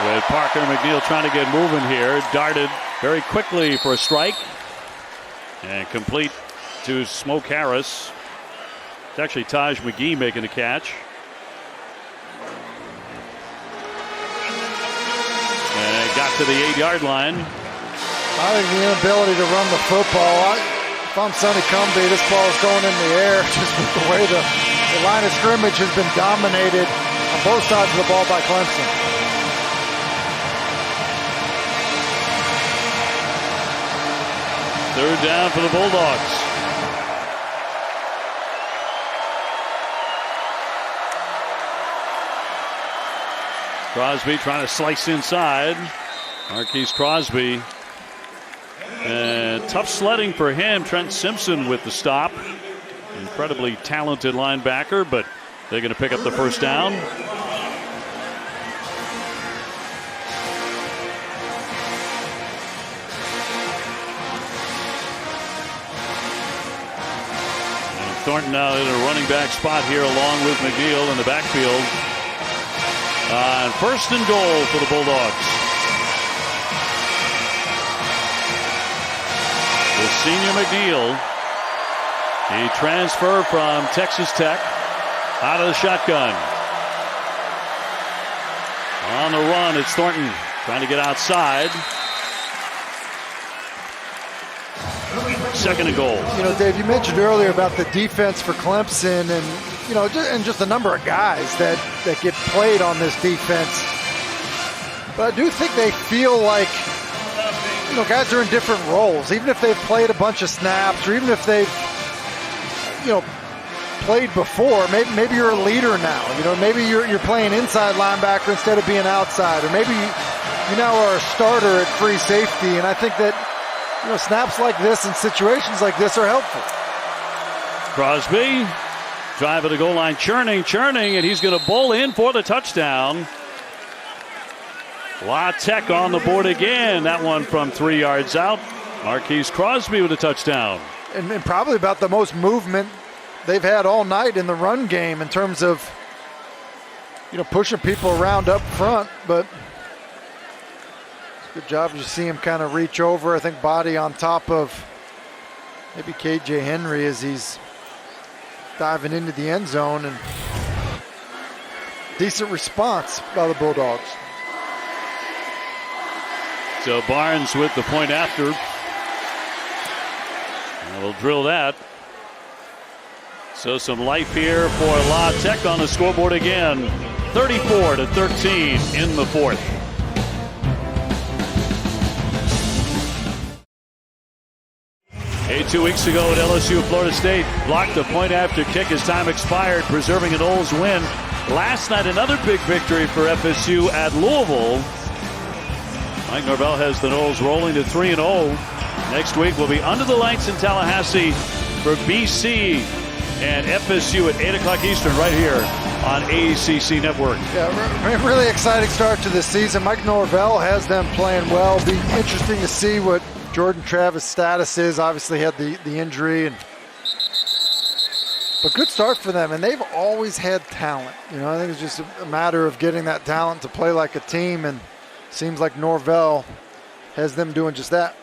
with Parker and McNeil trying to get moving here. Darted very quickly for a strike. And complete to Smoke Harris. It's actually Taj McGee making the catch. And it got to the 8-yard line. I think the inability to run the football. If I'm Sonny Cumbie, this ball is going in the air just with the way the line of scrimmage has been dominated on both sides of the ball by Clemson. Third down for the Bulldogs. Crosby trying to slice inside. Marquise Crosby. And tough sledding for him. Trent Simpson with the stop. Incredibly talented linebacker, but they're going to pick up the first down. Thornton now in a running back spot here along with McNeil in the backfield. And first and goal for the Bulldogs. The senior McNeil. He transferred from Texas Tech out of the shotgun. On the run, it's Thornton trying to get outside. Second and goal. You know, Dave, you mentioned earlier about the defense for Clemson, and you know, just the number of guys that get played on this defense. But I do think they feel like, you know, guys are in different roles. Even if they've played a bunch of snaps, or even if they've, you know, played before. Maybe you're a leader now. You know, maybe you're playing inside linebacker instead of being outside, or maybe you now are a starter at free safety. And I think that, you know, snaps like this and situations like this are helpful. Crosby driving the goal line, churning, and he's going to bowl in for the touchdown. La Tech on the board again. That one from 3 yards out. Marquise Crosby with a touchdown. And probably about the most movement they've had all night in the run game in terms of, you know, pushing people around up front. But good job to see him kind of reach over. I think body on top of maybe KJ Henry as he's diving into the end zone, and decent response by the Bulldogs. So Barnes with the point after. And we'll drill that. So some life here for La Tech on the scoreboard again. 34-13 in the fourth. 2 weeks ago at LSU, Florida State blocked a point after kick as time expired, preserving an Noles win. Last night, another big victory for FSU at Louisville. Mike Norvell has the Noles rolling to 3-0. Next week will be under the lights in Tallahassee for BC and FSU at 8 o'clock Eastern right here on ACC Network. Yeah, really exciting start to the season. Mike Norvell has them playing well. Be interesting to see what Jordan Travis' status is. Obviously had the injury, but good start for them, and they've always had talent. You know, I think it's just a matter of getting that talent to play like a team, and seems like Norvell has them doing just that.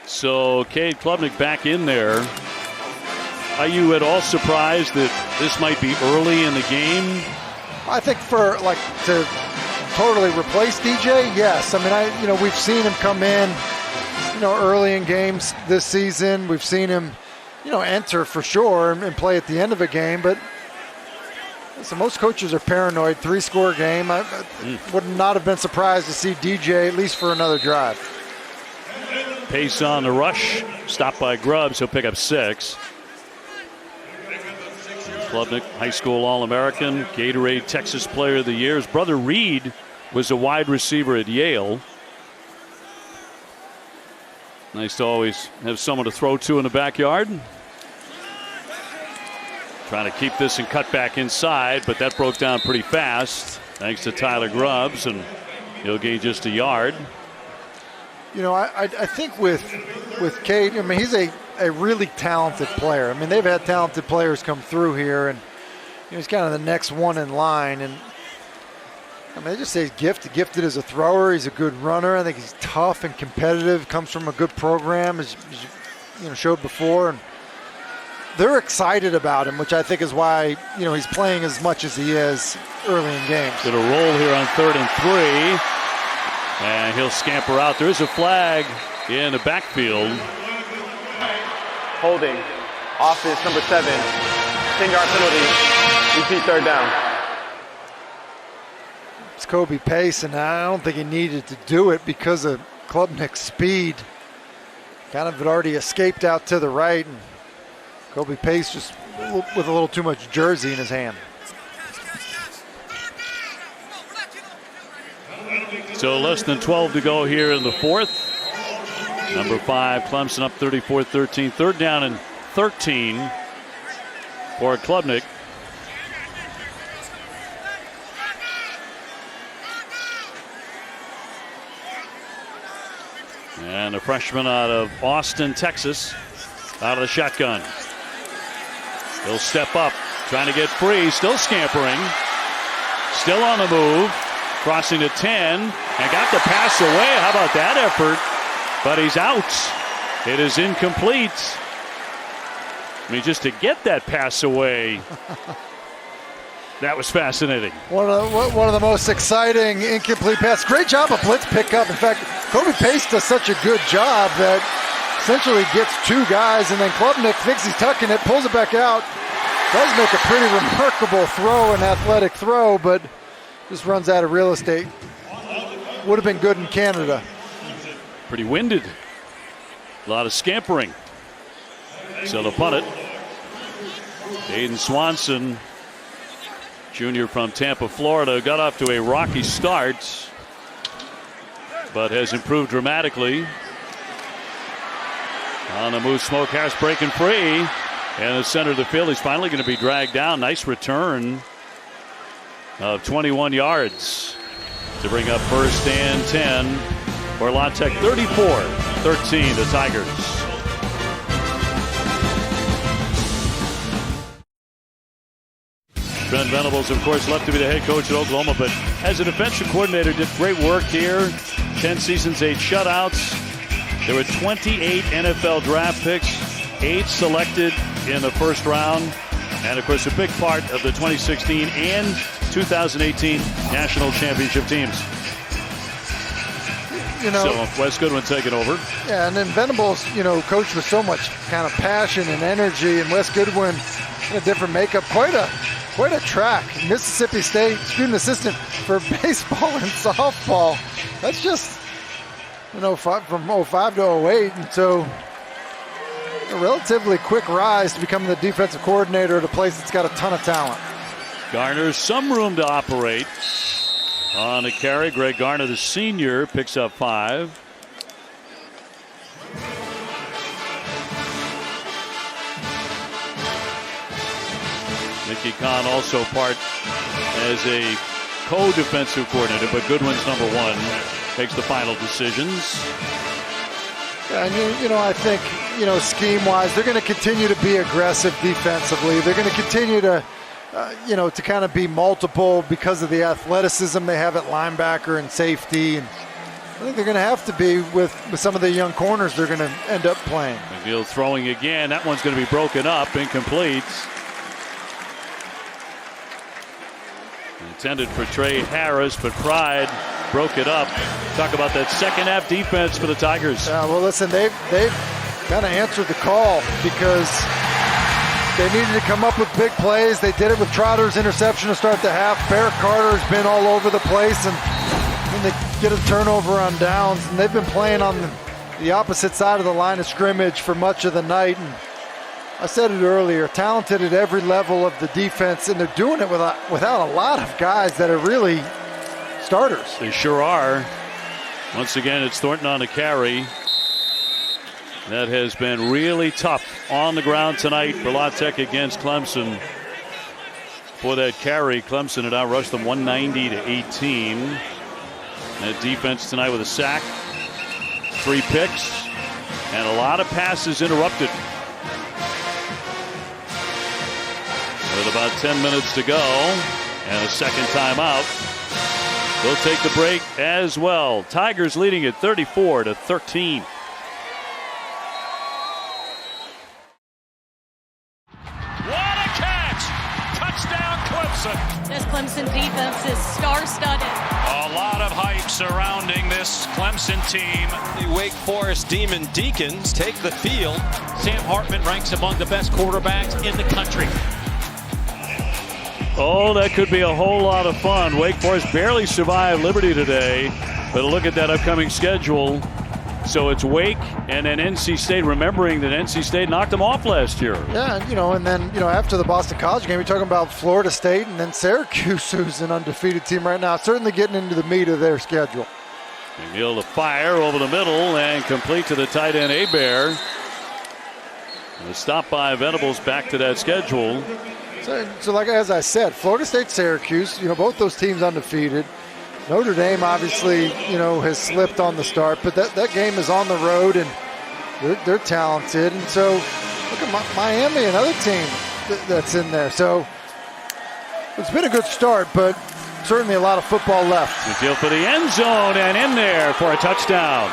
So Cade Klubnik back in there. Are you at all surprised that this might be early in the game? I think for to totally replace DJ, yes. I mean, we've seen him come in, early in games this season. We've seen him, enter for sure and play at the end of a game. But so most coaches are paranoid. 3-score game. I would not have been surprised to see DJ at least for another drive. Pace on the rush, stopped by Grubbs. He'll pick up 6. Klubnik, high school All-American, Gatorade Texas Player of the Year. His brother Reed was a wide receiver at Yale. Nice to always have someone to throw to in the backyard. Trying to keep this and cut back inside, but that broke down pretty fast thanks to Tyler Grubbs, and he'll gain just a yard. I think with Cade, he's a really talented player. I mean, they've had talented players come through here, and he's kind of the next one in line. And they just say he's gifted as a thrower. He's a good runner. I think he's tough and competitive. Comes from a good program, as you showed before. And they're excited about him, which I think is why he's playing as much as he is early in games. Going to roll here on 3rd and 3. And he'll scamper out. There is a flag in the backfield. Holding. Offense number 7. 10-yard penalty. Repeat 3rd down. It's Kobe Pace, and I don't think he needed to do it because of Klubnik's speed. Kind of had already escaped out to the right, and Kobe Pace just with a little too much jersey in his hand. So less than 12 to go here in the fourth. Number 5, Clemson up 34-13. 3rd down and 13 for Klubnik. And a freshman out of Austin, Texas, out of the shotgun. He'll step up, trying to get free, still scampering, still on the move. Crossing to 10 and got the pass away. How about that effort? But he's out. It is incomplete. I mean, just to get that pass away, that was fascinating. One of the most exciting incomplete passes. Great job of blitz pickup. In fact, Kobe Pace does such a good job that essentially gets 2 guys, and then Klubnik thinks he's tucking it, pulls it back out. Does make a pretty remarkable throw, an athletic throw, but just runs out of real estate. Would have been good in Canada. Pretty winded. A lot of scampering. So they'll punt it. Aiden Swanson, junior from Tampa, Florida, got off to a rocky start, but has improved dramatically. On the move, Smokehouse breaking free. And the center of the field, he's finally going to be dragged down. Nice return of 21 yards to bring up first and 10 for La Tech. 34-13, the Tigers. Trent Venables, of course, left to be the head coach at Oklahoma, but as a defensive coordinator, did great work here. 10 seasons, 8 shutouts. There were 28 NFL draft picks, 8 selected in the first round, and of course a big part of the 2016 and 2018 national championship teams. So Wes Goodwin taking over. Yeah, and then Venables, coached with so much kind of passion and energy, and Wes Goodwin in a different makeup. Quite a track. Mississippi State student assistant for baseball and softball. That's just from 05 to 08, and so a relatively quick rise to becoming the defensive coordinator at a place that's got a ton of talent. Garner's some room to operate on a carry. Greg Garner, the senior, picks up 5. Mickey Kahn also part as a co-defensive coordinator, but Goodwin's number 1, makes the final decisions. Yeah, and I think, scheme-wise, they're going to continue to be aggressive defensively. They're going to continue to, to kind of be multiple because of the athleticism they have at linebacker and safety. And I think they're going to have to be with some of the young corners they're going to end up playing. McNeil throwing again. That one's going to be broken up, incomplete. Intended for Trey Harris, but Pride broke it up. Talk about that second half defense for the Tigers. Well, listen, they've kind of answered the call because they needed to come up with big plays. They did it with Trotter's interception to start the half. Barrett Carter's been all over the place, and then they get a turnover on downs. And they've been playing on the opposite side of the line of scrimmage for much of the night. And I said it earlier, talented at every level of the defense, and they're doing it without a lot of guys that are really starters. They sure are. Once again, it's Thornton on the carry. That has been really tough on the ground tonight for La Tech against Clemson. For that carry, Clemson had outrushed them 190-18. That defense tonight with a sack, 3 picks, and a lot of passes interrupted. With about 10 minutes to go and a second timeout. They'll take the break as well. Tigers leading at 34-13. What a catch! Touchdown Clemson. This Clemson defense is star-studded. A lot of hype surrounding this Clemson team. The Wake Forest Demon Deacons take the field. Sam Hartman ranks among the best quarterbacks in the country. Oh, that could be a whole lot of fun. Wake Forest barely survived Liberty today, but look at that upcoming schedule. So it's Wake and then NC State, remembering that NC State knocked them off last year. Yeah, and then, after the Boston College game, you're talking about Florida State and then Syracuse, who's an undefeated team right now. Certainly getting into the meat of their schedule. McNeil to fire over the middle and complete to the tight end, Hebert. The stop by Venables back to that schedule. So like as I said, Florida State, Syracuse, both those teams undefeated. Notre Dame obviously, has slipped on the start, but that game is on the road and they're talented. And so look at Miami, another team that's in there. So it's been a good start, but certainly a lot of football left. McNeil for the end zone and in there for a touchdown.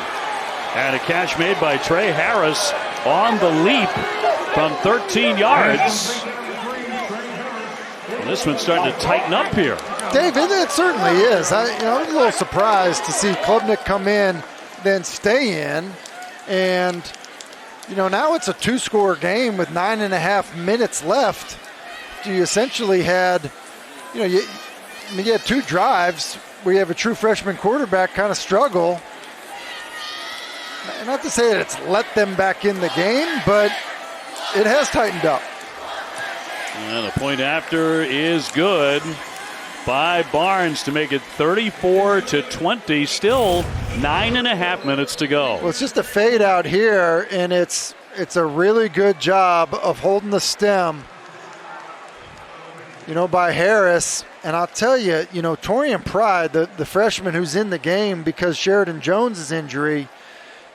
And a catch made by Trey Harris on the leap from 13 yards. This one's starting to tighten up here. Dave, it certainly is. I was a little surprised to see Klubnik come in, then stay in. And, now it's a 2-score game with 9.5 minutes left. You essentially had, you had 2 drives where you have a true freshman quarterback kind of struggle. Not to say that it's let them back in the game, but it has tightened up. And the point after is good by Barnes to make it 34-20. Still 9.5 minutes to go. Well, it's just a fade out here, and it's a really good job of holding the stem, by Harris. And I'll tell you, Torian Pride, the freshman who's in the game because Sheridan Jones' injury,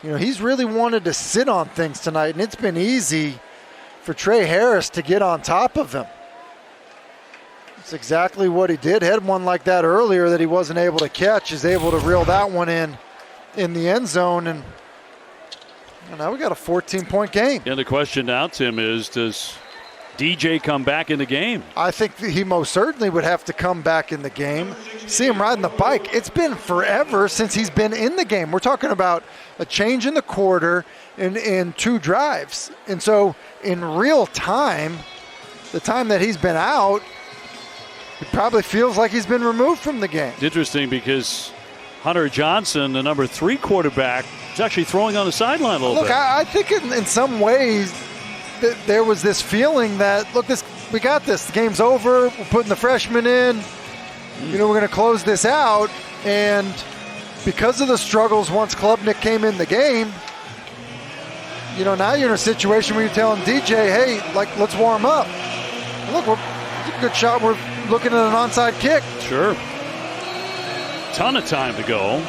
he's really wanted to sit on things tonight, and it's been easy for Trey Harris to get on top of him. That's exactly what he did. Had one like that earlier that he wasn't able to catch. He's able to reel that one in the end zone, and now we got a 14-point game. And the question now, Tim, is does DJ come back in the game? I think he most certainly would have to come back in the game. See him riding the bike. It's been forever since he's been in the game. We're talking about a change in the quarter in 2 drives. And so in real time, the time that he's been out, it probably feels like he's been removed from the game. It's interesting because Hunter Johnson, the number 3 quarterback, is actually throwing on the sideline a little bit. Look, I think in some ways there was this feeling that, we got this. The game's over. We're putting the freshman in. We're going to close this out. And because of the struggles once Klubnik came in the game, now you're in a situation where you're telling DJ, hey, let's warm up. Look, it's a good shot. We're looking at an onside kick. Sure. Ton of time to go.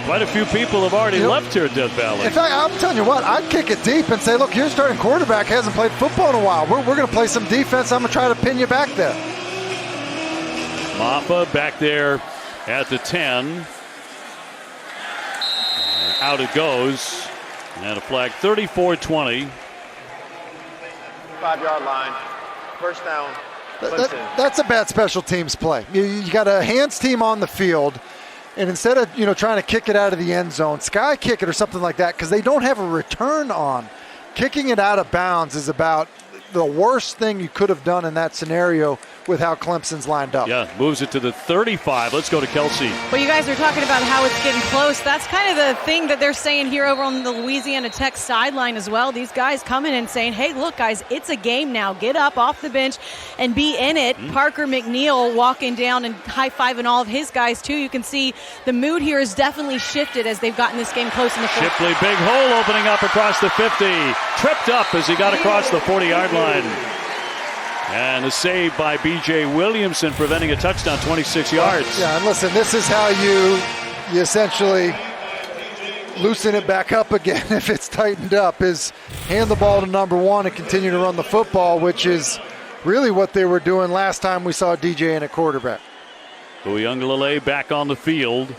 Quite a few people have already left here at Death Valley. In fact, I'm telling you what, I'd kick it deep and say, look, your starting quarterback hasn't played football in a while. We're going to play some defense. I'm going to try to pin you back there. Maffa back there at the 10. Out it goes. And a flag, 34-20. 5-yard line. First down. That's a bad special teams play. You got a hands team on the field. And instead of, trying to kick it out of the end zone, sky kick it or something like that, because they don't have a return on. Kicking it out of bounds is about the worst thing you could have done in that scenario with how Clemson's lined up. Yeah, moves it to the 35. Let's go to Kelsey. Well, you guys are talking about how it's getting close. That's kind of the thing that they're saying here over on the Louisiana Tech sideline as well. These guys coming and saying, hey, look, guys, it's a game now. Get up off the bench and be in it. Parker McNeil walking down and high-fiving all of his guys, too. You can see the mood here has definitely shifted as they've gotten this game close in the fourth. Shipley, big hole opening up across the 50. Tripped up as he got across the 40-yard line. And a save by B.J. Williamson, preventing a touchdown, 26 yards. Yeah, and listen, this is how you essentially loosen it back up again if it's tightened up, is hand the ball to number 1 and continue to run the football, which is really what they were doing last time we saw DJ in a quarterback. Uyunglele back on the field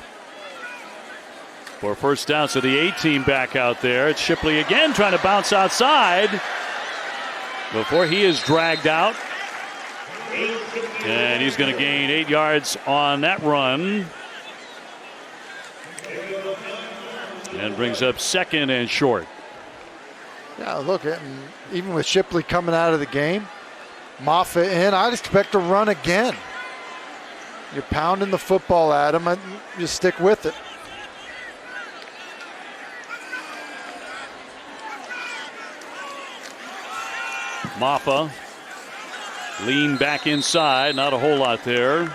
for first down. So the A-team back out there. It's Shipley again trying to bounce outside before he is dragged out. And he's going to gain 8 yards on that run. And brings up second and short. Yeah, look, even with Shipley coming out of the game, Moffitt in, I'd expect to run again. You're pounding the football at him, and just stick with it. Maffa lean back inside, not a whole lot there.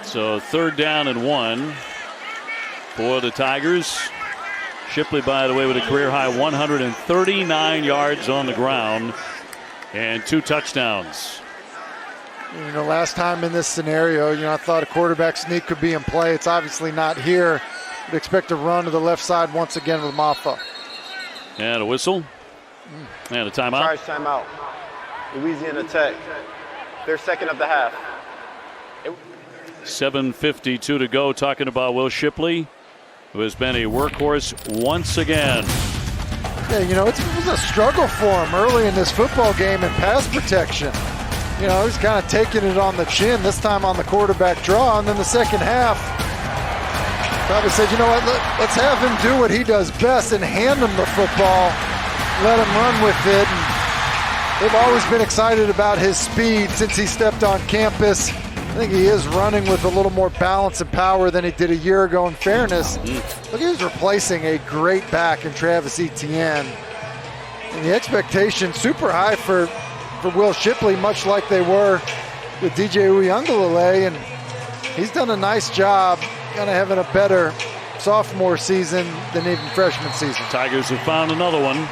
So 3rd down and 1 for the Tigers. Shipley, by the way, with a career high 139 yards on the ground and 2 touchdowns. Last time in this scenario, I thought a quarterback sneak could be in play. It's obviously not here. Would expect a run to the left side once again with Maffa. And a whistle. And a timeout. Charge timeout. Louisiana Tech. Their second of the half. 7:52 to go. Talking about Will Shipley, who has been a workhorse once again. Yeah, it was a struggle for him early in this football game in pass protection. He's kind of taking it on the chin, this time on the quarterback draw, and then the second half, probably said, let's have him do what he does best and hand him the football, let him run with it. And they've always been excited about his speed since he stepped on campus. I think he is running with a little more balance and power than he did a year ago. In fairness, look, he was replacing a great back in Travis Etienne. And the expectation super high for Will Shipley, much like they were with DJ Uiagalelei, and he's done a nice job kind of having a better sophomore season than even freshman season. Tigers have found another one.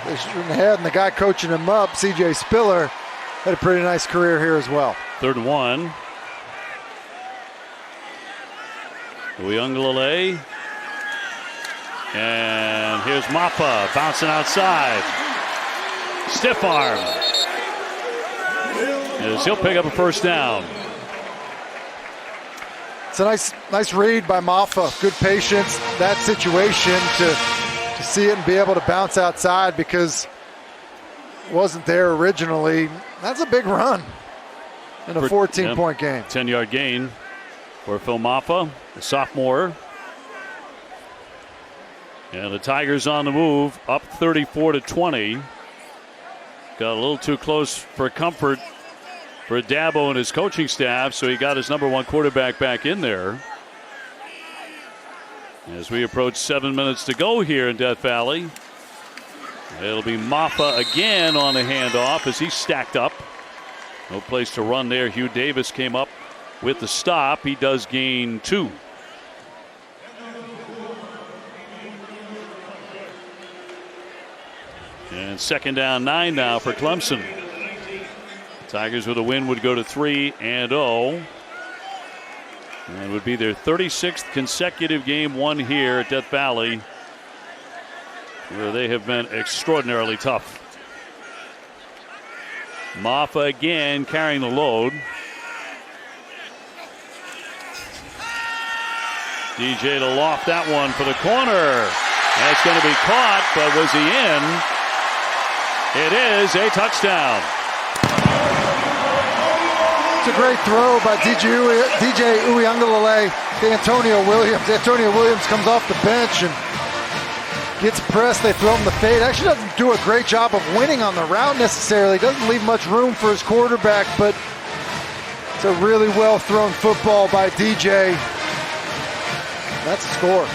They shouldn't have, and the guy coaching him up, CJ Spiller, had a pretty nice career here as well. 3rd and 1. Uiagalelei. And here's Mappa bouncing outside. Stiff arm. As he'll pick up a first down. It's a nice read by Maffa. Good patience. That situation to see it and be able to bounce outside because it wasn't there originally. That's a big run in a 14-point game. 10-yard gain for Phil Maffa, the sophomore. And the Tigers on the move, up 34-20. Got a little too close for comfort for Dabo and his coaching staff, so he got his number 1 quarterback back in there. As we approach 7 minutes to go here in Death Valley, it'll be Maffa again on the handoff as he's stacked up. No place to run there. Hugh Davis came up with the stop. He does gain 2. And 2nd down 9 now for Clemson. Tigers with a win would go to 3-0. And would be their 36th consecutive game won here at Death Valley, where they have been extraordinarily tough. Maffa again carrying the load. DJ to loft that one for the corner. That's going to be caught, but was he in? It is a touchdown. It's a great throw by DJ Uiagalelei to Antonio Williams. Antonio Williams comes off the bench and gets pressed. They throw him the fade. Actually doesn't do a great job of winning on the route necessarily. Doesn't leave much room for his quarterback, but it's a really well thrown football by DJ. That's a score.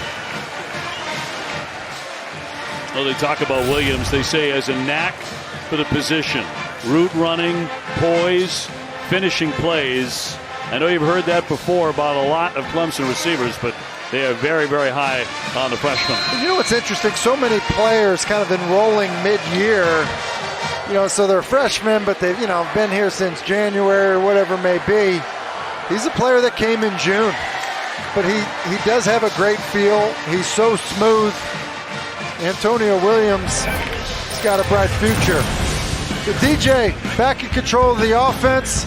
Well, they talk about Williams. They say has a knack for the position. Route running, poise, finishing plays. I know you've heard that before about a lot of Clemson receivers, but they are very, very high on the freshman. You know what's interesting? So many players kind of enrolling mid-year. You know, so they're freshmen, but they've, been here since January or whatever it may be. He's a player that came in June, but he does have a great feel. He's so smooth. Antonio Williams has got a bright future. The DJ back in control of the offense,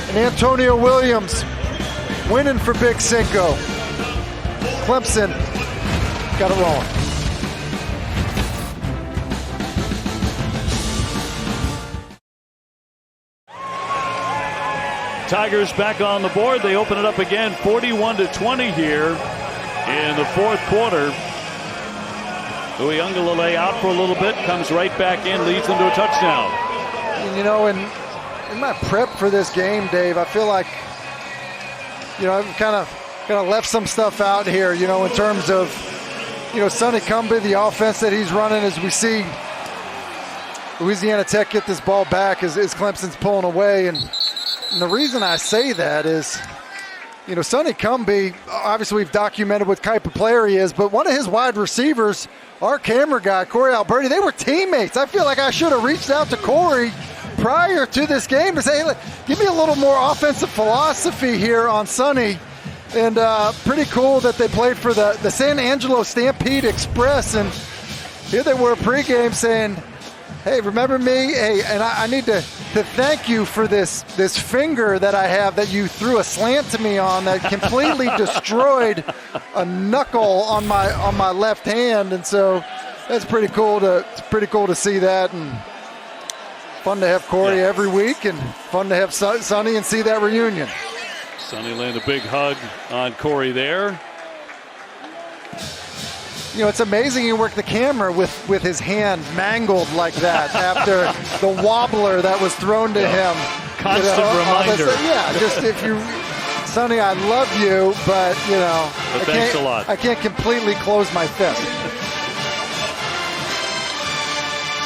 and Antonio Williams winning for Big Cinco. Clemson got it rolling. Tigers back on the board. They open it up again, 41-20 here in the 4th quarter. Uiagalelei out for a little bit, comes right back in, leads them to a touchdown. In my prep for this game, Dave, I feel like, I've kind of left some stuff out here, in terms of, Sonny Cumbie, the offense that he's running, as we see Louisiana Tech get this ball back as Clemson's pulling away. And the reason I say that is, Sonny Cumbie, obviously we've documented what type of player he is, but one of his wide receivers, our camera guy, Corey Alberti, they were teammates. I feel like I should have reached out to Corey prior to this game to say, hey, give me a little more offensive philosophy here on Sonny. And pretty cool that they played for the San Angelo Stampede Express. And here they were pregame saying, hey, remember me? Hey, and I need to thank you for this finger that I have that you threw a slant to me on that completely destroyed a knuckle on my left hand. And so that's pretty cool to see that, and fun to have Corey every week, and fun to have Sonny and see that reunion. Sonny laying a big hug on Corey there. It's amazing he worked the camera with his hand mangled like that after the wobbler that was thrown to him. constant reminder. Just if you, Sonny, I love you, but But thanks a lot. I can't completely close my fist.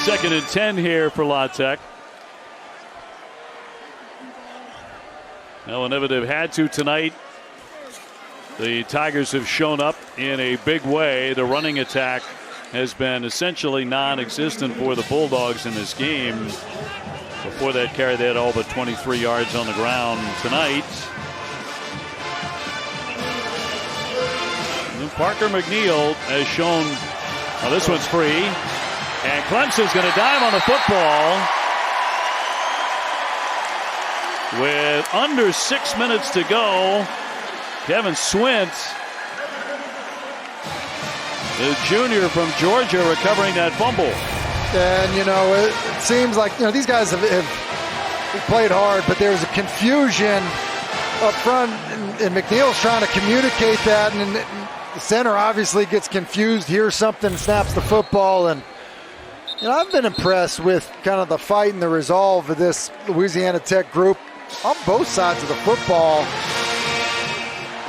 2nd and 10 here for La Tech. Well, whenever they've had to tonight, the Tigers have shown up in a big way. The running attack has been essentially non-existent for the Bulldogs in this game. Before that carry, they had all but 23 yards on the ground tonight. And Parker McNeil has shown, this one's free. And Clemson's going to dive on the football with under 6 minutes to go. Kevin Swint, the junior from Georgia, recovering that fumble. And, it seems like, these guys have played hard, but there's a confusion up front, and McNeil's trying to communicate that, and the center obviously gets confused, hears something, snaps the football, and I've been impressed with kind of the fight and the resolve of this Louisiana Tech group on both sides of the football.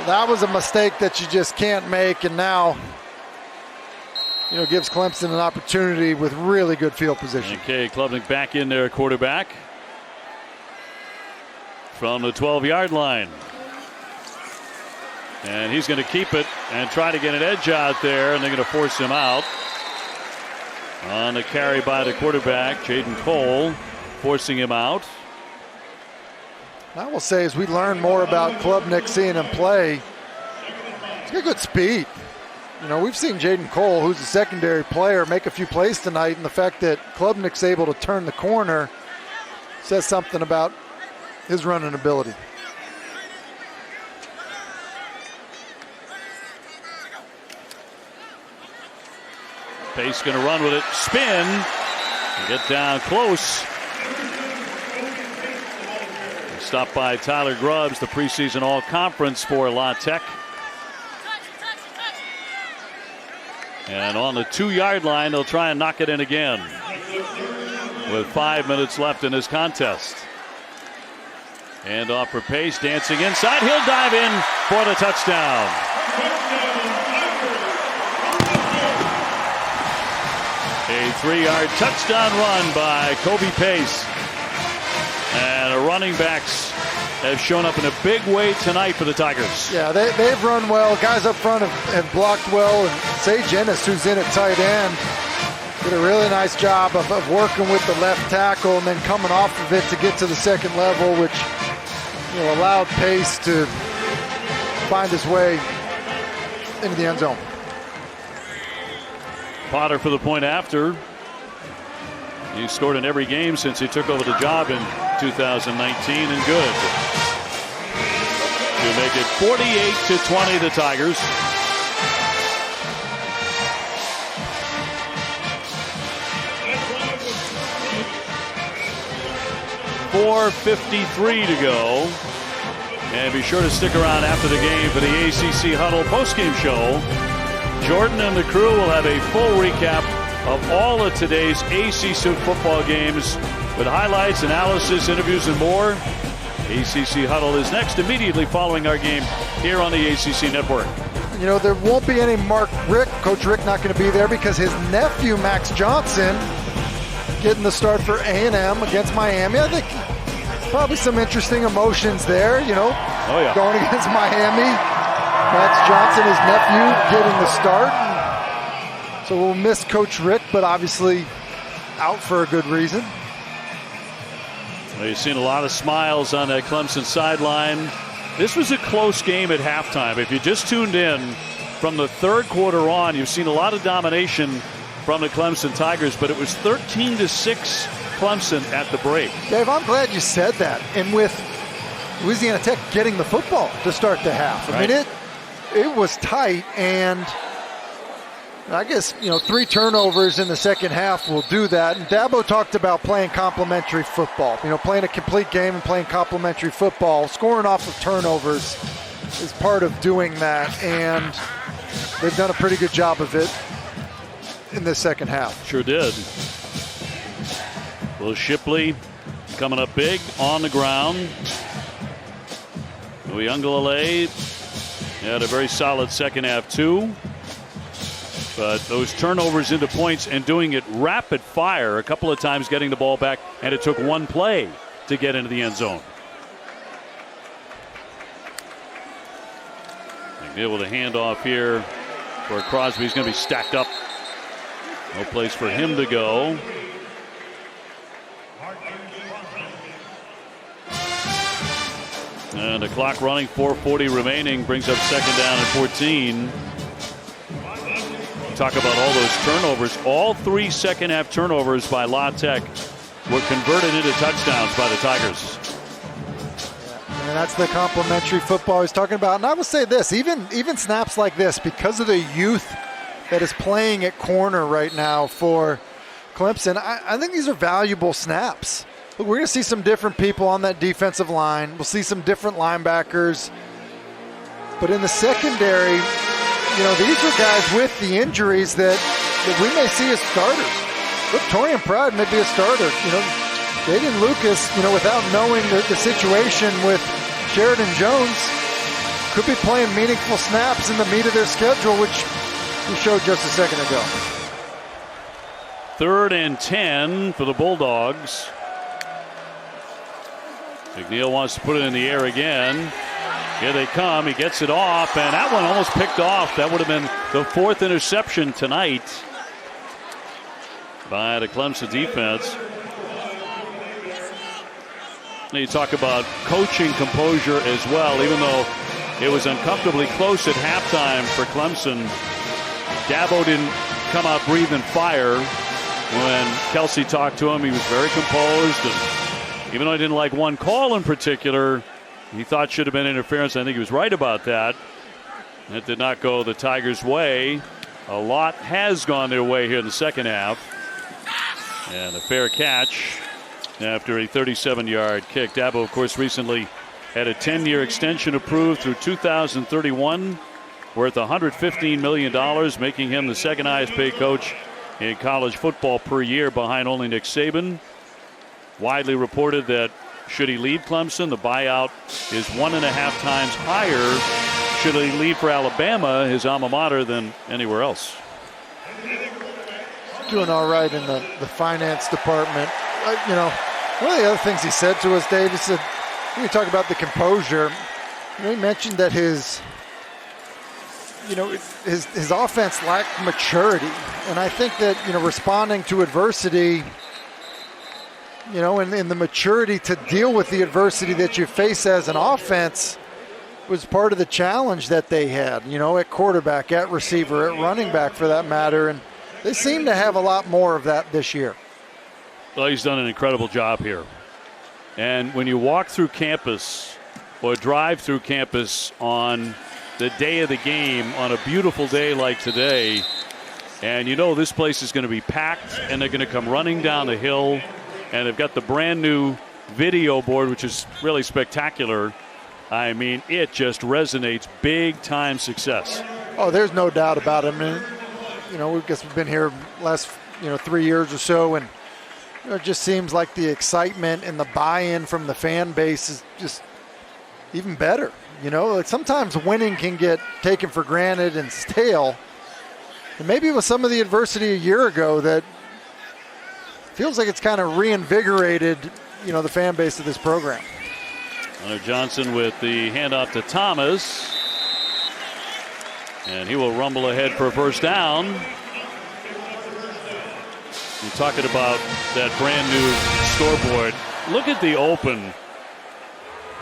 That was a mistake that you just can't make, and now gives Clemson an opportunity with really good field position. Okay, Klubnik back in there, quarterback from the 12-yard line. And he's going to keep it and try to get an edge out there, and they're going to force him out. On the carry by the quarterback, Jaden Cole, forcing him out. I will say, as we learn more about Klubnik, seeing him play, he's got good speed. We've seen Jaden Cole, who's a secondary player, make a few plays tonight, and the fact that Klubnik's able to turn the corner says something about his running ability. Pace going to run with it, spin, and get down close. Stopped by Tyler Grubbs, the preseason all-conference for La Tech. And on the 2-yard line, they'll try and knock it in again with 5 minutes left in this contest. And off for Pace, dancing inside. He'll dive in for the touchdown. A 3-yard touchdown run by Kobe Pace. And the running backs have shown up in a big way tonight for the Tigers. Yeah, they've run well. Guys up front have blocked well. And Sage Ennis, who's in at tight end, did a really nice job of working with the left tackle and then coming off of it to get to the second level, which allowed Pace to find his way into the end zone. Potter for the point after. He scored in every game since he took over the job in 2019, and good. To make it 48-20, the Tigers. .4:53 to go. And be sure to stick around after the game for the ACC Huddle postgame show. Jordan and the crew will have a full recap of all of today's ACC football games with highlights, analysis, interviews, and more. ACC Huddle is next, immediately following our game here on the ACC Network. There won't be any Mark Rick. Coach Rick not going to be there because his nephew, Max Johnson, getting the start for A&M against Miami. I think probably some interesting emotions there, going against Miami. Max Johnson, his nephew, getting the start. So we'll miss Coach Rick, but obviously out for a good reason. Well, you've seen a lot of smiles on that Clemson sideline. This was a close game at halftime. If you just tuned in from the third quarter on, you've seen a lot of domination from the Clemson Tigers, but it was 13-6 Clemson at the break. Dave, I'm glad you said that. And with Louisiana Tech getting the football to start the half. I mean, it was tight, and I guess, 3 turnovers in the second half will do that. And Dabo talked about playing complementary football, playing a complete game and playing complementary football. Scoring off of turnovers is part of doing that, and they've done a pretty good job of it in the second half. Sure did. Will Shipley coming up big on the ground. Uyunglele had a very solid second half too. But those turnovers into points and doing it rapid fire, a couple of times getting the ball back, and it took one play to get into the end zone. McNeil with a handoff here for Crosby. He's going to be stacked up. No place for him to go. And the clock running, 4:40 remaining, brings up second down and 14. Talk about all those turnovers. All 3 second half turnovers by La Tech were converted into touchdowns by the Tigers. And that's the complimentary football he's talking about. And I will say this, even snaps like this, because of the youth that is playing at corner right now for Clemson, I think these are valuable snaps. Look, we're going to see some different people on that defensive line. We'll see some different linebackers. But in the secondary, these are guys with the injuries that we may see as starters. Look, Torian Pride may be a starter. Jaden Lucas, without knowing the situation with Sheridan Jones, could be playing meaningful snaps in the meat of their schedule, which we showed just a second ago. 3rd and 10 for the Bulldogs. McNeil wants to put it in the air again. Here they come. He gets it off, and that one almost picked off. That would have been the 4th interception tonight by the Clemson defense. You talk about coaching composure as well, even though it was uncomfortably close at halftime for Clemson. Dabo didn't come out breathing fire. When Kelsey talked to him, he was very composed, and even though he didn't like one call in particular, he thought should have been interference. I think he was right about that. It did not go the Tigers' way. A lot has gone their way here in the second half. And a fair catch after a 37-yard kick. Dabo, of course, recently had a 10-year extension approved through 2031, worth $115 million, making him the second highest paid coach in college football per year, behind only Nick Saban. Widely reported that should he leave Clemson, the buyout is 1.5 times higher should he leave for Alabama, his alma mater, than anywhere else. Doing all right in the finance department. One of the other things he said to us, Dave, he said, when we talk about the composure, he mentioned that his offense lacked maturity. And I think that, responding to adversity, and the maturity to deal with the adversity that you face as an offense was part of the challenge that they had, at quarterback, at receiver, at running back for that matter. And they seem to have a lot more of that this year. Well, he's done an incredible job here. And when you walk through campus or drive through campus on the day of the game, on a beautiful day like today, and this place is going to be packed, and they're going to come running down the hill, and they've got the brand new video board, which is really spectacular. I mean, it just resonates. Big time success. Oh, there's no doubt about it. I mean, we guess we've been here last 3 years or so, and it just seems like the excitement and the buy-in from the fan base is just even better. Like sometimes winning can get taken for granted and stale. And maybe with some of the adversity a year ago, that feels like it's kind of reinvigorated, the fan base of this program. Hunter Johnson with the handoff to Thomas. And he will rumble ahead for a first down. We're talking about that brand new scoreboard. Look at the open.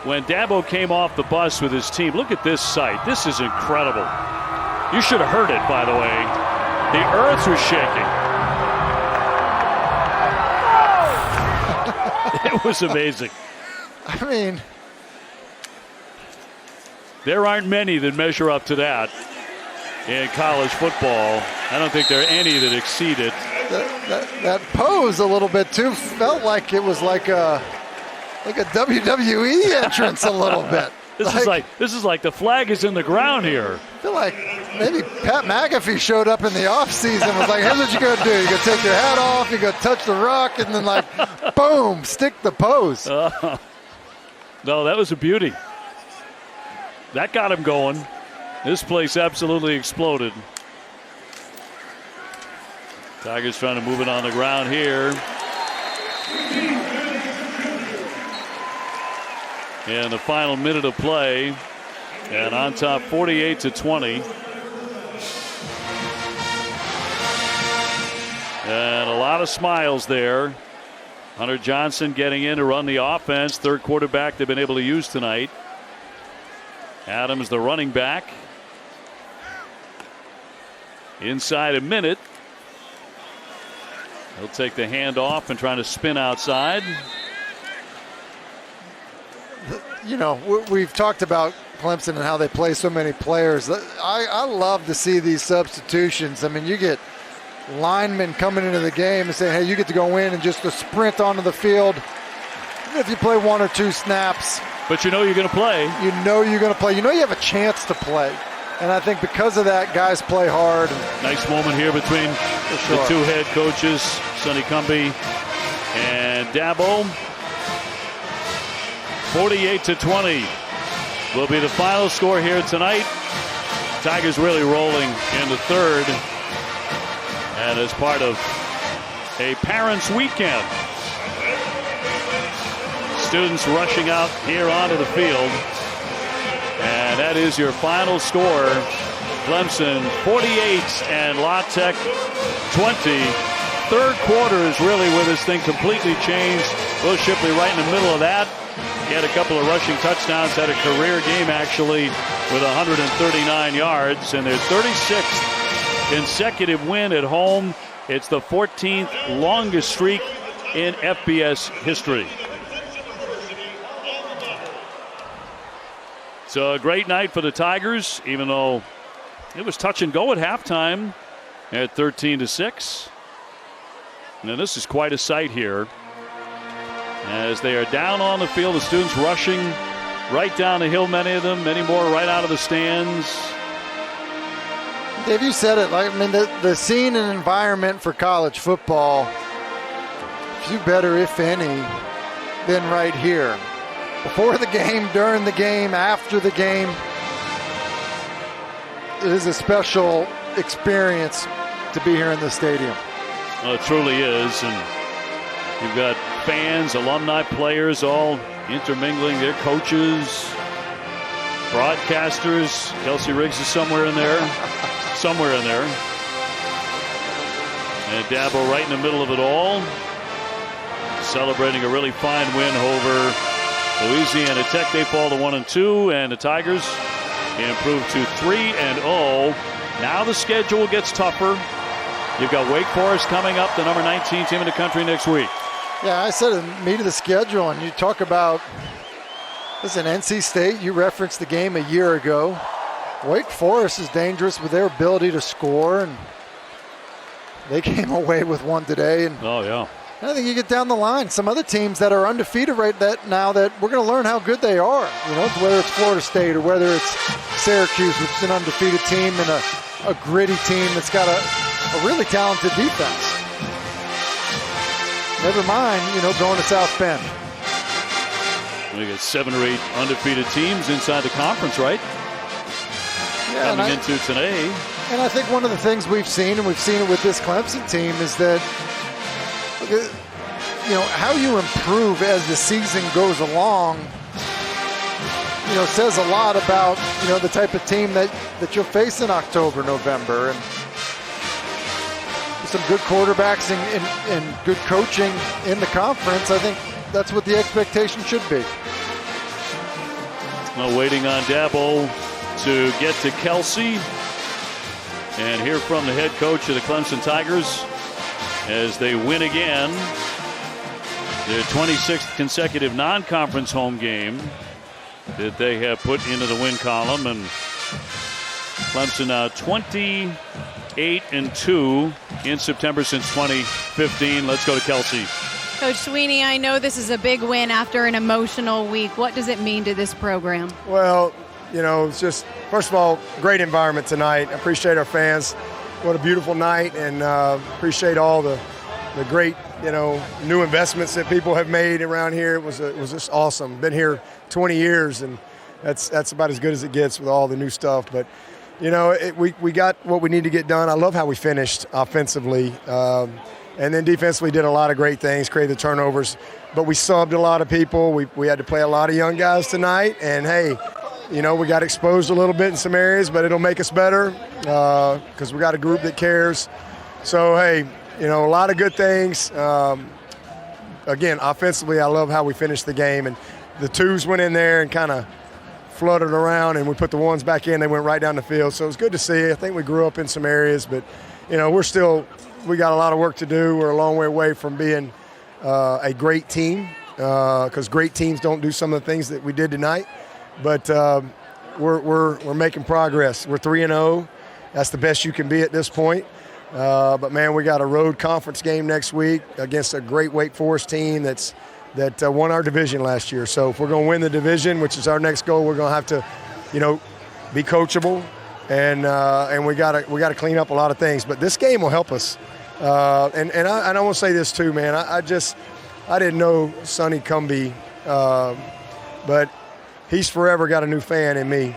When Dabo came off the bus with his team, look at this sight. This is incredible. You should have heard it, by the way. The earth was shaking. It was amazing. I mean, there aren't many that measure up to that in college football. I don't think there are any that exceed it. That pose a little bit too felt like it was like a WWE entrance a little bit. This is like the flag is in the ground here. I feel like maybe Pat McAfee showed up in the offseason, was like, here's what you're going to do. You're going to take your hat off, you're going to touch the rock, and then, like, boom, stick the pose. No, that was a beauty. That got him going. This place absolutely exploded. Tigers trying to move it on the ground here. And the final minute of play. And on top 48-20. And a lot of smiles there. Hunter Johnson getting in to run the offense. Third quarterback they've been able to use tonight. Adams, the running back. Inside a minute. He'll take the handoff and try to spin outside. You know, we've talked about Clemson and how they play so many players. I love to see these substitutions. I mean, you get linemen coming into the game and saying, hey, you get to go in and just to sprint onto the field. Even if you play one or two snaps. But you know you're going to play. You know you're going to play. You know you have a chance to play. And I think because of that, guys play hard. Nice moment here between the two head coaches, Sonny Cumbie and Dabo. 48-20 will be the final score here tonight. Tigers really rolling in the third. And as part of a parents' weekend, students rushing out here onto the field. And that is your final score. Clemson 48 and La Tech 20. Third quarter is really where this thing completely changed. Will Shipley right in the middle of that. He had a couple of rushing touchdowns, had a career game actually with 139 yards, and their 36th consecutive win at home. It's the 14th longest streak in FBS history. So a great night for the Tigers, even though it was touch and go at halftime at 13-6. Now this is quite a sight here. As they are down on the field, the students rushing right down the hill, many of them, many more right out of the stands. Dave, you said it. I mean, the scene and environment for college football, few better, if any, than right here. Before the game, during the game, after the game, it is a special experience to be here in the stadium. Well, it truly is, and you've got fans, alumni, players all intermingling, their coaches, broadcasters. Kelsey Riggs is somewhere in there. Somewhere in there. And Dabo right in the middle of it all. Celebrating a really fine win over Louisiana Tech. They fall to 1-2, and the Tigers improve to 3-0. Now the schedule gets tougher. You've got Wake Forest coming up, the number 19 team in the country next week. Yeah, I said in meat of the schedule, and you talk about, listen, NC State, you referenced the game a year ago. Wake Forest is dangerous with their ability to score, and they came away with one today. And oh, yeah. I think you get down the line, some other teams that are undefeated right now that we're going to learn how good they are. You know, whether it's Florida State or whether it's Syracuse, which is an undefeated team, and a gritty team that's got a really talented defense. Never mind, you know, going to South Bend. We got 7 or 8 undefeated teams inside the conference, right? Yeah, coming into today. And I think one of the things we've seen, and we've seen it with this Clemson team, is that, you know, how you improve as the season goes along, you know, says a lot about, you know, the type of team that you'll face in October, November. And some good quarterbacks and good coaching in the conference, I think that's what the expectation should be. Well, waiting on Dabo to get to Kelsey and hear from the head coach of the Clemson Tigers as they win again. Their 26th consecutive non-conference home game that they have put into the win column, and Clemson now 28-2 in September since 2015. Let's go to Kelsey. Coach Sweeney, I know this is a big win after an emotional week. What does it mean to this program? Well, you know, it's just first of all, great environment tonight. I appreciate our fans. What a beautiful night, and appreciate all the great, new investments that people have made around here. It was just awesome. Been here 20 years, and that's about as good as it gets with all the new stuff. But, we got what we need to get done. I love how we finished offensively. And then defensively did a lot of great things, created the turnovers. But we subbed a lot of people. We had to play a lot of young guys tonight. And, hey, we got exposed a little bit in some areas, but it'll make us better because we got a group that cares. So, hey, a lot of good things. Again, offensively, I love how we finished the game. And the twos went in there and kind of fluttered around, and we put the ones back in. They went right down the field. So it was good to see. I think we grew up in some areas, but, we got a lot of work to do. We're a long way away from being a great team because great teams don't do some of the things that we did tonight. But we're making progress. We're 3-0. That's the best you can be at this point. But, man, we got a road conference game next week against a great Wake Forest team that won our division last year. So if we're going to win the division, which is our next goal, we're going to have to, be coachable. And we got to clean up a lot of things. But this game will help us. And I want to say this too, man. I didn't know Sonny Cumbie, but he's forever got a new fan in me.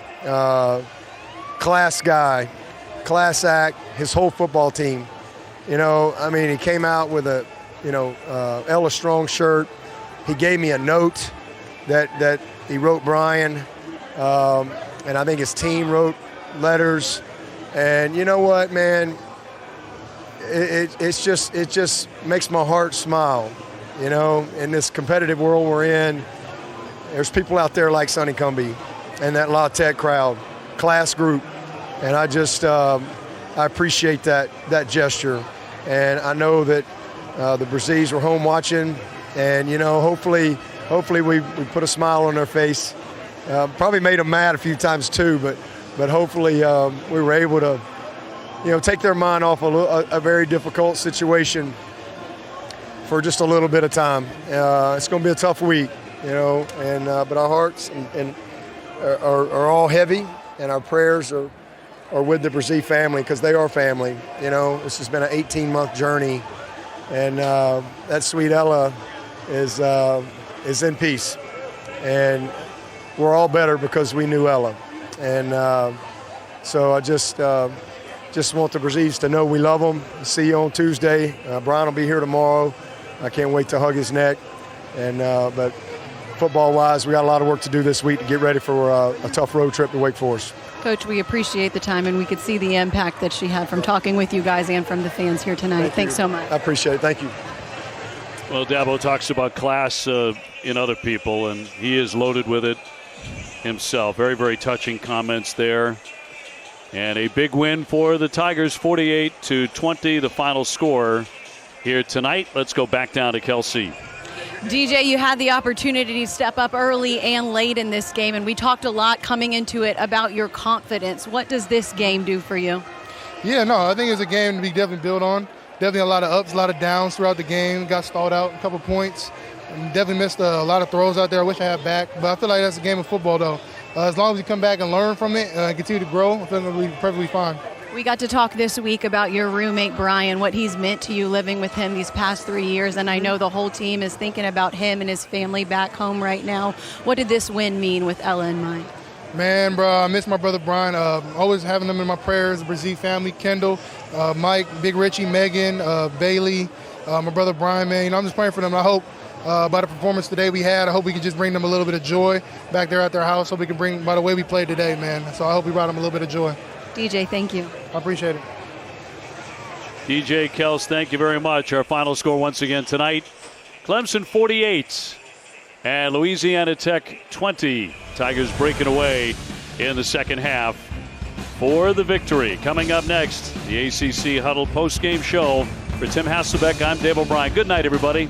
Class guy, class act, his whole football team. He came out with a, Ella Strong shirt. He gave me a note that he wrote Brian, and I think his team wrote letters. And you know what, man? It just makes my heart smile. In this competitive world we're in, there's people out there like Sonny Cumbie and that La Tech crowd, class group, and I just I appreciate that gesture. And I know that the Brazees were home watching, and hopefully we put a smile on their face. Probably made them mad a few times too, but hopefully we were able to take their mind off a very difficult situation for just a little bit of time. It's going to be a tough week, but our hearts are all heavy, and our prayers are with the Brazee family because they are family. This has been an 18-month journey, and that sweet Ella is in peace, and we're all better because we knew Ella. And so I just want the Brazees to know we love them. See you on Tuesday. Brian will be here tomorrow. I can't wait to hug his neck. And but football-wise, we got a lot of work to do this week to get ready for a tough road trip to Wake Forest. Coach, we appreciate the time, and we could see the impact that she had from talking with you guys and from the fans here tonight. Thanks so much. I appreciate it. Thank you. Well, Dabo talks about class in other people, and he is loaded with it himself. Very, very touching comments there. And a big win for the Tigers, 48-20, the final score here tonight. Let's go back down to Kelsey. DJ, you had the opportunity to step up early and late in this game, and we talked a lot coming into it about your confidence. What does this game do for you? Yeah, no, I think it's a game to be definitely built on. Definitely a lot of ups, a lot of downs throughout the game. Got stalled out a couple points. And definitely missed a lot of throws out there. I wish I had back. But I feel like that's a game of football, though. As long as you come back and learn from it and continue to grow, I feel like we'll be perfectly fine. We got to talk this week about your roommate, Brian, what he's meant to you living with him these past 3 years. And I know the whole team is thinking about him and his family back home right now. What did this win mean with Ella in mind? Man, bro, I miss my brother Brian. Always having them in my prayers. The Brazee family, Kendall, Mike, Big Richie, Megan, Bailey, my brother Brian, man. I'm just praying for them. I hope by the performance today we had, I hope we can just bring them a little bit of joy back there at their house. Hope we can bring, by the way we played today, man. So I hope we brought them a little bit of joy. DJ, thank you. I appreciate it. DJ Kels, thank you very much. Our final score once again tonight, Clemson 48 and Louisiana Tech 20. Tigers breaking away in the second half for the victory. Coming up next, the ACC Huddle post-game show. For Tim Hasselbeck, I'm Dave O'Brien. Good night, everybody.